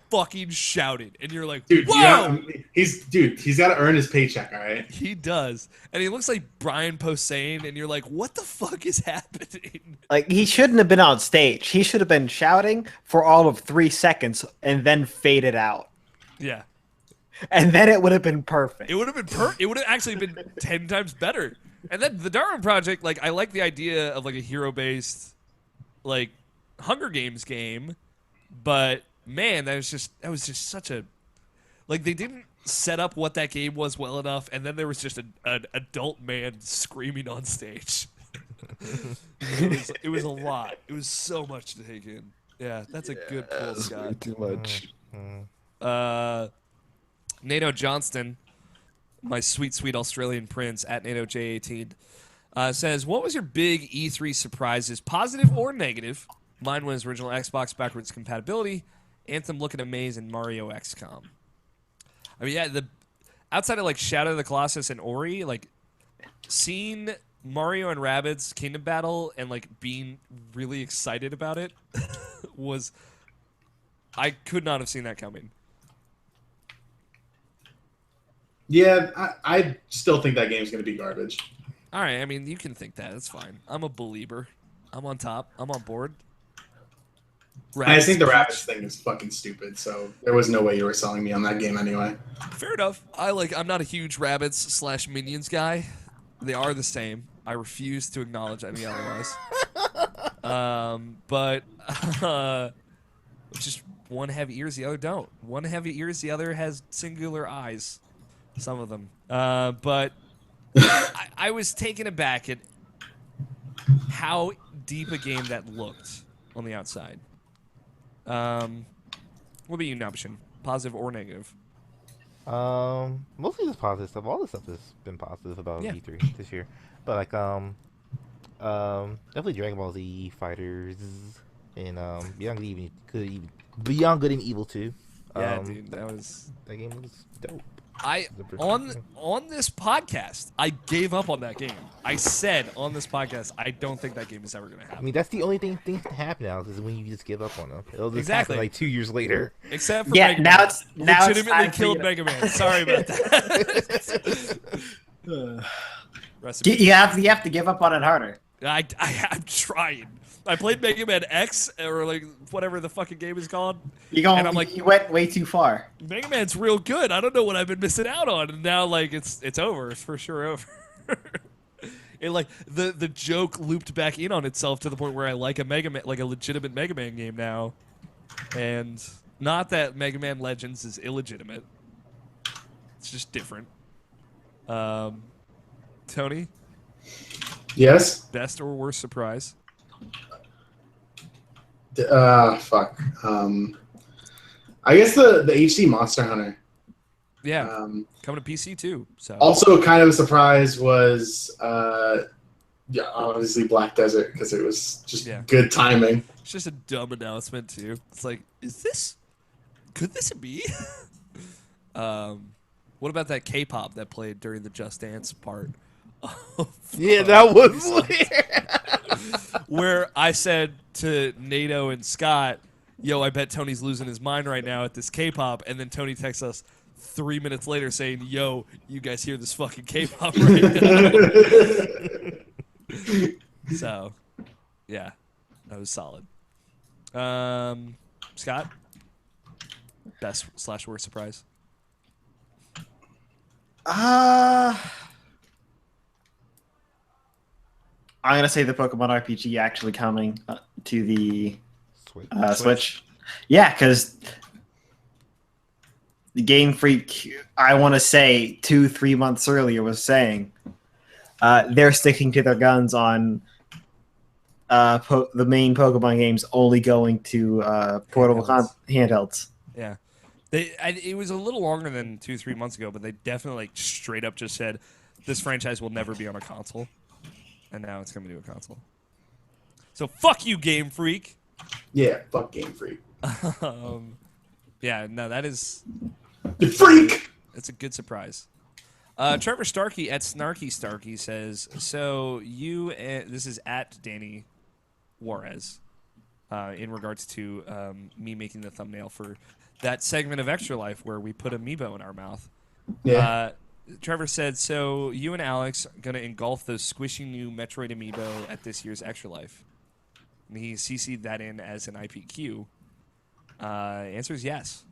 fucking shouting, and you're like, Dude, whoa! he's got to earn his paycheck, all right? He does, and he looks like Brian Posehn, and you're like, what the fuck is happening? Like, he shouldn't have been on stage. He should have been shouting for all of 3 seconds and then faded out. Yeah, And then it would have been perfect. it would have been It would have actually been 10 times better. And then the Darwin Project, like, I like the idea of like a hero-based, like, Hunger Games game, but man, that was just such a, like, they didn't set up what that game was well enough, and then there was just an adult man screaming on stage. It was a lot. It was so much to take in. Yeah, that's a good pull, Scott. Too much. NATO Johnston, my sweet, sweet Australian prince at NATO J18, says, what was your big E3 surprises, positive or negative? Mine was original Xbox backwards compatibility, Anthem looking amazing, and Mario XCOM. I mean, yeah, outside of like Shadow of the Colossus and Ori, like seeing Mario and Rabbids Kingdom Battle and like being really excited about it was, I could not have seen that coming. Yeah, I still think that game's going to be garbage. All right, I mean, you can think that. It's fine. I'm a believer. I'm on top. I'm on board. I think the Rabbids thing is fucking stupid, so there was no way you were selling me on that game anyway. Fair enough. I'm not a huge Rabbids / Minions guy. They are the same. I refuse to acknowledge any otherwise. But just one have ears, the other don't. One have ears, the other has singular eyes. Some of them. But I was taken aback at how deep a game that looked on the outside. What about you, Noption? Positive or negative? Mostly just positive stuff. All the stuff has been positive about E3 this year. But like definitely Dragon Ball Z Fighters and Beyond Good and Evil 2. Yeah, dude, that game was dope. On this podcast, I gave up on that game. I said on this podcast, I don't think that game is ever going to happen. I mean, that's the only thing can happen now is when you just give up on them. It'll just exactly happen like 2 years later. Except for yeah, Mega now Man. it's now Legitimately it's killed Mega Man. Sorry about that. You have to give up on it harder. I'm trying. I played Mega Man X, or like whatever the fucking game is called. And I'm like, you went way too far. Mega Man's real good. I don't know what I've been missing out on, and now like it's over. It's for sure over. It like the joke looped back in on itself to the point where I like a Mega Man, like a legitimate Mega Man game now, and not that Mega Man Legends is illegitimate. It's just different. Tony? Yes? Best or worst surprise? Fuck. I guess the HD Monster Hunter. Yeah. Coming to PC too. So also kind of a surprise was obviously Black Desert because it was just good timing. It's just a dumb announcement too. It's like, could this be? What about that K-pop that played during the Just Dance part? Yeah, that was weird. Where I said to NATO and Scott, yo, I bet Tony's losing his mind right now at this K-pop, and then Tony texts us 3 minutes later saying, yo, you guys hear this fucking K-pop right now? So, yeah, that was solid. Scott? Best / worst surprise? I'm gonna say the Pokemon RPG actually coming to the Switch. Yeah, because the Game Freak, I want to say 2-3 months earlier, was saying they're sticking to their guns on the main Pokemon games only going to portable handhelds. Yeah. It was a little longer than 2-3 months ago, but they definitely like straight up just said this franchise will never be on a console, and now it's coming to a console. So fuck you, Game Freak. Yeah, fuck Game Freak. Yeah, no, that is You freak. it's a good surprise. Trevor Starkey at Snarky Starkey says, "So you this is at Danny Juarez in regards to me making the thumbnail for." That segment of Extra Life where we put Amiibo in our mouth. Yeah. Trevor said, so you and Alex going to engulf those squishy new Metroid Amiibo at this year's Extra Life? And he CC'd that in as an IPQ. Answer is yes.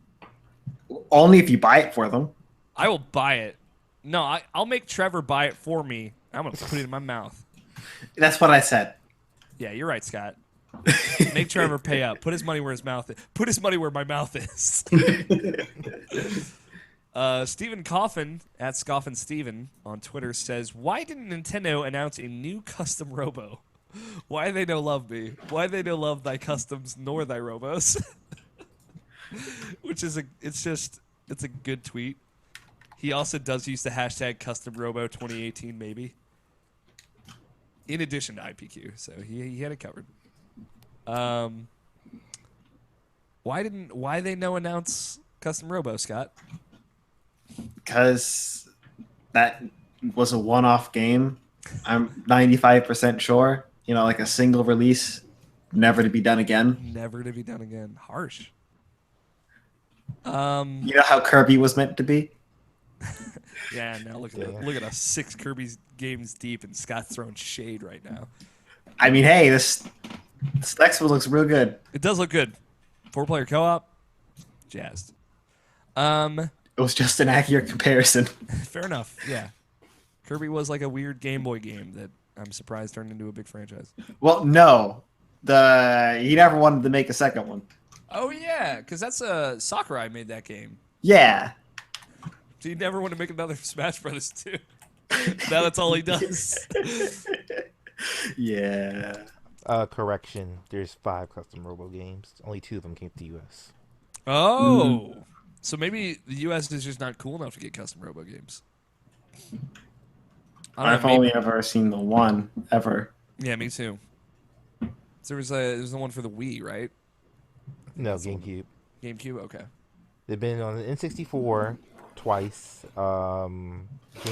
Only if you buy it for them. I will buy it. No, I'll make Trevor buy it for me. I'm going to put it in my mouth. That's what I said. Yeah, you're right, Scott. Make Trevor pay up. Put his money where his mouth is. Put his money where my mouth is. Stephen Coffin at Scoffin Steven on Twitter says, "Why didn't Nintendo announce a new custom Robo? Why they no love me? Why they no love thy customs nor thy Robos?" Which is it's a good tweet. He also does use the hashtag custom Robo 2018 maybe. In addition to IPQ, so he had it covered. Why they no announce custom Robo, Scott? Because that was a one-off game. I'm 95% sure. You know, like a single release, never to be done again. Never to be done again. Harsh. You know how Kirby was meant to be? Yeah, now look at us 6 Kirby games deep, and Scott's throwing shade right now. I mean, hey, this next one looks real good. It does look good. 4-player co-op. Jazzed. It was just an accurate comparison. Fair enough. Yeah. Kirby was like a weird Game Boy game that I'm surprised turned into a big franchise. Well, no. He never wanted to make a second one. Oh yeah, because that's Sakurai made that game. Yeah. So you never want to make another Smash Brothers 2. Now that's all he does. Yeah. Correction. There's 5 custom Robo games. Only 2 of them came to the U.S. Oh. So maybe the U.S. is just not cool enough to get custom Robo games. I've only ever seen the one, ever. Yeah, me too. So there's the one for the Wii, right? No, GameCube. GameCube? Okay. They've been on the N64 twice, Game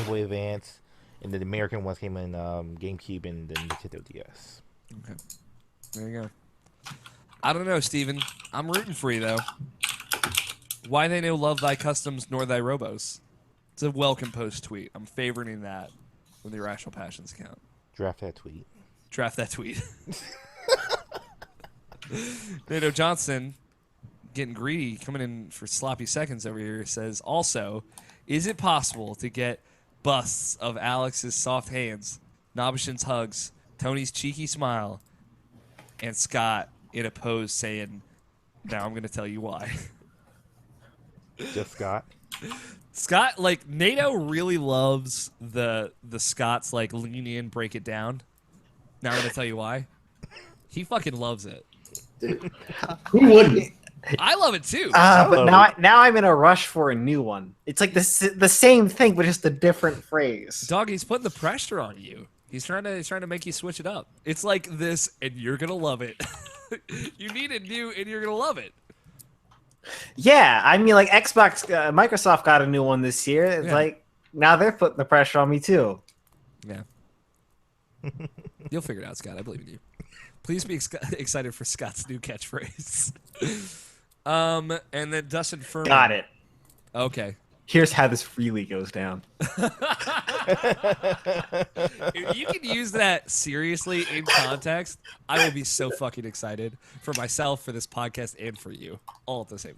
Boy Advance, and the American ones came in GameCube and the Nintendo DS. Okay. There you go. I don't know, Steven. I'm rooting for you, though. Why they no love thy customs nor thy robos? It's a well-composed tweet. I'm favoriting that with the Irrational Passions account. Draft that tweet. Draft that tweet. Nato Johnson, getting greedy, coming in for sloppy seconds over here, says, also, is it possible to get busts of Alex's soft hands, Nobishin's hugs, Tony's cheeky smile, and Scott in a pose saying, now I'm going to tell you why. Just Scott? Scott, like, Nato really loves the Scott's, like, lean in, break it down. Now I'm going to tell you why. He fucking loves it. Dude, who wouldn't? I love it too. But now I'm in a rush for a new one. It's like the same thing, but just a different phrase. Dog, he's putting the pressure on you. He's trying to make you switch it up. It's like this, and you're gonna love it. You need a new, and you're gonna love it. Yeah, I mean, like Microsoft got a new one this year. It's like now they're putting the pressure on me too. Yeah. You'll figure it out, Scott. I believe in you. Please be excited for Scott's new catchphrase. And then Dustin Furman. Got it. Okay. Here's how this really goes down. If you can use that seriously in context, I will be so fucking excited for myself, for this podcast, and for you, all at the same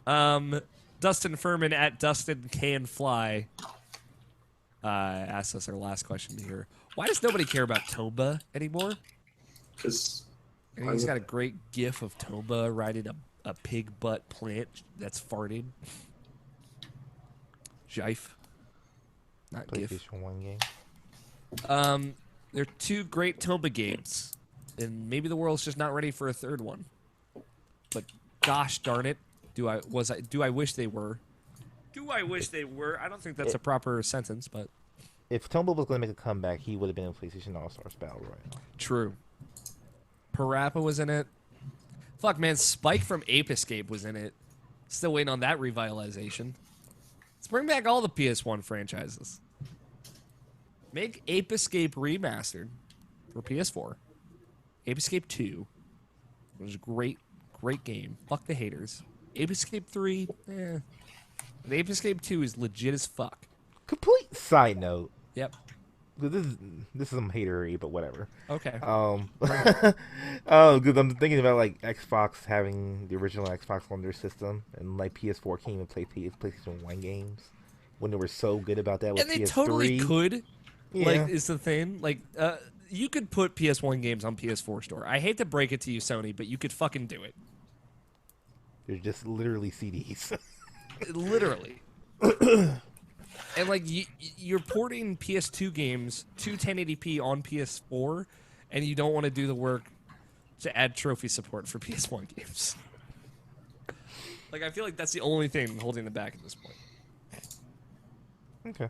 time. Dustin Furman at Dustin Can Fly asked us our last question here. Why does nobody care about Tomba anymore? Because he's got a great gif of Tomba riding a pig butt plant that's farting. Jife. Not gif. PlayStation 1 game. They're two great Tomba games, and maybe the world's just not ready for a third one. But gosh darn it, do I wish they were? Do I wish they were? I don't think that's a proper sentence, but If Tomba was going to make a comeback, he would have been in PlayStation All Stars Battle Royale. true. Parappa was in it. Fuck, man, Spike from Ape Escape was in it. Still waiting on that revitalization. Let's bring back all the PS1 franchises. Make Ape Escape remastered for PS4. Ape Escape 2 was a great game. Fuck the haters. Ape Escape 3, eh. The Ape Escape 2 is legit as fuck. Complete side note. Yep. This is some hatery, but whatever. Okay. Because I'm thinking about like Xbox having the original Xbox on their system, and like PS4 can't even play PlayStation 1 games when they were so good about that with And they PS3. totally could. Yeah. Like, is the thing. Like, you could put PS1 games on PS4 store. I hate to break it to you, Sony, but you could fucking do it. They're just literally CDs. Literally. And like you're porting PS2 games to 1080p on PS4, and you don't want to do the work to add trophy support for PS1 games. Like, I feel like that's the only thing holding them back at this point. Okay.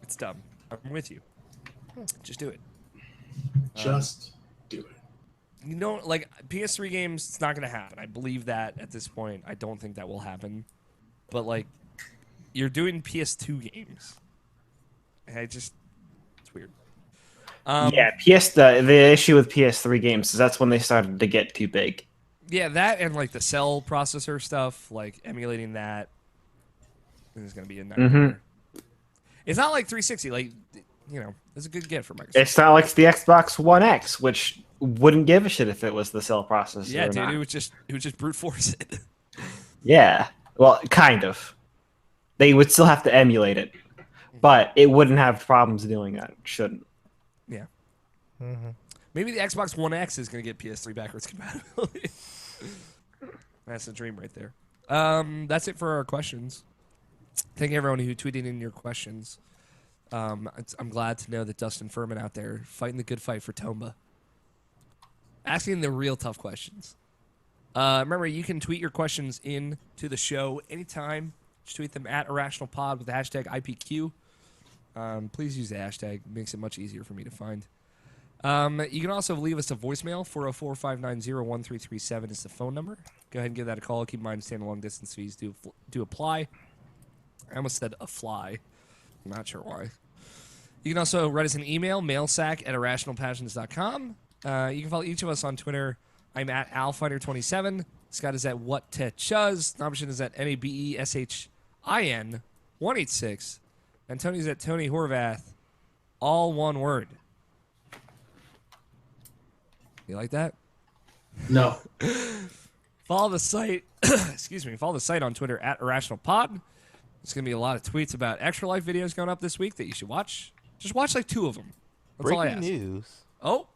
It's dumb. I'm with you. Just do it. Just do it. You know, like, PS3 games, it's not going to happen. I believe that at this point. I don't think that will happen. But, like, you're doing PS2 games. And it's weird. Yeah, the issue with PS3 games is that's when they started to get too big. Yeah, that and, like, the cell processor stuff, like, emulating that is going to be a nightmare. Mm-hmm. It's not like 360. Like, you know, it's a good get for Microsoft. It's not like the Xbox One X, which wouldn't give a shit if it was the cell processor. Yeah, or dude, not. it would just brute force it. Yeah, well, kind of. They would still have to emulate it, but it wouldn't have problems doing that. Shouldn't. Yeah. Mm-hmm. Maybe the Xbox One X is going to get PS3 backwards compatibility. That's a dream right there. That's it for our questions. Thank you everyone who tweeted in your questions. I'm glad to know that Dustin Furman out there fighting the good fight for Tomba. Asking the real tough questions. Remember, you can tweet your questions in to the show anytime. Just tweet them at IrrationalPod with the hashtag IPQ. Please use the hashtag. It makes it much easier for me to find. You can also leave us a voicemail. 404-590-1337 is the phone number. Go ahead and give that a call. Keep in mind, standalone distance fees do apply. I almost said a fly. I'm not sure why. You can also write us an email, mailsack@irrationalpassions.com. You can follow each of us on Twitter. I'm at AlFighter27. Scott is at WhatTechuz. Nabishin is at NABESHIN186. And Tony's at Tony Horvath. All one word. You like that? No. Follow the site. Excuse me. Follow the site on Twitter at IrrationalPod. There's going to be a lot of tweets about Extra Life videos going up this week that you should watch. Just watch like 2 of them. That's all I Breaking ask. news. Oh,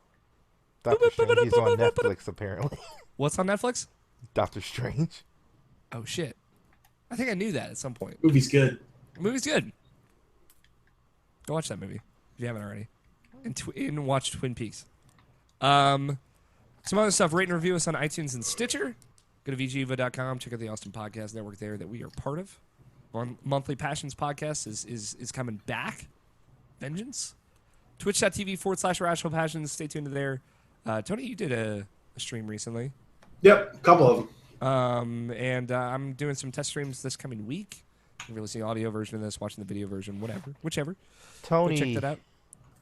Doctor Strange is on Netflix, apparently. what's on Netflix? Doctor Strange. Oh, shit. I think I knew that at some point. Movie's good. The movie's good. Go watch that movie if you haven't already. And watch Twin Peaks. Some other stuff. Rate and review us on iTunes and Stitcher. Go to vgiva.com. Check out the Austin Podcast Network there that we are part of. Monthly Passions Podcast is coming back. Vengeance. Twitch.tv/Irrational Passions. Stay tuned to there. Tony, you did a stream recently. Yep, a couple of them. And I'm doing some test streams this coming week. You're releasing the audio version of this, watching the video version, whichever. Tony, Go check that out.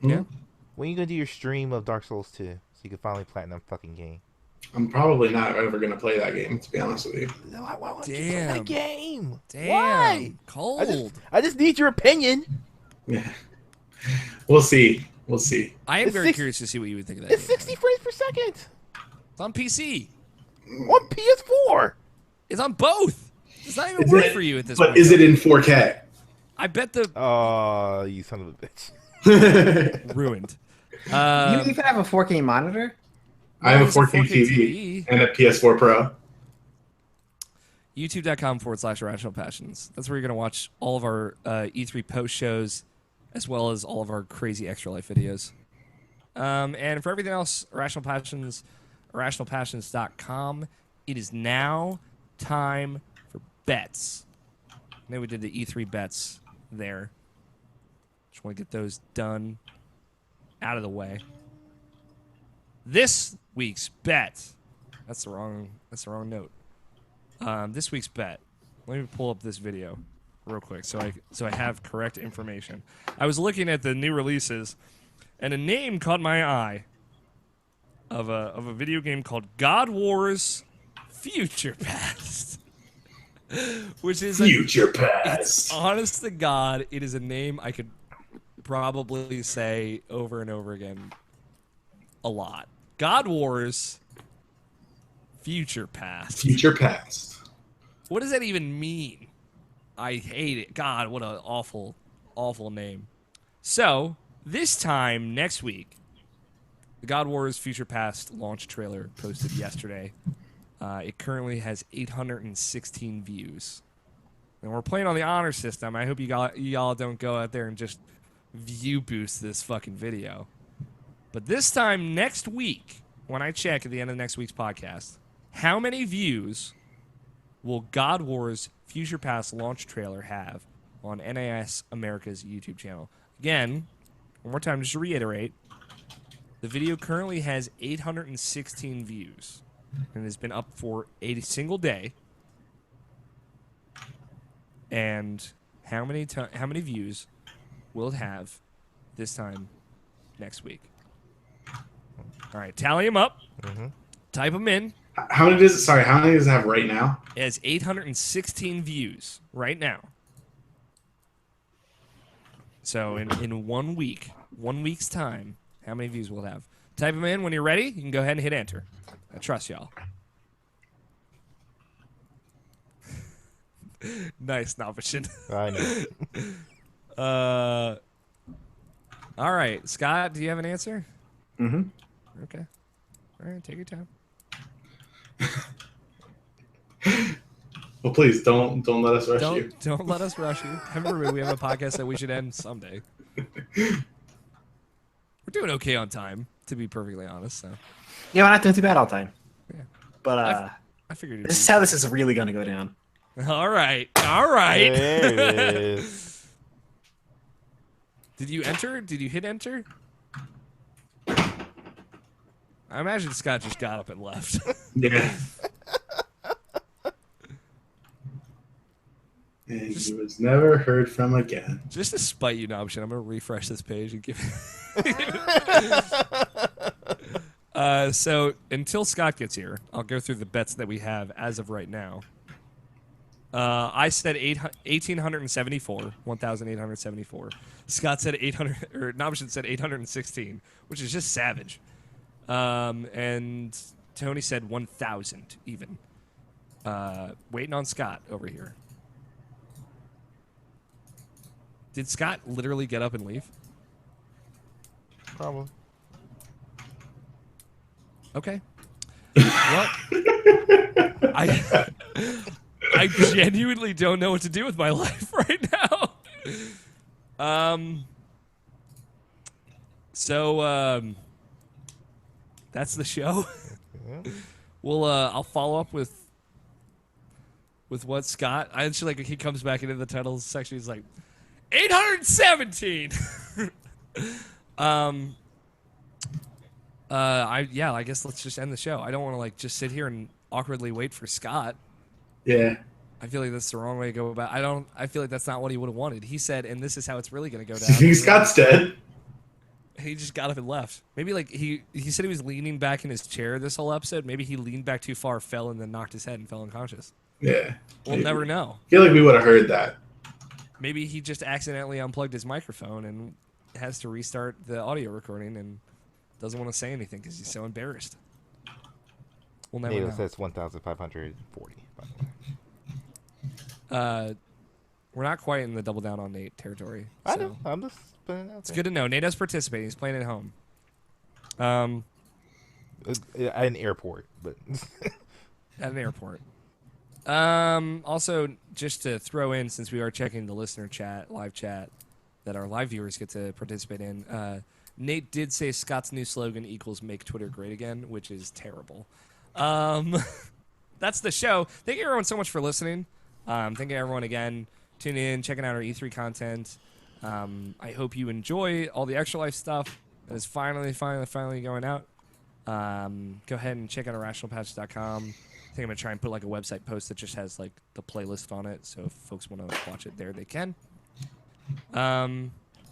Hmm? Yeah. when you gonna do your stream of Dark Souls 2 so you can finally platinum fucking game? I'm probably not ever gonna play that game, to be honest with you. Why would you play Damn. that game? Damn. Why? Cold. I just need your opinion. Yeah. We'll see. We'll see. I am It's very 60 curious to see what you would think of that It's game. 60 frames per second It's on PC. on PS4. It's on both. It's not even Is worth it- for you at this But point. is it in 4K? I bet the Oh, you son of a bitch. ruined. You even have a 4K monitor? I have a It's a 4K 4K TV and a PS4 Pro. YouTube.com/Irrational Passions. That's where you're going to watch all of our E3 post shows. as well as all of our crazy Extra Life videos. And for everything else, Irrational Passions, IrrationalPassions.com. It is now time for bets. I know we did the E3 bets there. Just want to get those done, out of the way. This week's bet. That's the wrong note. This week's bet. Let me pull up this video real quick so I have correct information. I was looking at the new releases, and a name caught my eye of a video game called God Wars Future Past. Which is Future Past. It's, honest to God, it is a name I could probably say over and over again a lot. God Wars Future Past. Future Past. What does that even mean? I hate it. God, what an awful, awful name. So, this time next week, the God Wars Future Past launch trailer posted yesterday. It currently has 816 views. And we're playing on the honor system. I hope y'all don't go out there and just view boost this fucking video. But this time next week, when I check at the end of next week's podcast, how many views will God Wars Future Past launch trailer have on NAS America's YouTube channel? Again, one more time, just to reiterate, the video currently has 816 views and has been up for a single day. And how many views will it have this time next week? All right, tally them up. Mm-hmm. Type them in. How many does it have right now? It has 816 views right now. So in 1 week, 1 week's time, how many views will it have? Type them in. When you're ready, you can go ahead and hit enter. I trust y'all. Nice, Novichin. I know. All right, Scott, do you have an answer? Mm-hmm. Okay. All right, take your time. Well, please don't let us rush you. Don't let us rush you. Remember, we have a podcast that we should end someday. We're doing okay on time, to be perfectly honest. So. Yeah, we're not doing too bad all the time. Yeah. But I figured this is how this is really going to go down. All right. All right. There it is. Did you enter? Did you hit enter? I imagine Scott just got up and left. Yeah. And he was never heard from again. Just to spite you, Nobshin, I'm going to refresh this page and give so until Scott gets here, I'll go through the bets that we have as of right now. I said 1,874. Scott said 800, or Nobshin said 816, which is just savage. And Tony said 1,000 even. Waiting on Scott over here. Did Scott literally get up and leave? Probably. Okay. Well, I genuinely don't know what to do with my life right now. So that's the show. Yeah. I'll follow up with what Scott. I actually like he comes back into the titles section. He's like 817. I guess let's just end the show. I don't want to like just sit here and awkwardly wait for Scott. Yeah. I feel like that's the wrong way to go about. I feel like that's not what he would have wanted. He said, and this is how it's really going to go Do you down. think Scott's dead? He just got up and left. Maybe like he said he was leaning back in his chair this whole episode. Maybe he leaned back too far, fell, and then knocked his head and fell unconscious. Yeah. We'll never know. I feel like we would have heard that. Maybe he just accidentally unplugged his microphone and has to restart the audio recording and doesn't want to say anything because he's so embarrassed. We'll never know. Nate says 1,540. By the way. We're not quite in the double down on Nate territory. I so know. I'm just putting it out it's there. good to know. Nate is participating. He's playing at home. At an airport, but At an airport. Also, just to throw in, since we are checking the listener chat, live chat, that our live viewers get to participate in. Nate did say Scott's new slogan equals "Make Twitter Great Again," which is terrible. That's the show. Thank you everyone so much for listening. Thank you everyone again. Tune in, checking out our E3 content. I hope you enjoy all the Extra Life stuff that is finally going out. Go ahead and check out irrationalpatch.com. I think I'm going to try and put like a website post that just has like the playlist on it. So if folks want to watch it there, they can.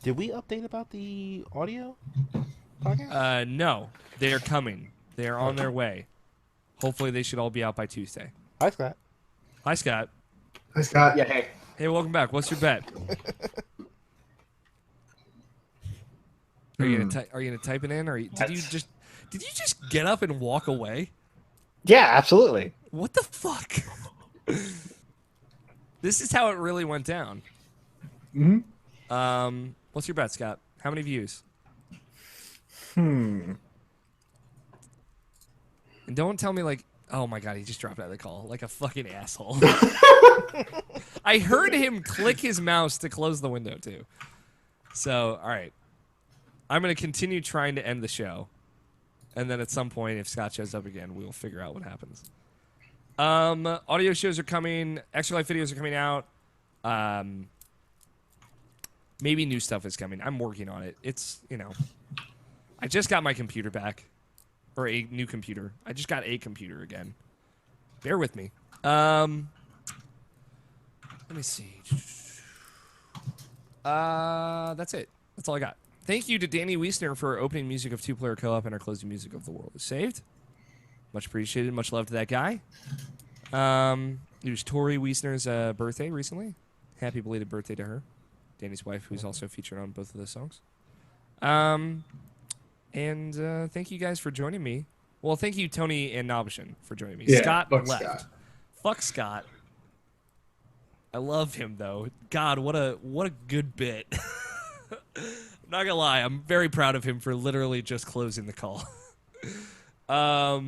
Did we update about the audio podcast? No, they are coming. They are on their way. Hopefully they should all be out by Tuesday. Hi, Scott. Hi, Scott. Hi, Scott. Yeah, hey. Hey, welcome back. What's your bet? Are you gonna type it in, or did you just get up and walk away? Yeah, absolutely. What the fuck? This is how it really went down. What's your bet, Scott? How many views? And don't tell me like, oh my god, he just dropped out of the call like a fucking asshole. I heard him click his mouse to close the window too. So, all right. I'm going to continue trying to end the show. And then at some point, if Scott shows up again, we'll figure out what happens. Audio shows are coming. Extra Life videos are coming out. Maybe new stuff is coming. I'm working on it. It's, I just got my computer back. Or a new computer. I just got a computer again. Bear with me. Let me see. That's it. That's all I got. Thank you to Danny Wiesner for opening music of Two-Player Co-op and our closing music of The World is Saved. Much appreciated. Much love to that guy. It was Tori Wiesner's birthday recently. Happy belated birthday to her. Danny's wife, who's also featured on both of those songs. And thank you guys for joining me. Well, thank you, Tony and Nobishin, for joining me. Yeah, Scott fuck left. Scott. Fuck Scott. I love him though. God, what a good bit. I'm not gonna lie, I'm very proud of him for literally just closing the call. I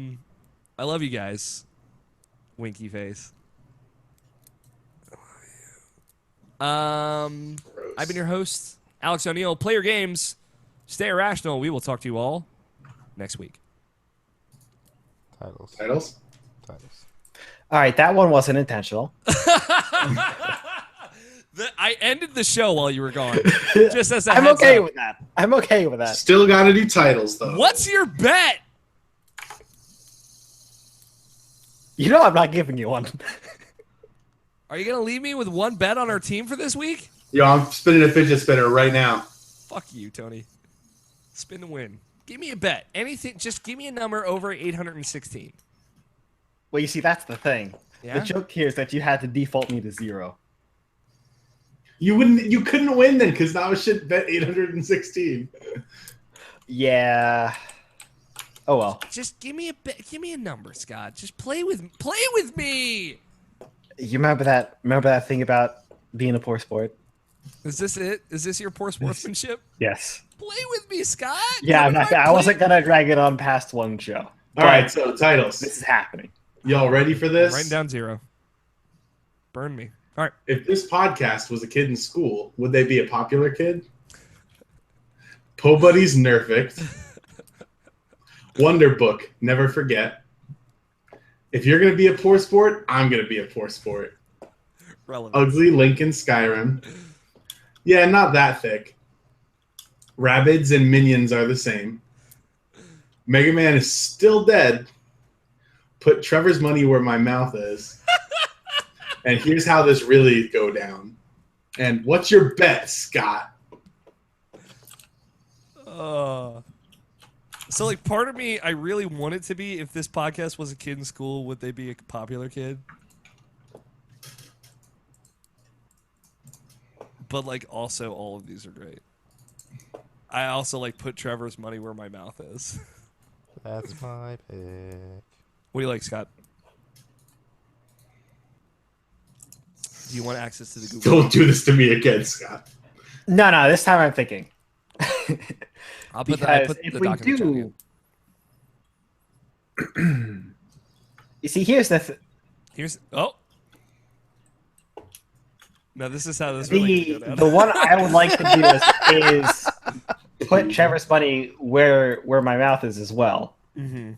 love you guys. Winky face. I've been your host, Alex O'Neill. Play your games. Stay irrational. We will talk to you all next week. Titles? All right, that one wasn't intentional. I ended the show while you were gone. Just as a I'm heads okay up. with that. I'm okay with that. Still got to do titles, though. What's your bet? You know I'm not giving you one. Are you going to leave me with one bet on our team for this week? Yo, I'm spinning a fidget spinner right now. Fuck you, Tony. Spin to win. Give me a bet. Anything. Just give me a number over 816. Well, you see, that's the thing. Yeah? The joke here is that you had to default me to 0. You couldn't win then, because now I should bet 816. Yeah. Oh well. Just give me a bet. Give me a number, Scott. Just play with me. You remember that thing about being a poor sport? Is this it? Is this your poor sportsmanship? Yes. Play with me, Scott. Yeah, I wasn't gonna drag it on past one show. All right, so titles. This is happening. Y'all ready for this? Writing down 0. Burn me. All right. If this podcast was a kid in school, would they be a popular kid? Po Buddy's Nerfect. Wonder Book, Never Forget. If you're going to be a poor sport, I'm going to be a poor sport. Relevant. Ugly Lincoln Skyrim. Yeah, not that thick. Rabbids and Minions are the same. Mega Man is still dead. Put Trevor's money where my mouth is. And here's how this really go down. And what's your bet, Scott? So, like, part of me, I really want it to be, if this podcast was a kid in school, would they be a popular kid? But, like, also, all of these are great. I also, like, put Trevor's money where my mouth is. That's my pick. What do you like, Scott? Do you want access to the Google? Don't do this to me again, Scott. No, this time I'm thinking. I'll put Because the if we document chat do, again. you see, here's the Here's... Oh! No, this is how this really The go down. the one I would like to do is put Trevor's money where my mouth is as well. Mm-hmm.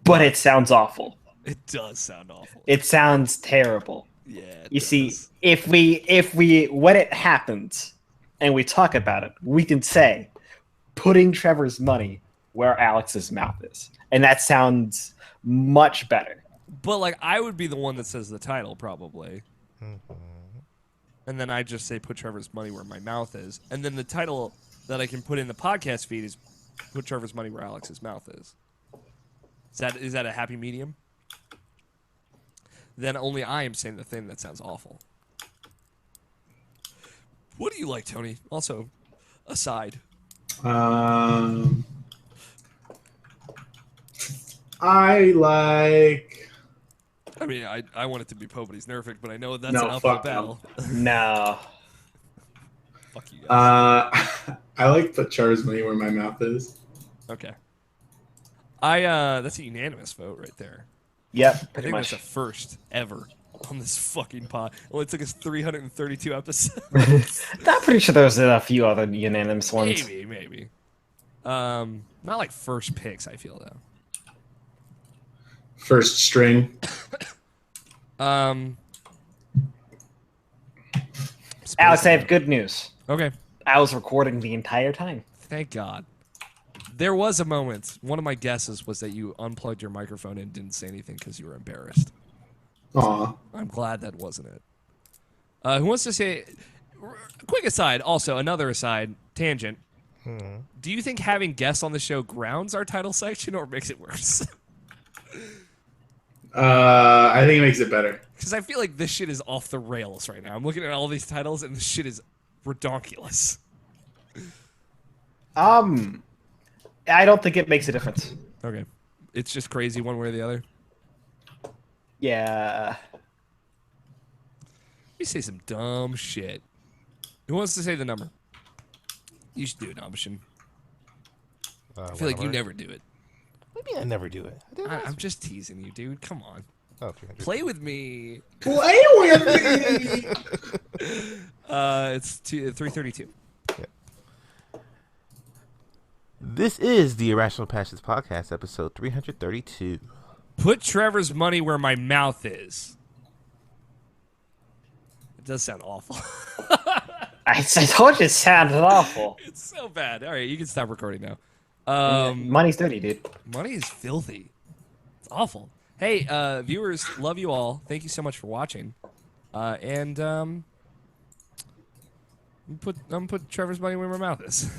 But it sounds awful. It does sound awful. It sounds terrible. Yeah. It You does. see, if we when it happens and we talk about it, we can say putting Trevor's money where Alex's mouth is. And that sounds much better. But like, I would be the one that says the title probably, and then I just say put Trevor's money where my mouth is, and then the title that I can put in the podcast feed is put Trevor's money where Alex's mouth is. Is that a happy medium? Then only I am saying the thing that sounds awful. What do you like, Tony? Also, aside. I like. I mean, I want it to be Popety's Nerfic, but I know that's No, an uphill fuck no. battle. No. Fuck you guys. I like put Trevor's money where my mouth is. Okay. That's a unanimous vote right there. Yep, I pretty think much. that's a first ever on this fucking pod. It only took us 332 episodes. I'm pretty sure there's a few other unanimous ones. Maybe. Not like first picks, I feel though. First string. Alex, I have good news. Okay. I was recording the entire time. Thank God. There was a moment. One of my guesses was that you unplugged your microphone and didn't say anything because you were embarrassed. Aw. I'm glad that wasn't it. Who wants to say? Quick aside. Also, another aside tangent. Do you think having guests on the show grounds our title section or makes it worse? I think it makes it better. Because I feel like this shit is off the rails right now. I'm looking at all these titles and this shit is redonkulous. I don't think it makes a difference. Okay. It's just crazy one way or the other. Yeah. You say some dumb shit. Who wants to say the number? You should do it, Nobishin. I feel like you never do it. What do you mean I never do it? I did it I'm last just teasing you, dude. Come on. week. Oh, 300. Play with me. Play with me! It's 332. This is the Irrational Passions Podcast, episode 332. Put Trevor's money where my mouth is. It does sound awful. I told you it sounded awful. It's so bad. All right, you can stop recording now. Money's dirty, dude. Money is filthy. It's awful. Hey, viewers, love you all. Thank you so much for watching. I'm put Trevor's money where my mouth is.